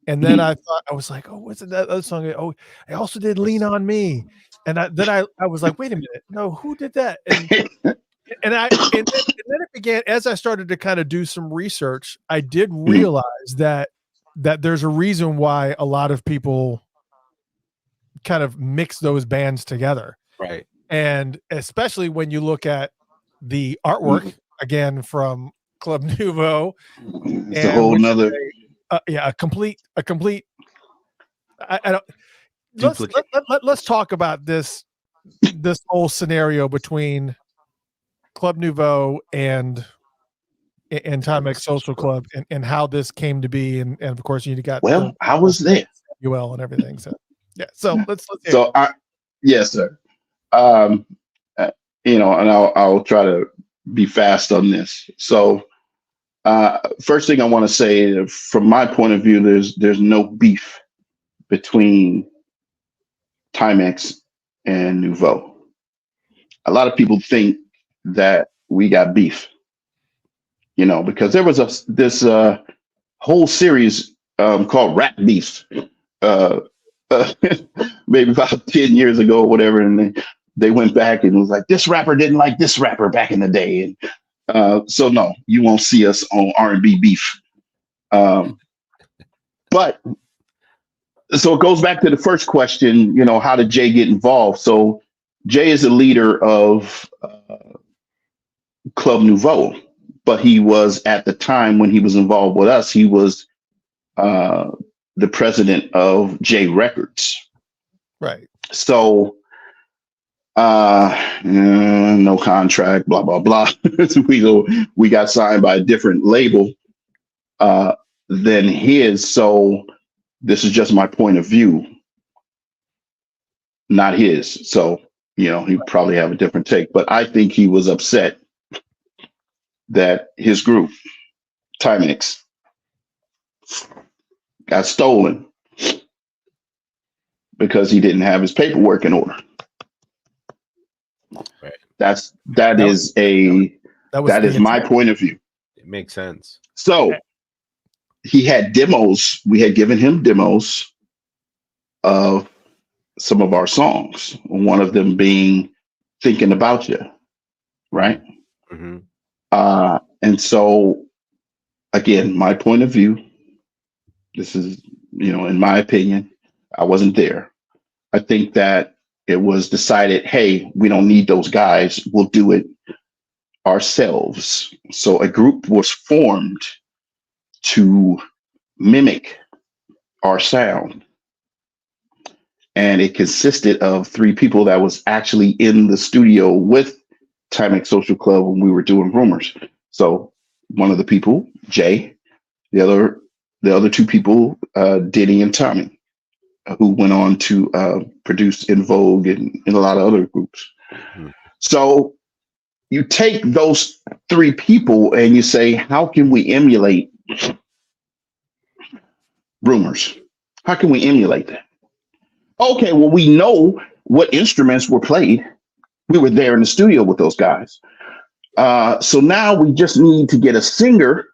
and then I was like, oh, what's that other song? Oh, I also did Lean on Me. And then I was like, wait a minute, no, who did that? And then it began, as I started to kind of do some research, I did realize that there's a reason why a lot of people kind of mix those bands together. Right. And especially when you look at the artwork again from Club Nuvo. It's a whole nother. A complete. I don't. Duplicate. Let's talk about this whole scenario between Club Nuvo and Timex Social Club and how this came to be, and of course you got I was there, UL and everything. So yeah, so let's hear so yes, sir. And I'll try to be fast on this. So first thing I want to say, from my point of view, there's no beef between Timex and Nuvo. A lot of people think that we got beef, because there was this whole series called Rap Beef, maybe about 10 years ago or whatever, and they went back and was like, this rapper didn't like this rapper back in the day, and so no, you won't see us on R&B beef. But so it goes back to the first question, how did Jay get involved? So Jay is the leader of Club Nuvo, but he was, at the time when he was involved with us, he was the president of J Records. Right. So no contract, blah, blah, blah. We got signed by a different label than his. So this is just my point of view, not his. So, he'd probably have a different take, but I think he was upset that his group, Timex, got stolen because he didn't have his paperwork in order. Right. That is my point of view. It makes sense. So he had demos. We had given him demos of some of our songs. One of them being "Thinking About You," right? Mm-hmm. And so, again, my point of view. This is, in my opinion, I wasn't there. I think that it was decided, hey, we don't need those guys. We'll do it ourselves. So a group was formed to mimic our sound. And it consisted of 3 people that was actually in the studio with Timex Social Club when we were doing Rumors. So one of the people, Jay, the other 2 people, Diddy and Tommy, who went on to produce In Vogue and a lot of other groups. Mm-hmm. So you take those 3 people and you say, how can we emulate Rumors? How can we emulate that? Okay, well, we know what instruments were played. We were there in the studio with those guys. So now we just need to get a singer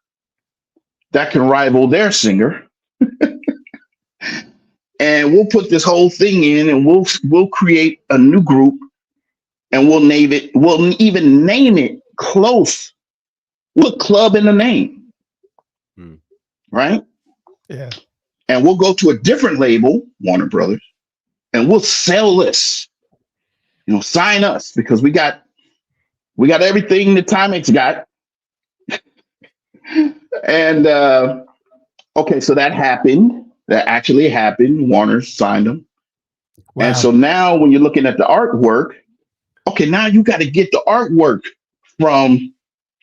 that can rival their singer. And we'll put this whole thing in and we'll create a new group and we'll even name it close. We'll club in the name. Right? Yeah. And we'll go to a different label, Warner Brothers, and we'll sell this. Sign us because we got everything that Timex got. And okay, so that happened. That actually happened. Warner signed them. Wow. And so now when you're looking at the artwork, okay, now you got to get the artwork from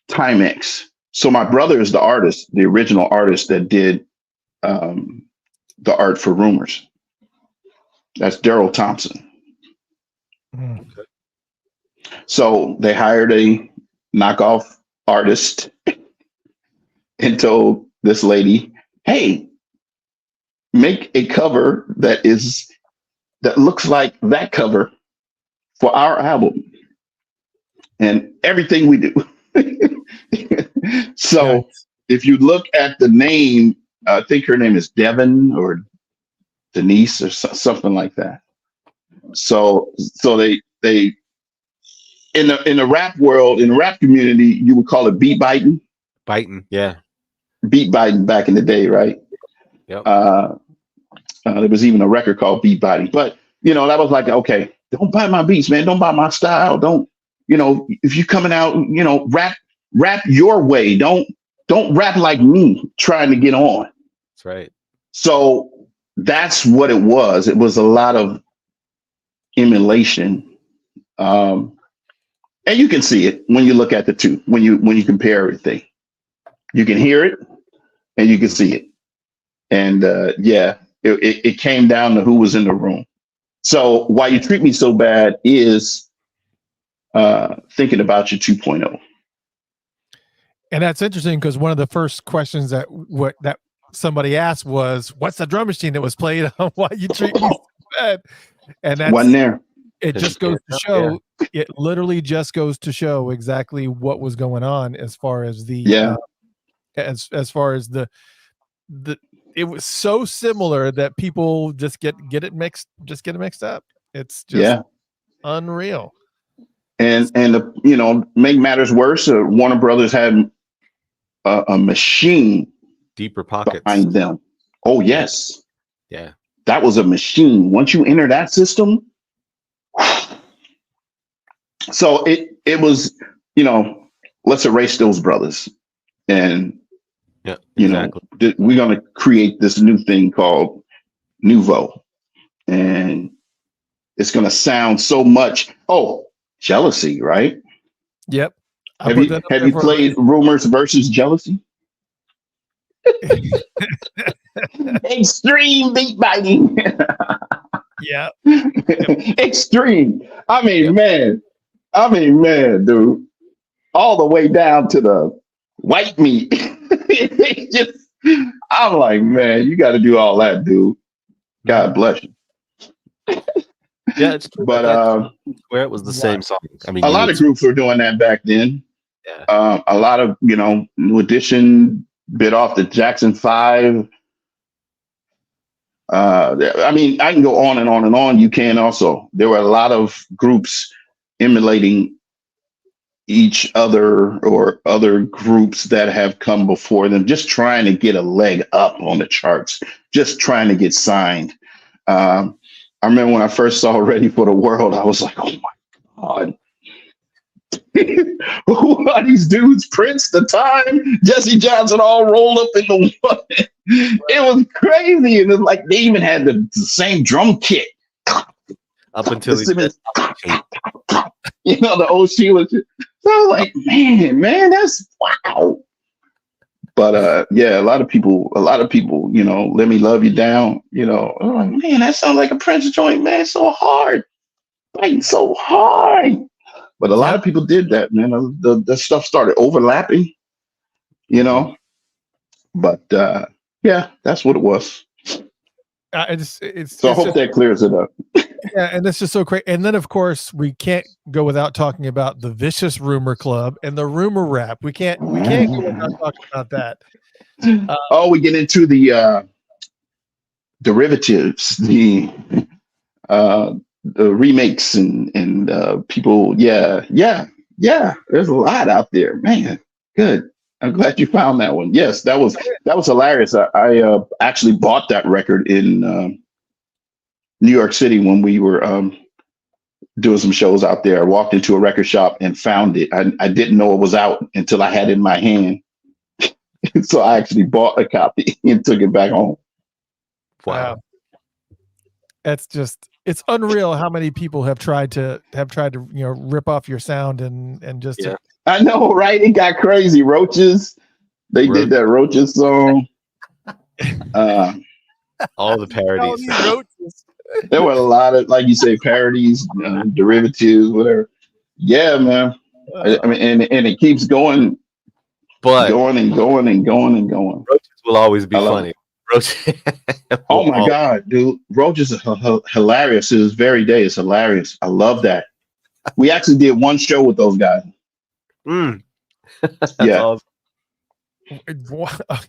Timex. So my brother is the artist, the original artist that did the art for Rumors. That's Daryl Thompson. Okay. So they hired a knockoff artist and told this lady, hey, make a cover that looks like that cover for our album and everything we do. So if you look at the name, I think her name is Devin or Denise or something like that. So they in the rap world, in the rap community, you would call it beat biting. Yeah. Beat biting back in the day, right? Yep. There was even a record called Beat Biting. But that was like, okay, don't bite my beats, man. Don't bite my style. Don't if you're coming out, rap your way. Don't rap like me trying to get on. That's right. So that's what it was. It was a lot of emulation. And you can see it when you look at the two, when you compare everything. You can hear it and you can see it. And it came down to who was in the room. So Why You Treat Me So Bad is thinking about your 2.0. And that's interesting because one of the first questions that somebody asked was, "What's the drum machine that was played on Why You Treat Me So Bad?" And that's wasn't there. It just goes to show. It literally just goes to show exactly what was going on as far as the as far as the it was so similar that people just get it mixed up. It's just unreal. And make matters worse, Warner Brothers had a machine Deeper pockets behind them. Oh yes, yeah, that was a machine. Once you enter that system, so it was, let's erase those brothers, and exactly. we're gonna create this new thing called Nuvo, and it's gonna sound so much. Oh, Jealousy, right? Yep. Have you played Rumors versus Jealousy? Extreme beat biting. Yeah. Extreme. I mean, man, dude. All the way down to the white meat. I'm like, man, you got to do all that, dude. God bless you. Yeah, it's true. But where it was the same song. I mean, a lot of groups were doing that back then. Yeah. A lot of New Edition bit off the Jackson 5. I mean, I can go on and on and on. You can also. There were a lot of groups emulating each other or other groups that have come before them, just trying to get a leg up on the charts, just trying to get signed. I remember when I first saw Ready for the World, I was like, oh my God. Who are these dudes? Prince, The Time, Jesse Johnson, all rolled up in the one. It was crazy. And it's like they even had the same drum kit. Up until the old Sheila. So I was like, man, that's wow. But a lot of people, Let Me Love You Down, I'm like, man, that sounds like a Prince joint, man. It's so hard. Fighting so hard. But a lot of people did that, man. The stuff started overlapping, But that's what it was. So I hope that clears it up. Yeah, and that's just so great. And then, of course, we can't go without talking about the Vicious Rumor Club and the Rumor Rap. We can't go without talking about that. We get into the derivatives, the remakes and people. Yeah. There's a lot out there, man. Good. I'm glad you found that one. Yes, that was hilarious. I actually bought that record in New York City when we were doing some shows out there. I walked into a record shop and found it. I didn't know it was out until I had it in my hand. So I actually bought a copy and took it back home. Wow. It's unreal how many people have tried to rip off your sound and just I know, right? It got crazy. Roaches. They did that Roaches song. All the parodies. There were a lot of, like you say, parodies, derivatives, whatever. Yeah, man. I mean, and it keeps going, going and going and going and going. Roaches will always be funny. Roaches. Oh my God, dude! Roaches are hilarious. To this very day, it's hilarious. I love that. We actually did one show with those guys. Awesome.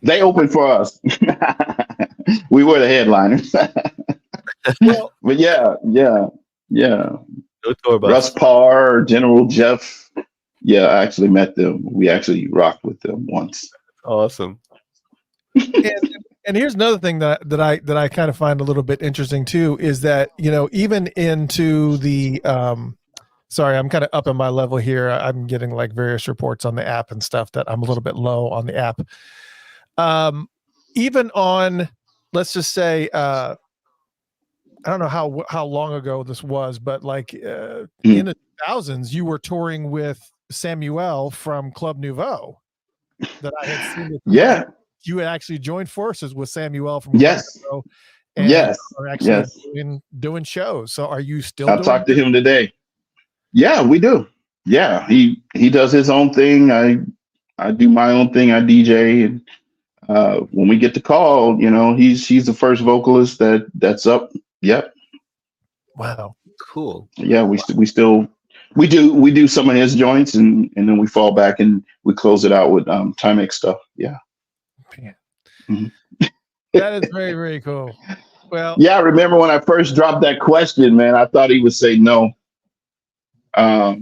They opened for us. We were the headliners. But yeah. Russ Parr, General Jeff. Yeah, I actually met them. We actually rocked with them once. Awesome. And here's another thing that I kind of find a little bit interesting too is that even into the Sorry, I'm kind of up in my level here. I'm getting like various reports on the app and stuff that I'm a little bit low on the app. Even on, let's just say, I don't know how long ago this was, but like in the thousands, you were touring with Samuel from Club Nuvo that I had seen. Yeah. You had actually joined forces with Samuel from Yes. Club Nuvo and are actually doing shows. So are you still I'll talk to him today. Yeah, we do. Yeah, he does his own thing. I do my own thing. I DJ, and when we get the call, you know, he's the first vocalist that's up. Yep. Wow. Cool. Yeah, we do some of his joints, and then we fall back and we close it out with Timex stuff. Yeah. That is very, very cool. Well, yeah, I remember when I first dropped that question, man, I thought he would say no. But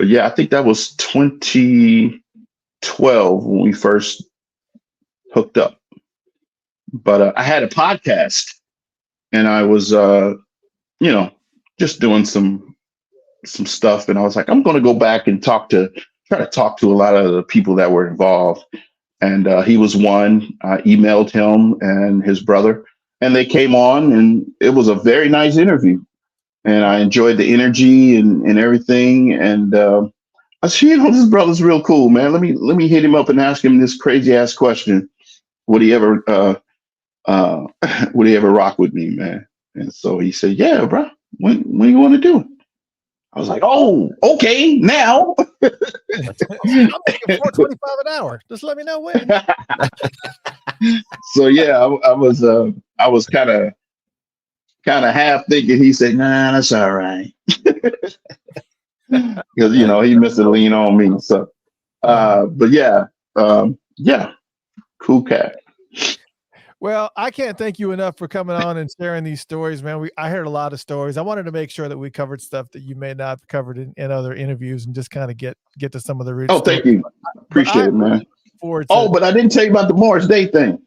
yeah, I think that was 2012 when we first hooked up. But I had a podcast, and I was, just doing some stuff, and I was like, I'm going to go back and try to talk to a lot of the people that were involved. And he was one. I emailed him and his brother, and they came on, and it was a very nice interview. And I enjoyed the energy and everything. And I said, this brother's real cool, man. Let me hit him up and ask him this crazy ass question. Would he ever rock with me, man? And so he said, yeah, bro. When you want to do it? I was like, oh, okay, now. I'm making $4.25 an hour. Just let me know when. So yeah, I was kind of half thinking. He said, nah, that's all right. Because he missed a lean on me. So but yeah, cool cat. Well, I can't thank you enough for coming on and sharing these stories, man. I heard a lot of stories. I wanted to make sure that we covered stuff that you may not have covered in other interviews, and just kind of get to some of the roots. Oh, thank you. Appreciate it, man. But I didn't tell you about the Morris Day thing.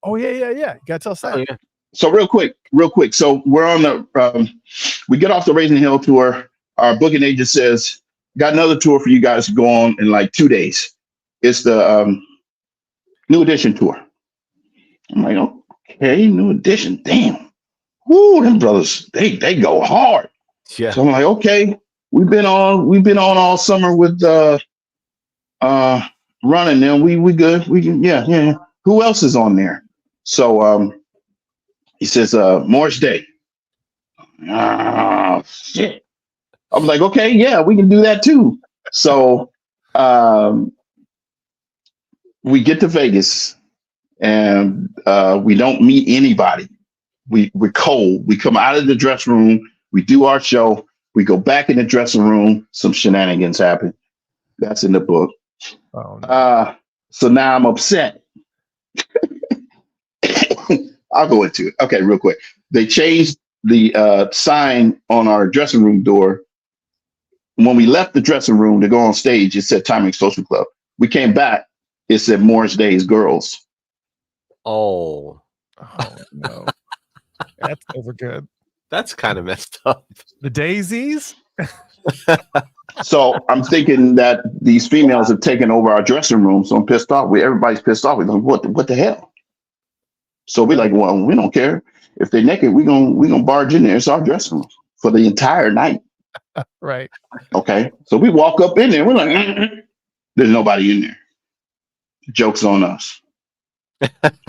Oh, yeah. You got to tell us that. Oh, yeah. So real quick. So we're on the, we get off the Raising Hill tour. Our booking agent says, got another tour for you guys to go on in like 2 days. It's the New Edition tour. I'm like, okay, New Edition. Damn. Woo, them brothers, they go hard. Yeah. So I'm like, okay, we've been on all summer with running them. We good. We can, yeah. Who else is on there? So he says, Morris Day. Oh shit. I'm like, okay, yeah, we can do that too. So we get to Vegas. And we don't meet anybody. We're cold. We come out of the dressing room. We do our show. We go back in the dressing room. Some shenanigans happen. That's in the book. Oh, no. So now I'm upset. I'll go into it. Okay, real quick. They changed the sign on our dressing room door. When we left the dressing room to go on stage, it said Timex Social Club. We came back. It said Morris Day's Girls. Oh no. That's over good. That's kind of messed up. The daisies. So I'm thinking that these females have taken over our dressing room. So I'm pissed off. Everybody's pissed off. We're like, what the hell? So we're like, well, we don't care. If they're naked, we're gonna barge in there. It's our dressing room for the entire night. Right. Okay. So we walk up in there. We're like, there's nobody in there. Joke's on us.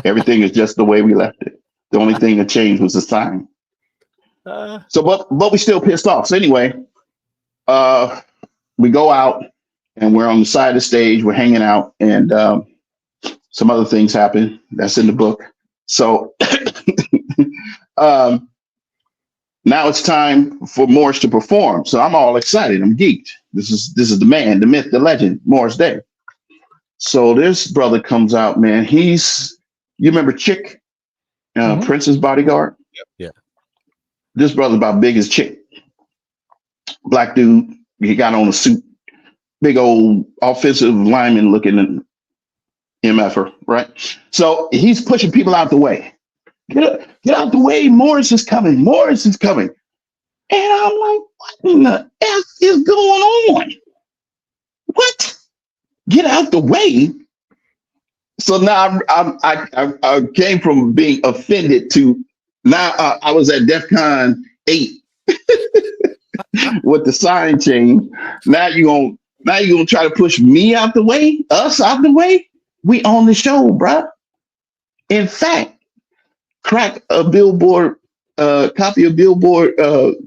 Everything is just the way we left it. The only thing that changed was the sign. But we still pissed off. So anyway, we go out and we're on the side of the stage. We're hanging out, and some other things happen. That's in the book. So now it's time for Morris to perform. So I'm all excited. I'm geeked. This is the man, the myth, the legend, Morris Day. So this brother comes out, man. You remember Chick, Prince's bodyguard? Yeah. This brother's about big as Chick. Black dude. He got on a suit. Big old offensive lineman looking MFer, right? So he's pushing people out the way. Get out the way. Morris is coming. Morris is coming. And I'm like, what in the F is going on? What? Get out the way. So now I came from being offended to now I was at DEF CON 8 with the sign change. Now you're gonna try to push me out the way, us out the way. We on the show, bruh. In fact, crack a Billboard copy of Billboard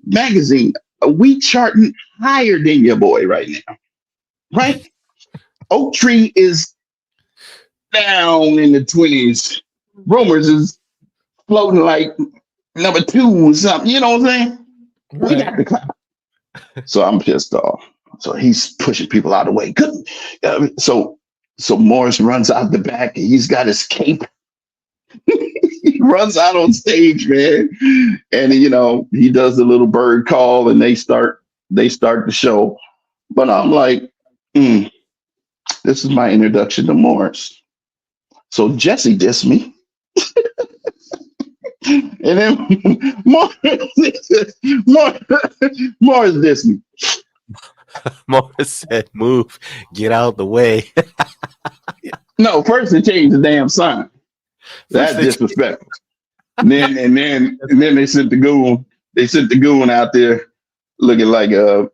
magazine. We charting higher than your boy right now, right? Oak Tree is down in the 20s. Rumors is floating like number 2 or something. You know what I'm saying? We got the clout. So I'm pissed off. So he's pushing people out of the way. Good. So Morris runs out the back and he's got his cape. He runs out on stage, man. And he does the little bird call and they start the show. But I'm like, this is my introduction to Morris. So Jesse dissed me. And then Morris dissed me. Morris said, move, get out the way. No, first they changed the damn sign. That's disrespectful. And then they sent the goon. They sent the goon out there looking like a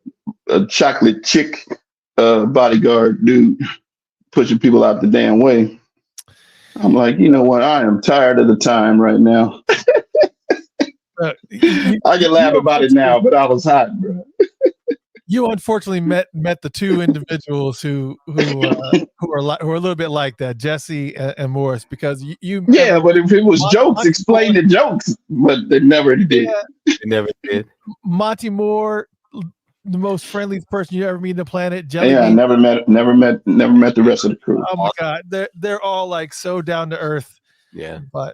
chocolate chick bodyguard dude pushing people out the damn way. I'm like, you know what? I am tired of the time right now. I can laugh about it now, but I was hot, bro. You unfortunately met the two individuals who are a little bit like that, Jesse and Morris, because you. Yeah, but if it was jokes, explain the jokes, but they never did. Yeah. They never did. Monty Moore, the most friendliest person you ever meet on the planet. Jelly I never met the rest of the crew. Oh my God, they're all like so down to earth. Yeah, but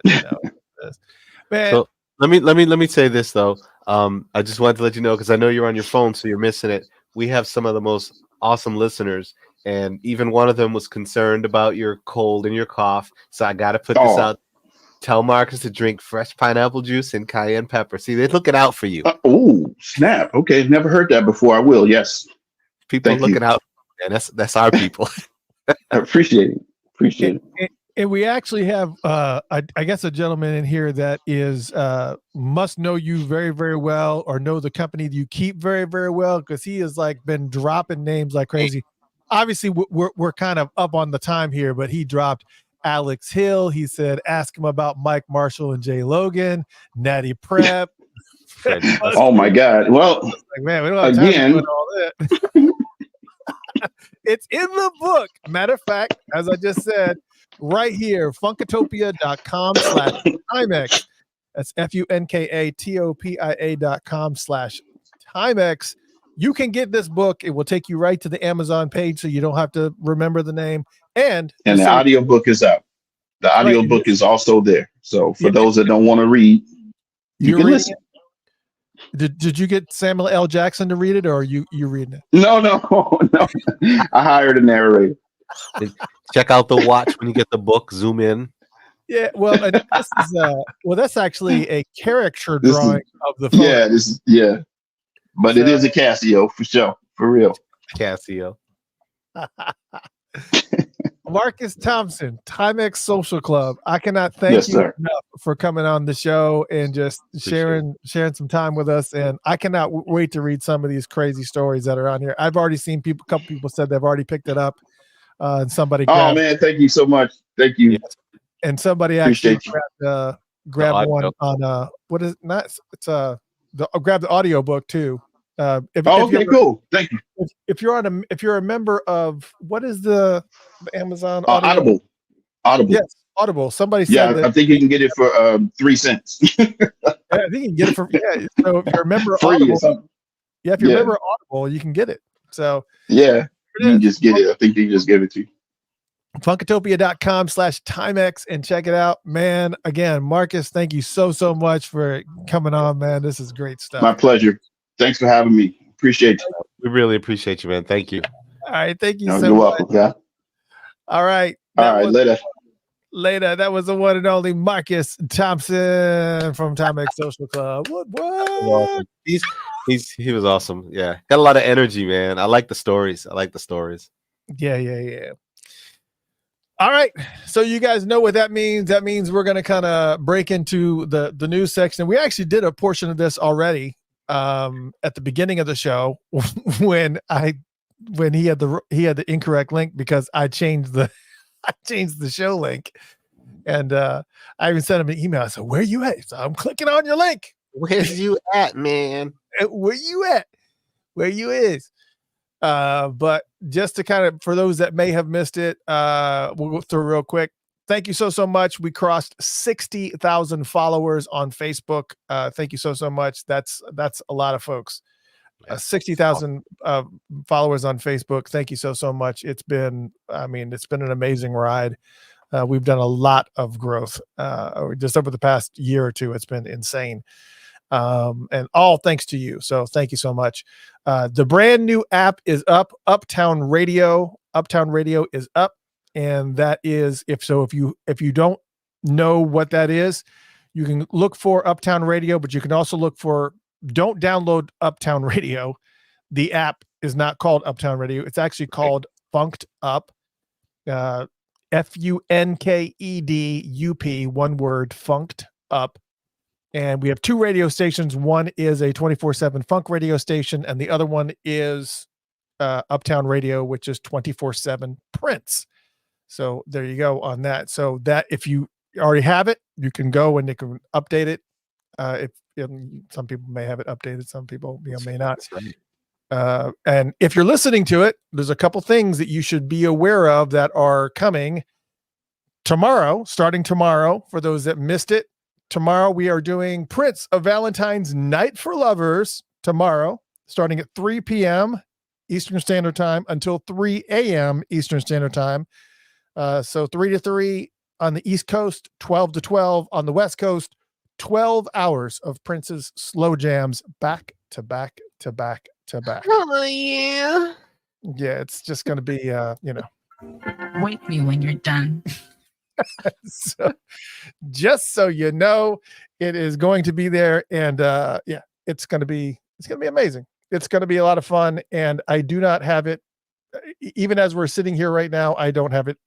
man. So let me say this though. I just wanted to let you know because I know you're on your phone, so you're missing it. We have some of the most awesome listeners, and even one of them was concerned about your cold and your cough. So I got to put this out. Tell Marcus to drink fresh pineapple juice and cayenne pepper. See, they're looking out for you. Oh, snap. Okay, never heard that before. I will. Yes. People are looking out. And that's our people. I appreciate it. And we actually have, I guess, a gentleman in here that is must know you very, very well, or know the company that you keep very, very well, because he has like been dropping names like crazy. Obviously, we're kind of up on the time here, but he dropped Alex Hill. He said, ask him about Mike Marshall and Jay Logan, Natty Prep. Oh my God! Well, like, man, we don't have time to put all that. It's in the book. Matter of fact, as I just said, right here, funkatopia.com/Timex. That's funkatopia.com/Timex. You can get this book. It will take you right to the Amazon page, so you don't have to remember the name. And the audiobook is out. The audiobook is also there. So for those that don't want to read, you can listen. Did you get Samuel L. Jackson to read it, or are you reading it? No. I hired a narrator. Check out the watch when you get the book. Zoom in. Yeah, well, this is that's actually a caricature drawing of the phone. Yeah, but it is a Casio for sure, for real. Casio. Marcus Thompson, Timex Social Club. I cannot thank you enough for coming on the show and just sharing some time with us. And I cannot wait to read some of these crazy stories that are on here. I've already seen a couple people said they've already picked it up. And somebody grabbed, man, thank you so much. Thank you. And somebody actually grabbed one on what is not it's grab the audio book too. Okay, cool. Thank you. If you're a member of what is the Amazon audio? Audible. Yes, Audible. Somebody said that. I think you can get it for 3 cents. Yeah, I think you can get it for So if you're a member of Audible, if you're a member of Audible, you can get it. So yeah, you can just get it. I think they just give it to you. Funkatopia.com/Timex and check it out, man. Again, Marcus, thank you so much for coming on, man. This is great stuff. My pleasure. Thanks for having me. Appreciate you. We really appreciate you, man. Thank you. All right, thank you so much. You're welcome. Yeah. All right. All right. Later. Later, that was the one and only Marcus Thompson from Timex Social Club. What? Awesome. He was awesome. Yeah, got a lot of energy, man. I like the stories. Yeah. All right, so you guys know what that means. That means we're going to kind of break into the news section. We actually did a portion of this already at the beginning of the show when he had the incorrect link because I changed the show link, and I even sent him an email. I said, "Where you at?" So I'm clicking on your link. Where's you at, man? Where you at? Where you is? But just to kind of, for those that may have missed it, we'll go through real quick. Thank you so much. We crossed 60,000 followers on Facebook. Thank you so much. That's a lot of folks. 60,000 followers on Facebook. Thank you so much. It's been an amazing ride. We've done a lot of growth just over the past year or two. It's been insane. And all thanks to you. So thank you so much. The brand new app is up. Uptown Radio is up. And that is, if you don't know what that is, you can look for Uptown Radio, but you can also look for, don't download Uptown Radio. The app is not called Uptown Radio. It's actually called Funked Up. FUNKEDUP, one word, Funked Up. And we have two radio stations. One is a 24/7 funk radio station, and the other one is Uptown Radio, which is 24/7 Prince. So there you go on that. So that if you already have it, you can go and you can update it. If some people may have it updated, some people may not. That's right. And if you're listening to it, there's a couple things that you should be aware of that are coming tomorrow, starting tomorrow. For those that missed it, tomorrow we are doing Prince, A Valentine's Night for Lovers tomorrow, starting at 3 p.m. Eastern Standard Time until 3 a.m. Eastern Standard Time. So 3 to 3 on the East Coast, 12 to 12 on the West Coast, 12 hours of Prince's slow jams back to back to back to back. Oh, yeah. Yeah, it's just going to be, Wake me when you're done. So, just so you know, it is going to be there, and it's going to be amazing. It's going to be a lot of fun, and I do not have it. Even as we're sitting here right now, I don't have it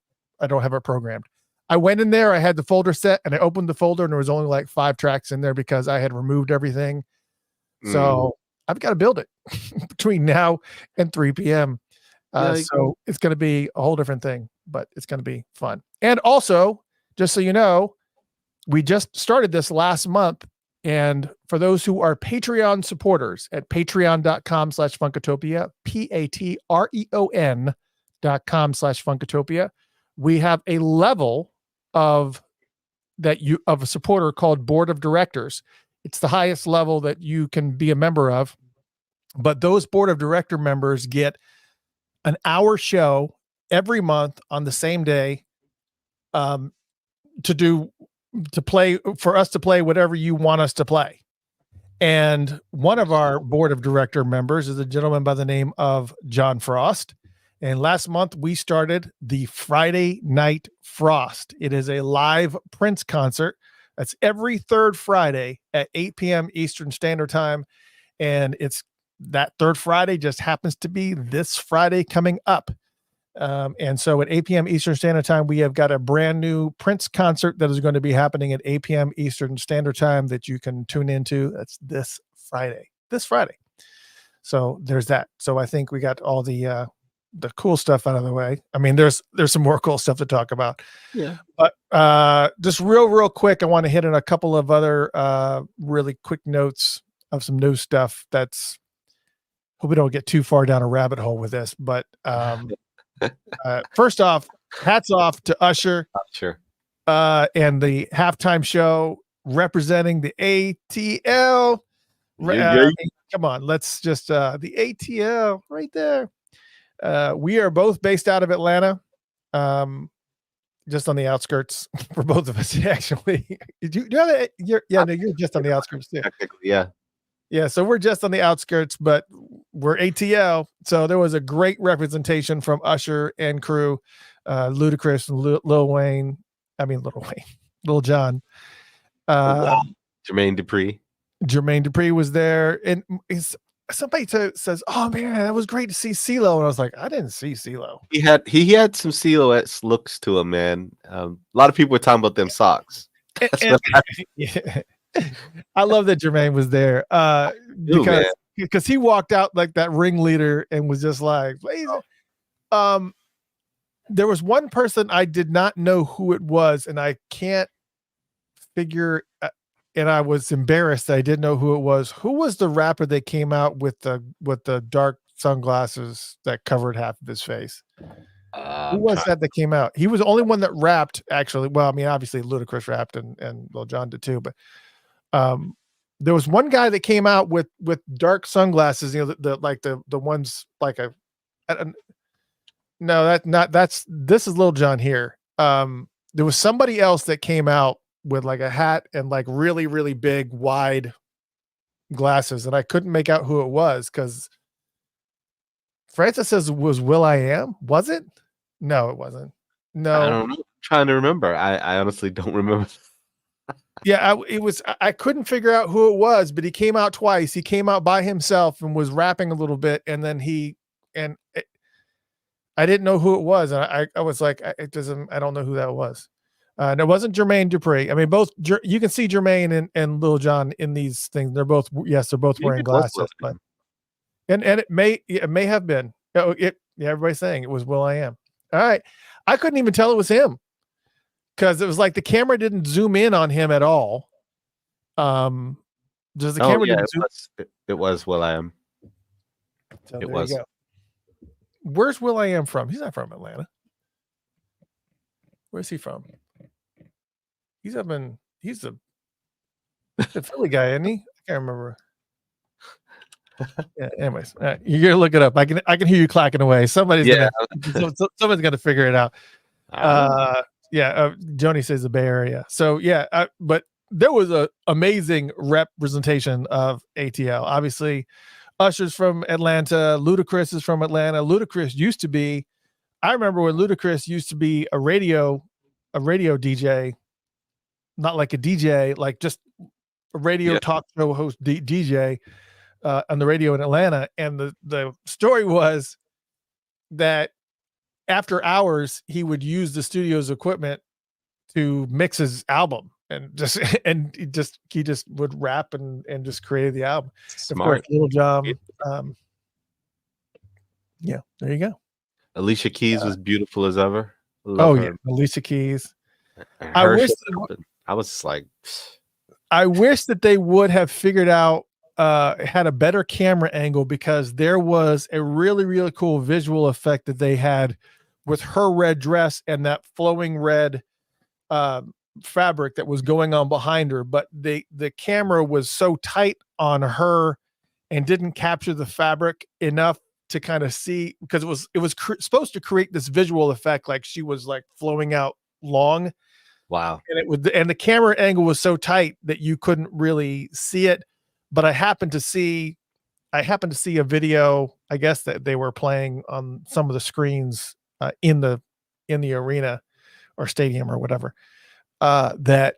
programmed. I went in there, I had the folder set, and I opened the folder, and there was only like 5 tracks in there because I had removed everything. So I've got to build it between now and 3 p.m. So it's going to be a whole different thing, but it's going to be fun. And also, just so you know, we just started this last month. And for those who are Patreon supporters at patreon.com/Funkatopia, patreon.com/Funkatopia, we have a level of a supporter called Board of Directors. It's the highest level that you can be a member of. But those Board of Director members get an hour show every month on the same day to play, for us to play whatever you want us to play. And one of our Board of Director members is a gentleman by the name of John Frost. And last month we started the Friday Night Frost. It is a live Prince concert. That's every third Friday at 8 p.m. Eastern Standard Time. And it's that third Friday just happens to be this Friday coming up. And so at 8 p.m. Eastern Standard Time, we have got a brand new Prince concert that is going to be happening at 8 p.m. Eastern Standard Time that you can tune into. That's this Friday. So there's that. So I think we got all the cool stuff out of the way. I mean, there's some more cool stuff to talk about. Yeah. But just real quick, I want to hit on a couple of other really quick notes of some new stuff. Hope we don't get too far down a rabbit hole with this, but first off, hats off to Usher. Sure. And the halftime show representing the ATL. Come on, let's just the ATL right there. We are both based out of Atlanta, just on the outskirts for both of us. Actually, do you have you're just on the outskirts too. Technically, yeah. Yeah, so we're just on the outskirts, but we're ATL. So there was a great representation from Usher and crew, Ludacris and Lil Wayne, Lil Wayne, Lil Jon. Jermaine Dupri. Jermaine Dupri was there, and somebody says, "Oh man, that was great to see CeeLo," and I was like, "I didn't see CeeLo." He had some CeeLo looks to him, man. A lot of people were talking about them socks. Yeah. I love that Jermaine was there because he walked out like that ringleader and was just like, there was one person I did not know who it was, and I can't figure. And I was embarrassed that I didn't know who it was. Who was the rapper that came out with the dark sunglasses that covered half of his face? Who was that came out? He was the only one that rapped, actually. Well, obviously Ludacris rapped and Lil Jon did too, but there was one guy that came out with dark sunglasses, the ones like this is Lil Jon here. There was somebody else that came out with like a hat and like really, really big, wide glasses. And I couldn't make out who it was because Francis says it was will.i.am. Was it? No, it wasn't. No. I don't know. I'm trying to remember. I honestly don't remember. Yeah, I couldn't figure out who it was, but he came out twice. He came out by himself and was rapping a little bit. And then I didn't know who it was. And I was like, I don't know who that was. And it wasn't Jermaine Dupri. Both you can see Jermaine and Lil Jon in these things. They're both wearing glasses, but and it may have been. Everybody's saying it was will.i.am. All right, I couldn't even tell it was him because it was like the camera didn't zoom in on him at all. Does the camera? Yeah, it was will.i.am. So it was. Where's will.i.am from? He's not from Atlanta. Where's he from? He's the Philly guy, isn't he? I can't remember. Yeah, anyways, you're gonna look it up. I can hear you clacking away. Somebody's gonna figure it out. Joni says the Bay Area. So but there was a amazing representation of ATL. Obviously, Usher's from Atlanta. Ludacris is from Atlanta. Ludacris used to be. I remember when Ludacris used to be a radio DJ. Not like a DJ, like just a radio talk show host DJ on the radio in Atlanta. And the story was that after hours, he would use the studio's equipment to mix his album and he just would rap and just create the album. Smart. Of course, Lil Jon. There you go. Alicia Keys was beautiful as ever. Alicia Keys. I was like, I wish that they would have figured out, had a better camera angle because there was a really, really cool visual effect that they had with her red dress and that flowing red fabric that was going on behind her. But the camera was so tight on her and didn't capture the fabric enough to kind of see, because it was supposed to create this visual effect like she was like flowing out long. Wow. And the camera angle was so tight that you couldn't really see it. But I happened to see a video, I guess, that they were playing on some of the screens in the arena or stadium or whatever, that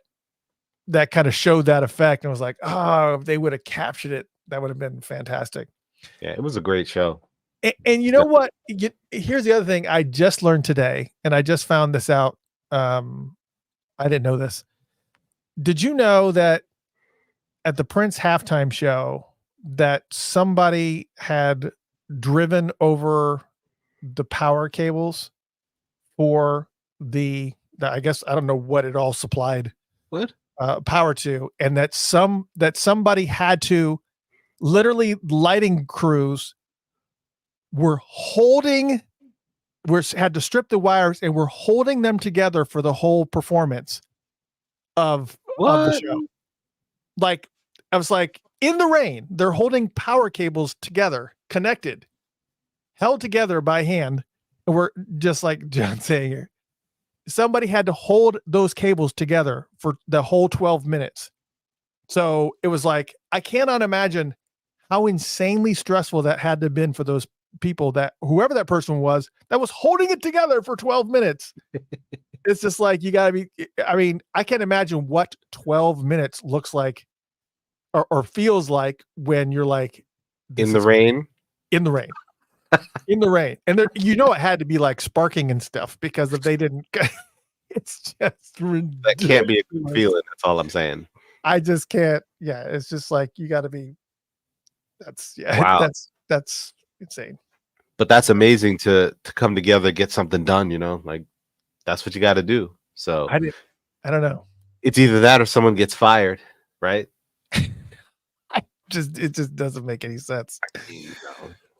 kind of showed that effect. And I was like, oh, if they would have captured it, that would have been fantastic. Yeah, it was a great show. And you know what? Here's the other thing I just learned today, and I just found this out. I didn't know this. Did you know that at the Prince halftime show that somebody had driven over the power cables for I guess, I don't know what it all supplied power to, and that somebody had to, literally lighting crews had to strip the wires and we're holding them together for the whole performance of the show. Like, I was like, in the rain, they're holding power cables together, connected, held together by hand. And we're just like John saying here, somebody had to hold those cables together for the whole 12 minutes. So it was like, I cannot imagine how insanely stressful that had to have been for those people, that whoever that person was that was holding it together for 12 minutes. It's just like you gotta be. I mean, I can't imagine what 12 minutes looks like or feels like when you're like In the rain. in the rain, in the rain, and there, it had to be like sparking and stuff because if they didn't, it's just ridiculous. That can't be a good feeling. That's all I'm saying. I just can't. Yeah, it's just like you got to be. Wow. That's insane. But that's amazing to come together, get something done. Like that's what you got to do. So I don't know. it's either that or someone gets fired, right? It just doesn't make any sense.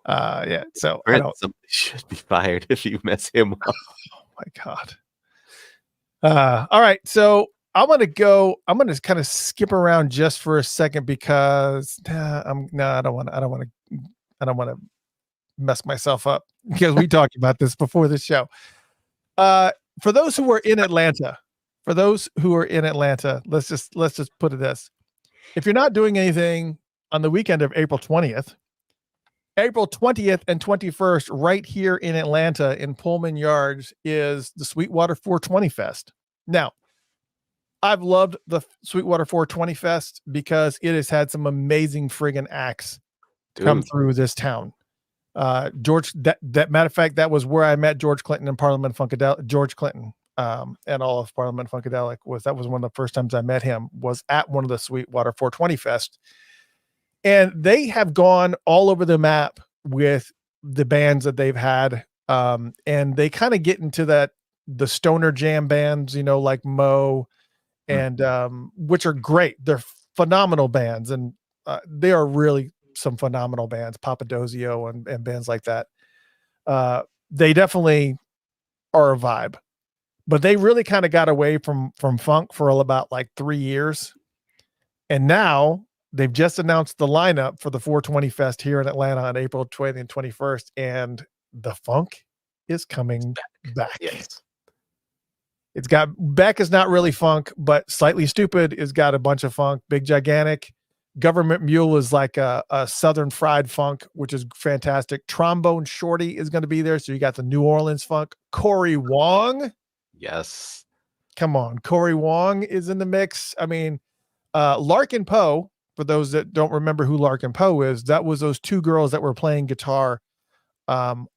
Yeah. So I Brent, don't. somebody should be fired if you mess him up. Oh my God. All right. So I'm going to kind of skip around just for a second because I don't want to mess myself up because we talked about this before the show. For those who are in Atlanta, let's just put it this. If you're not doing anything on the weekend of April 20th and 21st, right here in Atlanta in Pullman Yards is the Sweetwater 420 Fest. Now, I've loved the Sweetwater 420 Fest because it has had some amazing friggin' acts come through this town. George, that matter of fact, that was where I met George Clinton and Parliament Funkadelic. George Clinton and all of Parliament Funkadelic was one of the first times I met him, was at one of the Sweetwater 420 Fest. And they have gone all over the map with the bands that they've had. And they kind of get into the stoner jam bands, like Mo and which are great. They're phenomenal bands. And they are really some phenomenal bands, Papadozio and bands like that. They definitely are a vibe, but they really kind of got away from funk for about like 3 years. And now they've just announced the lineup for the 420 Fest here in Atlanta on April 20th and 21st. And the funk is coming back. Yes. It's got Beck is not really funk, but Slightly Stupid has got a bunch of funk. Big Gigantic. Government Mule is like a Southern fried funk, which is fantastic. Trombone Shorty is going to be there. So you got the New Orleans funk. Corey Wong. Yes. Come on. Corey Wong is in the mix. I mean, Larkin Poe, for those that don't remember who Larkin Poe is, that was those two girls that were playing guitar on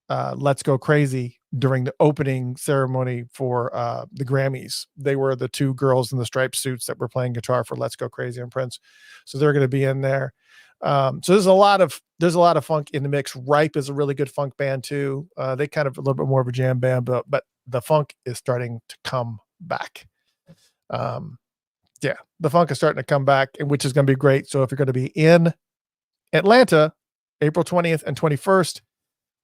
Let's Go Crazy during the opening ceremony for the Grammys. They were the two girls in the striped suits that were playing guitar for Let's Go Crazy and Prince. So they're going to be in there. So there's a lot of funk in the mix. Ripe is a really good funk band too. They kind of a little bit more of a jam band, but the funk is starting to come back. Yeah, the funk is starting to come back, which is going to be great. So if you're going to be in Atlanta, April 20th and 21st,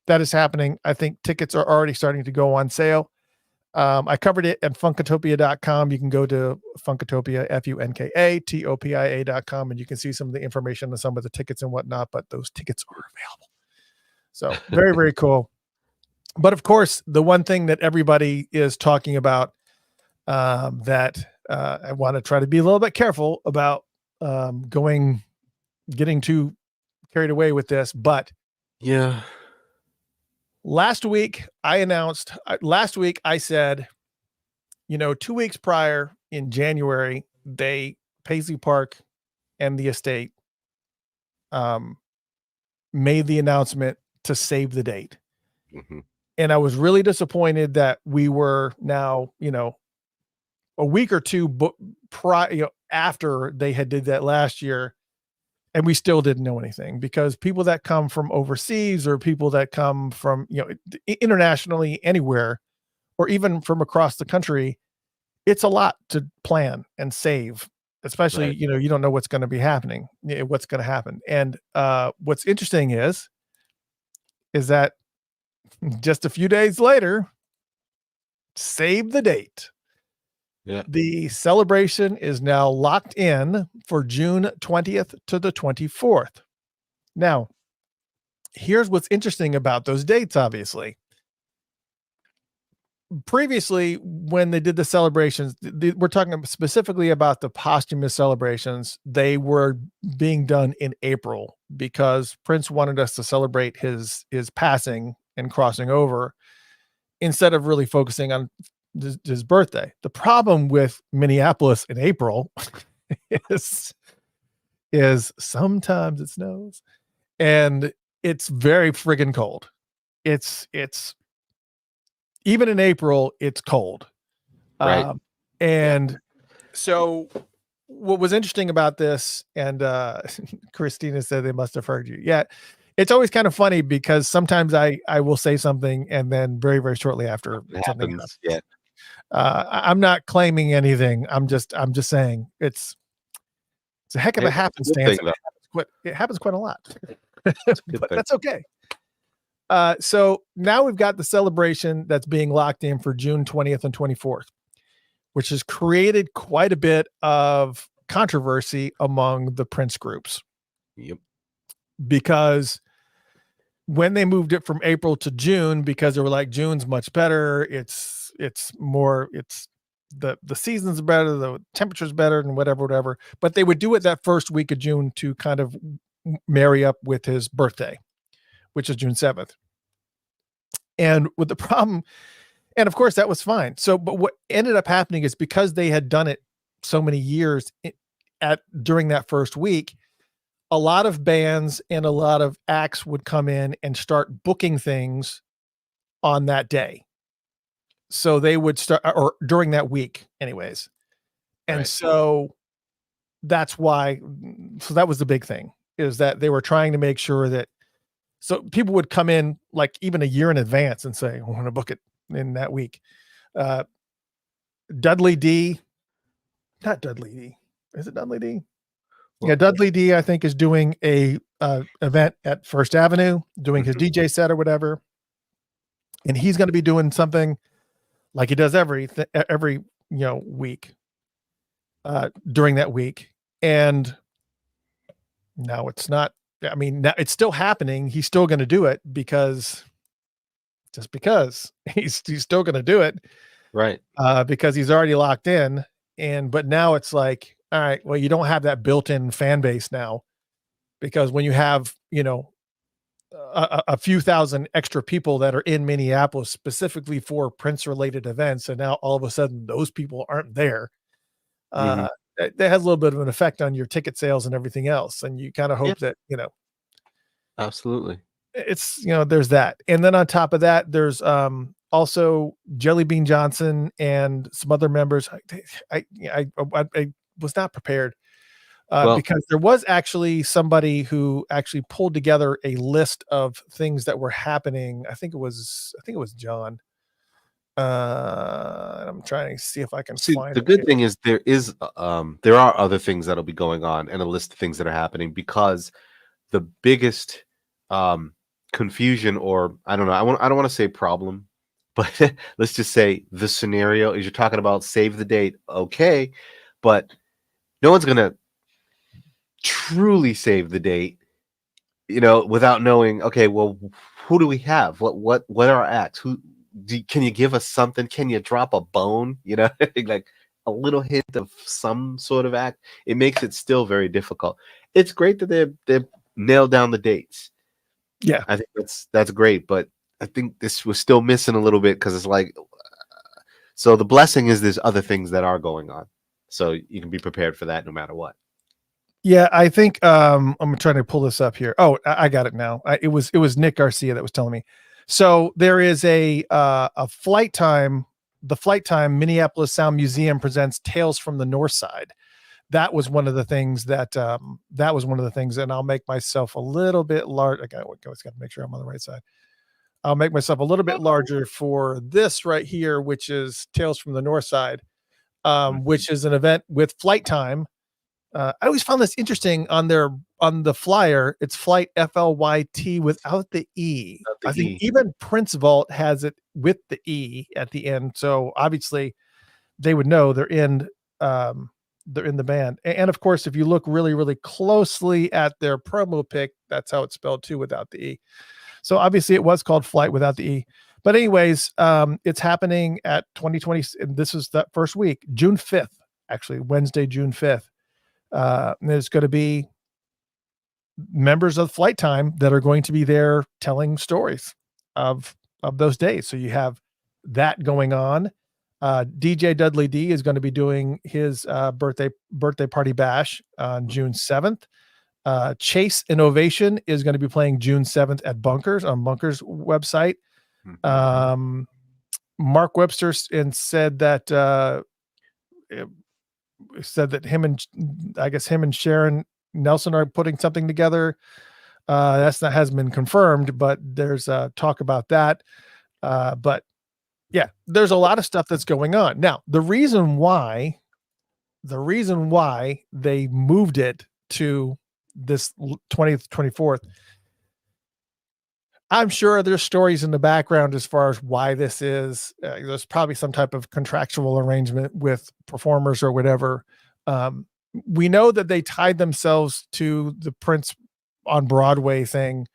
that is happening. I think tickets are already starting to go on sale. I covered it at funkatopia.com. You can go to Funkatopia, FUNKATOPIA.com, and you can see some of the information on some of the tickets and whatnot, but those tickets are available. So very, very cool. But of course, the one thing that everybody is talking about that I want to try to be a little bit careful about getting too carried away with this, but yeah. Last week I said, 2 weeks prior in January, Paisley Park and the estate made the announcement to save the date. Mm-hmm. And I was really disappointed that we were now, a week or two after they had did that last year. And we still didn't know anything because people that come from overseas or people that come from, internationally anywhere, or even from across the country, it's a lot to plan and save, especially, right. You don't know what's going to be happening, what's going to happen. And what's interesting is that just a few days later, save the date. Yeah. The celebration is now locked in for June 20th to the 24th. Now, here's what's interesting about those dates, obviously. Previously, when they did the celebrations, we're talking specifically about the posthumous celebrations. They were being done in April because Prince wanted us to celebrate his passing and crossing over instead of really focusing on his birthday. The problem with Minneapolis in April is sometimes it snows and it's very friggin' cold. It's even in April, it's cold. Right. And so what was interesting about this, and Christina said they must have heard you. Yeah. It's always kind of funny because sometimes I will say something and then very, very shortly after It something happens. Yeah. I'm not claiming anything. I'm just saying it's a heck of a It's a good happenstance. thing, though. It happens quite a lot, It's a good but thing. that's okay. So now we've got the celebration that's being locked in for June 20th and 24th, which has created quite a bit of controversy among the Prince groups Yep. because when they moved it from April to June, because they were like, June's much better. It's the season's better, the temperature's better, and whatever. But they would do it that first week of June to kind of marry up with his birthday, which is June 7th. And with the problem, and of course that was fine. So, but what ended up happening is because they had done it so many years during that first week, a lot of bands and a lot of acts would come in and start booking things on that day. So they would start, or during that week anyways. And Right. so that's why, so that was the big thing, is that they were trying to make sure that, so people would come in like even a year in advance and say, I want to book it in that week. Dudley D, not Dudley D. Is it Dudley D? Yeah, Dudley D, I think, is doing a event at First Avenue, doing his DJ set or whatever, and he's going to be doing something like he does every week during that week. And now it's not. I mean, now it's still happening. He's still going to do it because he's still going to do it, Right. because he's already locked in. But now it's like, all right, well, you don't have that built-in fan base now, because when you have, a few thousand extra people that are in Minneapolis specifically for Prince-related events, and now all of a sudden those people aren't there, that has a little bit of an effect on your ticket sales and everything else. And you kind of hope that, Absolutely. it's, there's that. And then on top of that, there's also Jelly Bean Johnson and some other members. I was not prepared because there was actually somebody who actually pulled together a list of things that were happening. I think it was John. I'm trying to see if I can find the good thing is there are other things that'll be going on and a list of things that are happening, because the biggest confusion, or I don't know, I don't want to say problem, but let's just say the scenario is, you're talking about save the date, okay, but no one's gonna truly save the date, without knowing, okay, well, who do we have, what are our acts, can you give us something, can you drop a bone, like a little hint of some sort of act. It makes it still very difficult. It's great that they've nailed down the dates. Yeah, I think that's great, but I think this was still missing a little bit, because it's like, so the blessing is there's other things that are going on, so you can be prepared for that no matter what. Yeah, I think I'm trying to pull this up here. Oh, I got it now. It was Nick Garcia that was telling me. So there is a Flight Time. The Flight Time Minneapolis Sound Museum presents Tales from the North Side. That was one of the things and I'll make myself a little bit large. I always got to make sure I'm on the right side. I'll make myself a little bit larger for this right here, which is Tales from the North Side, which is an event with Flight Time. I always found this interesting on the flyer. It's Flight FLYT without the E. I think even Prince Vault has it with the E at the end. So obviously they would know they're in the band. And of course, if you look really, really closely at their promo pic, that's how it's spelled too, without the E. So obviously it was called Flight without the E. But anyways, it's happening at 2020. And this is that first week, June 5th, actually Wednesday, June 5th. There's going to be members of Flight Time that are going to be there telling stories of those days. So you have that going on. DJ Dudley D is going to be doing his birthday party bash on June 7th. Chase Innovation is going to be playing June 7th at Bunkers on Bunkers website. Mark Webster said that him and Sharon Nelson are putting something together. Hasn't been confirmed, but there's talk about that. But yeah, there's a lot of stuff that's going on. Now, the reason why they moved it to this 20th, 24th, I'm sure there's stories in the background as far as why this is. There's probably some type of contractual arrangement with performers or whatever. We know that they tied themselves to the Prince on Broadway thing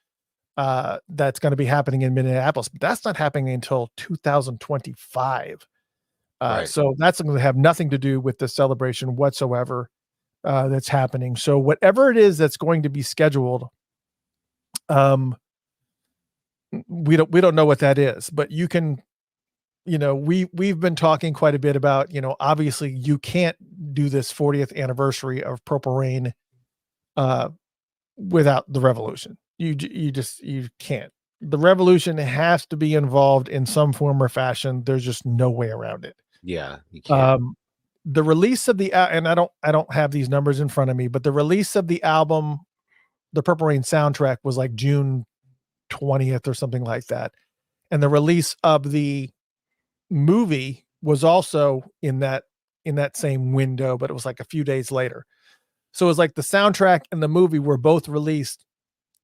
that's going to be happening in Minneapolis, but that's not happening until 2025. Right. So that's going to have nothing to do with the celebration whatsoever that's happening. So whatever it is that's going to be scheduled, we don't know what that is, but you can, we've been talking quite a bit about, obviously you can't do this 40th anniversary of Purple Rain without the Revolution. You can't. The Revolution has to be involved in some form or fashion. There's just no way around it. Yeah, you can't. The release of the and I don't have these numbers in front of me, but the release of the album, the Purple Rain soundtrack, was like June 20th or something like that, and the release of the movie was also in that same window, but it was like a few days later. So it was like the soundtrack and the movie were both released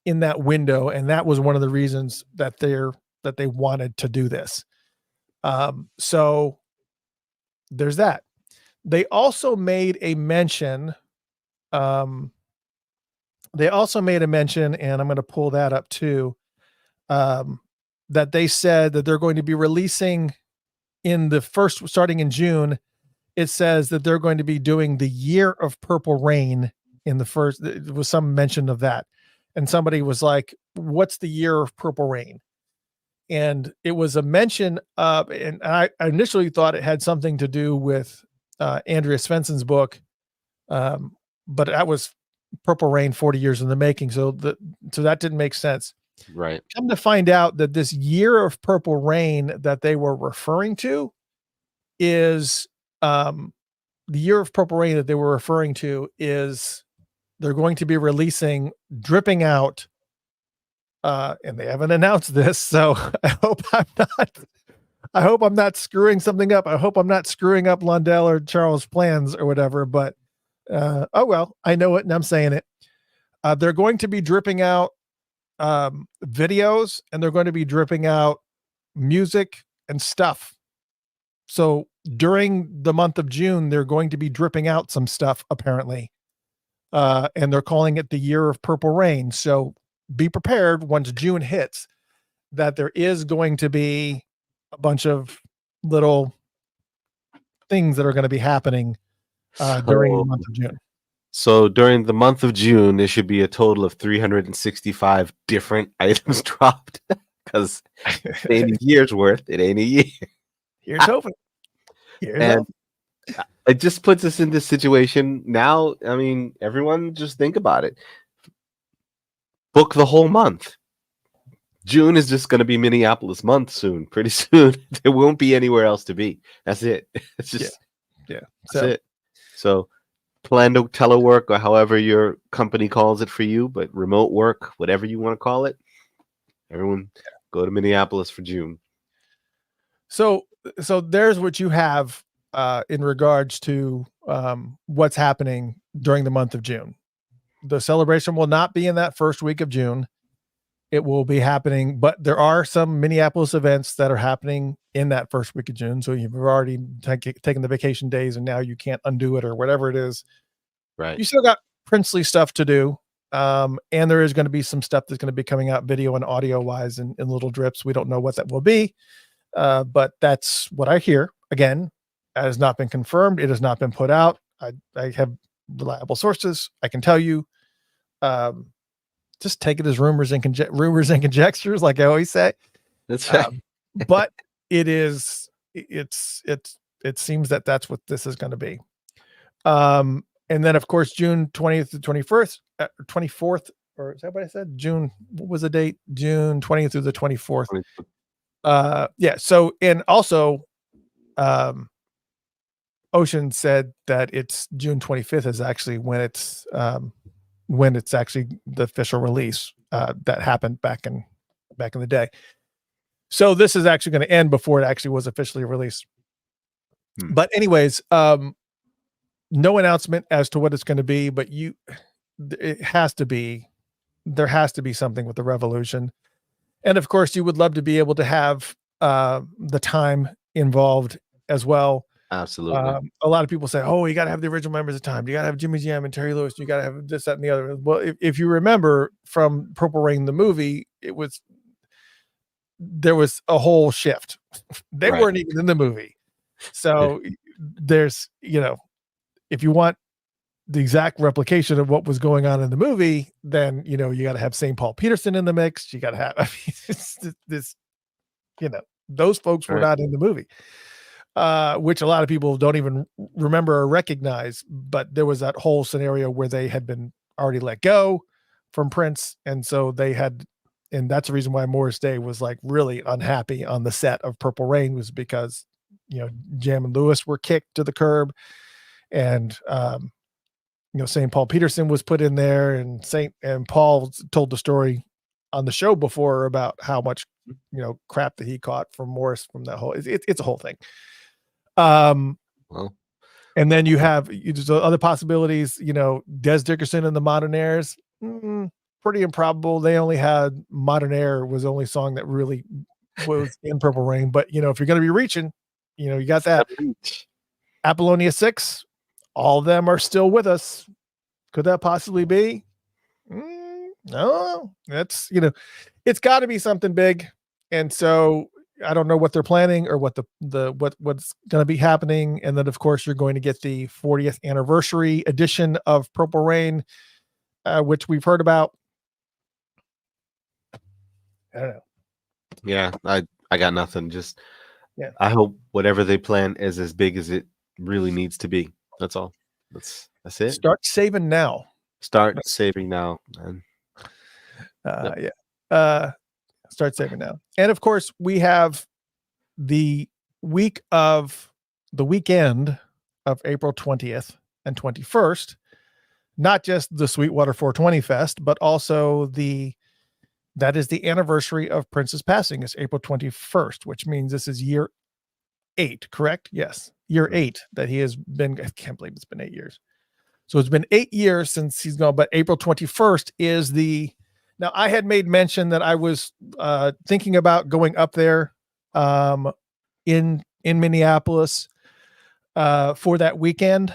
in that window, and that was one of the reasons that they wanted to do this. So there's that. They also made a mention. And I'm going to pull that up too. That they said that they're going to be releasing starting in June. It says that they're going to be doing the Year of Purple Rain in the first. There was some mention of that, and somebody was like, "What's the Year of Purple Rain?" And it was a mention of, and I initially thought it had something to do with Andrea Svensson's book, but that was Purple Rain 40 Years in the Making. So that didn't make sense. Right. Come to find out that this Year of Purple Rain that they were referring to is the Year of Purple Rain that they were referring to is they're going to be releasing Dripping Out. And they haven't announced this, so I hope I'm not screwing something up. I hope I'm not screwing up Lundell or Charles' plans or whatever, but oh well, I know it and I'm saying it. They're going to be dripping out videos, and they're going to be dripping out music and stuff. So during the month of June, they're going to be dripping out some stuff apparently. And they're calling it the Year of Purple Rain. So be prepared once June hits that there is going to be a bunch of little things that are going to be happening during the month of June. So during the month of June, there should be a total of 365 different items dropped because it ain't a year's worth. It ain't a year. Here's hoping. It just puts us in this situation now. I mean, everyone just think about it. Book the whole month. June is just going to be Minneapolis month soon. Pretty soon, there won't be anywhere else to be. That's it. It's just yeah. That's it. So plan to telework or however your company calls it for you, but remote work, whatever you want to call it. Everyone go to Minneapolis for June. So there's what you have in regards to what's happening during the month of June. The celebration will not be in that first week of June. It will be happening, but there are some Minneapolis events that are happening in that first week of June. So you've already taken the vacation days and now you can't undo it or whatever it is. Right. You still got princely stuff to do. And there is going to be some stuff that's going to be coming out video and audio wise in little drips. We don't know what that will be. But that's what I hear. Again, that has not been confirmed. It has not been put out. I have reliable sources. I can tell you, just take it as rumors and conjectures, like I always say. That's right. But it's it seems that that's what this is going to be. And then of course, June 20th to 21st, 24th, or is that what I said? June, what was the date? June 20th through the 24th. Yeah. So, and also, Ocean said that it's June 25th is actually when it's actually the official release, that happened back in the day. So this is actually going to end before it actually was officially released. But anyways, no announcement as to what it's going to be, but there has to be something with the Revolution. And of course you would love to be able to have, the time involved as well. Absolutely. A lot of people say, oh, you got to have the original members of Time. You got to have Jimmy Jam and Terry Lewis. You got to have this, that, and the other. Well, if you remember from Purple Rain, the movie, there was a whole shift. They weren't even in the movie. So there's, if you want the exact replication of what was going on in the movie, then, you got to have St. Paul Peterson in the mix. You got to have, those folks were not in the movie. Which a lot of people don't even remember or recognize, but there was that whole scenario where they had been already let go from Prince. And so and that's the reason why Morris Day was like really unhappy on the set of Purple Rain, was because, Jam and Lewis were kicked to the curb, and, St. Paul Peterson was put in there, and Paul told the story on the show before about how much, crap that he caught from Morris from that whole, it's a whole thing. Well, and then you have other possibilities, Des Dickerson and the Modern Airs, pretty improbable. They only had Modern Air was the only song that really was in Purple Rain. But, if you're going to be reaching, you got that. Apollonia 6, all of them are still with us. Could that possibly be? No, that's, it's got to be something big. And so I don't know what they're planning or what's going to be happening. And then of course you're going to get the 40th anniversary edition of Purple Rain, which we've heard about. I don't know. Yeah, I got nothing. Just, I hope whatever they plan is as big as it really needs to be. That's all. That's it. Start saving now. Start saving now. Man. Start saving now. And of course we have the weekend of April 20th and 21st, not just the Sweetwater 420 Fest, but also that is the anniversary of Prince's passing. It's April 21st, which means this is year 8, correct? Yes. Year 8 that he has been, I can't believe it's been 8 years. So it's been 8 years since he's gone, but April 21st is now I had made mention that I was thinking about going up there in Minneapolis for that weekend,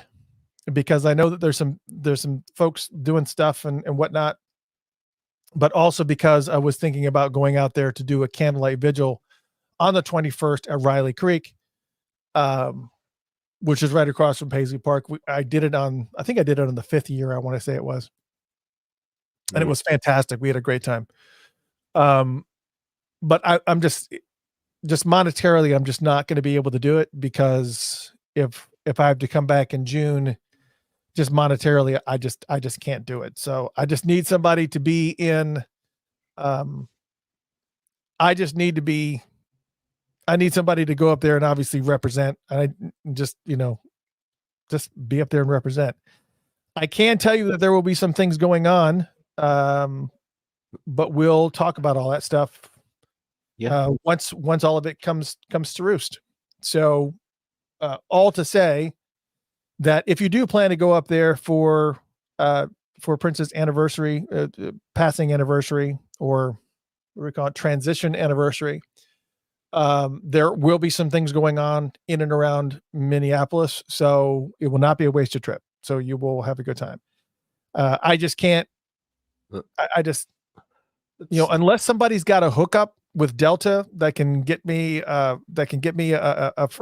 because I know that there's some folks doing stuff and whatnot, but also because I was thinking about going out there to do a candlelight vigil on the 21st at Riley Creek, which is right across from Paisley Park. I think I did it on the 5th year, I want to say it was. And it was fantastic. We had a great time. But I'm just monetarily, I'm just not going to be able to do it, because if I have to come back in June, just monetarily, I just can't do it. So I just need somebody to be in, I need somebody to go up there and obviously represent. I just be up there and represent. I can tell you that there will be some things going on. But we'll talk about all that stuff. Once all of it comes to roost. So, all to say that if you do plan to go up there for Prince's anniversary, passing anniversary, or what we call it, transition anniversary, there will be some things going on in and around Minneapolis. So it will not be a wasted trip. So you will have a good time. I just can't. Unless somebody's got a hookup with Delta that can get me a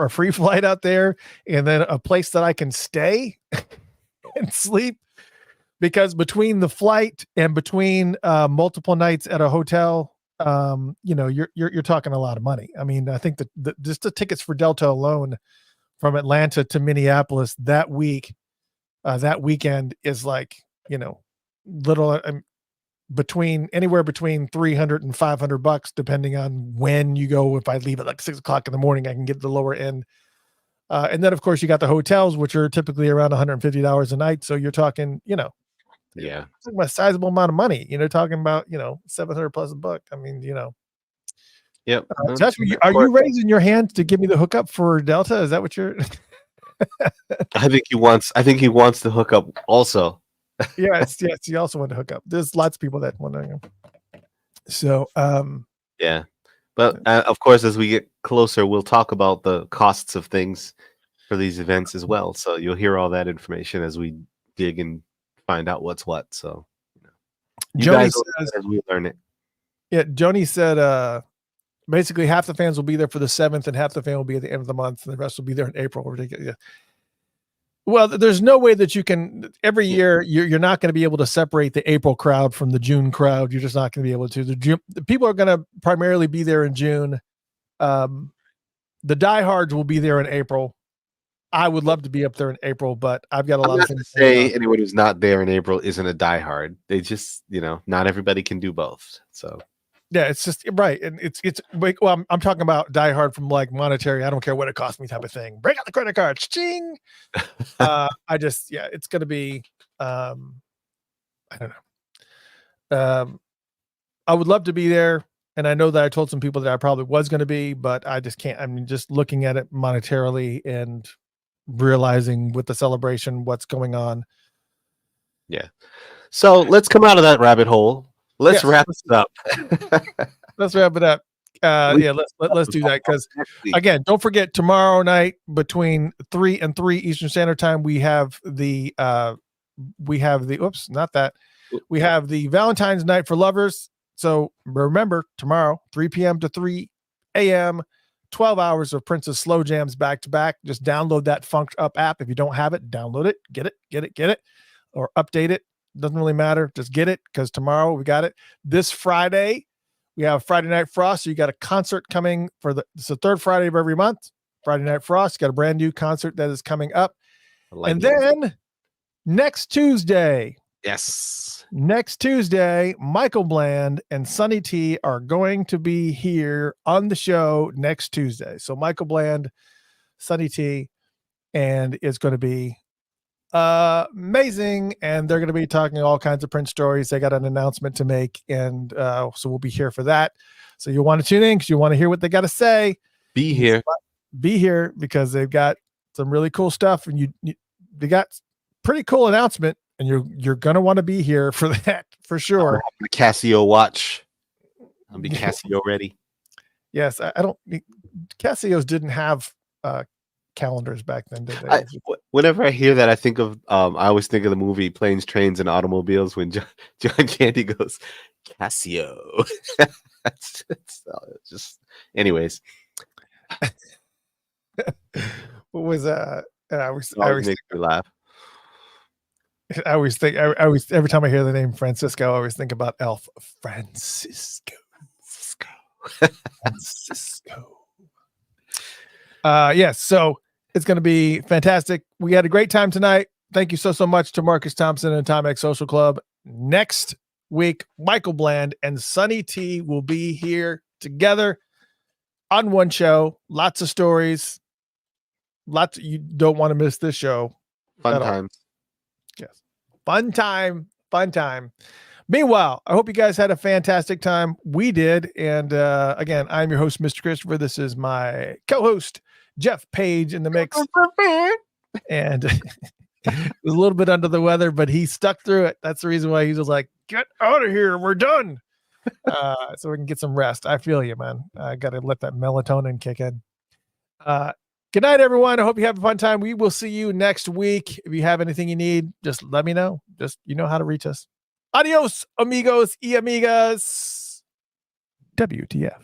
free flight out there, and then a place that I can stay and sleep, because between the flight and between multiple nights at a hotel, you're talking a lot of money. I mean, I think that just the tickets for Delta alone from Atlanta to Minneapolis that weekend is like, anywhere between $300 and $500, depending on when you go. If I leave at like 6 o'clock in the morning, I can get the lower end. And then of course you got the hotels, which are typically around $150 a night. So you're talking, Yeah, a sizable amount of money. Talking about, $700 plus a buck. I mean, yep. Josh, are you raising your hand to give me the hookup for Delta? Is that what you're? I think he wants to hook up also. yes. He also wanted to hook up. There's lots of people that want to. So, yeah, but of course, as we get closer, we'll talk about the costs of things for these events as well. So you'll hear all that information as we dig and find out what's what. So, you Joni guys says, as we learn it. Yeah, Joni said, basically half the fans will be there for the 7th, and half the fan will be at the end of the month, and the rest will be there in April. Ridiculous. Yeah. Well, there's no way that you can every year. You're not going to be able to separate the April crowd from the June crowd. You're just not going to be able to. The people are going to primarily be there in June. The diehards will be there in April. I would love to be up there in April, but I've got a lot of things to say anyone who's not there in April isn't a diehard. They just, not everybody can do both. So yeah, it's just right. And it's well, I'm talking about diehard from like monetary. I don't care what it costs me type of thing. Break out the credit card. Ching. It's going to be, I don't know. I would love to be there. And I know that I told some people that I probably was going to be, but I just can't. I mean, just looking at it monetarily and realizing with the celebration, what's going on. Yeah. So let's come out of that rabbit hole. Let's wrap this up. Let's wrap it up. Let's do that. Because again, don't forget tomorrow night between 3 and 3 Eastern Standard Time, we have the Valentine's Night for Lovers. So remember, tomorrow, 3 p.m. to 3 a.m., 12 hours of Prince's slow jams back to back. Just download that Funked Up app. If you don't have it, download it, get it, or update it. Doesn't really matter. Just get it, because tomorrow we got it. This Friday, we have Friday Night Frost. So you got a concert coming it's the third Friday of every month. Friday Night Frost. You got a brand new concert that is coming up. Then next Tuesday. Yes. Next Tuesday, Michael Bland and Sonny T are going to be here on the show next Tuesday. So Michael Bland, Sonny T, and it's going to be amazing. And they're going to be talking all kinds of Prince stories. They got an announcement to make, and so we'll be here for that. So you'll want to tune in because you want to hear what they got to say. Be here because they've got some really cool stuff, and they got pretty cool announcement. And you're gonna want to be here for that for sure. I'll have the Casio watch. I'll be Casio ready. Yes, I don't. Casios didn't have calendars back then, did they? Whenever I hear that, I think of I always think of the movie Planes, Trains, and Automobiles when John Candy goes Casio. it's just, anyways. What was I always makes me laugh. I always think every time I hear the name Francisco, I always think about Elf. Francisco. Yes, so it's going to be fantastic. We had a great time tonight. Thank you so much to Marcus Thompson and Timex Social Club. Next week, Michael Bland and Sonny T will be here together on one show. Lots of stories. You don't want to miss this show. Fun times. Yes. Fun time. Meanwhile, I hope you guys had a fantastic time. We did. And again, I'm your host, Mr. Christopher. This is my co-host, Jeff Page, in the mix. And a little bit under the weather, but he stuck through it. That's the reason why he was like, get out of here. We're done. So we can get some rest. I feel you, man. I got to let that melatonin kick in. Good night, everyone. I hope you have a fun time. We will see you next week. If you have anything you need, just let me know. You know how to reach us. Adios, amigos y amigas. WTF.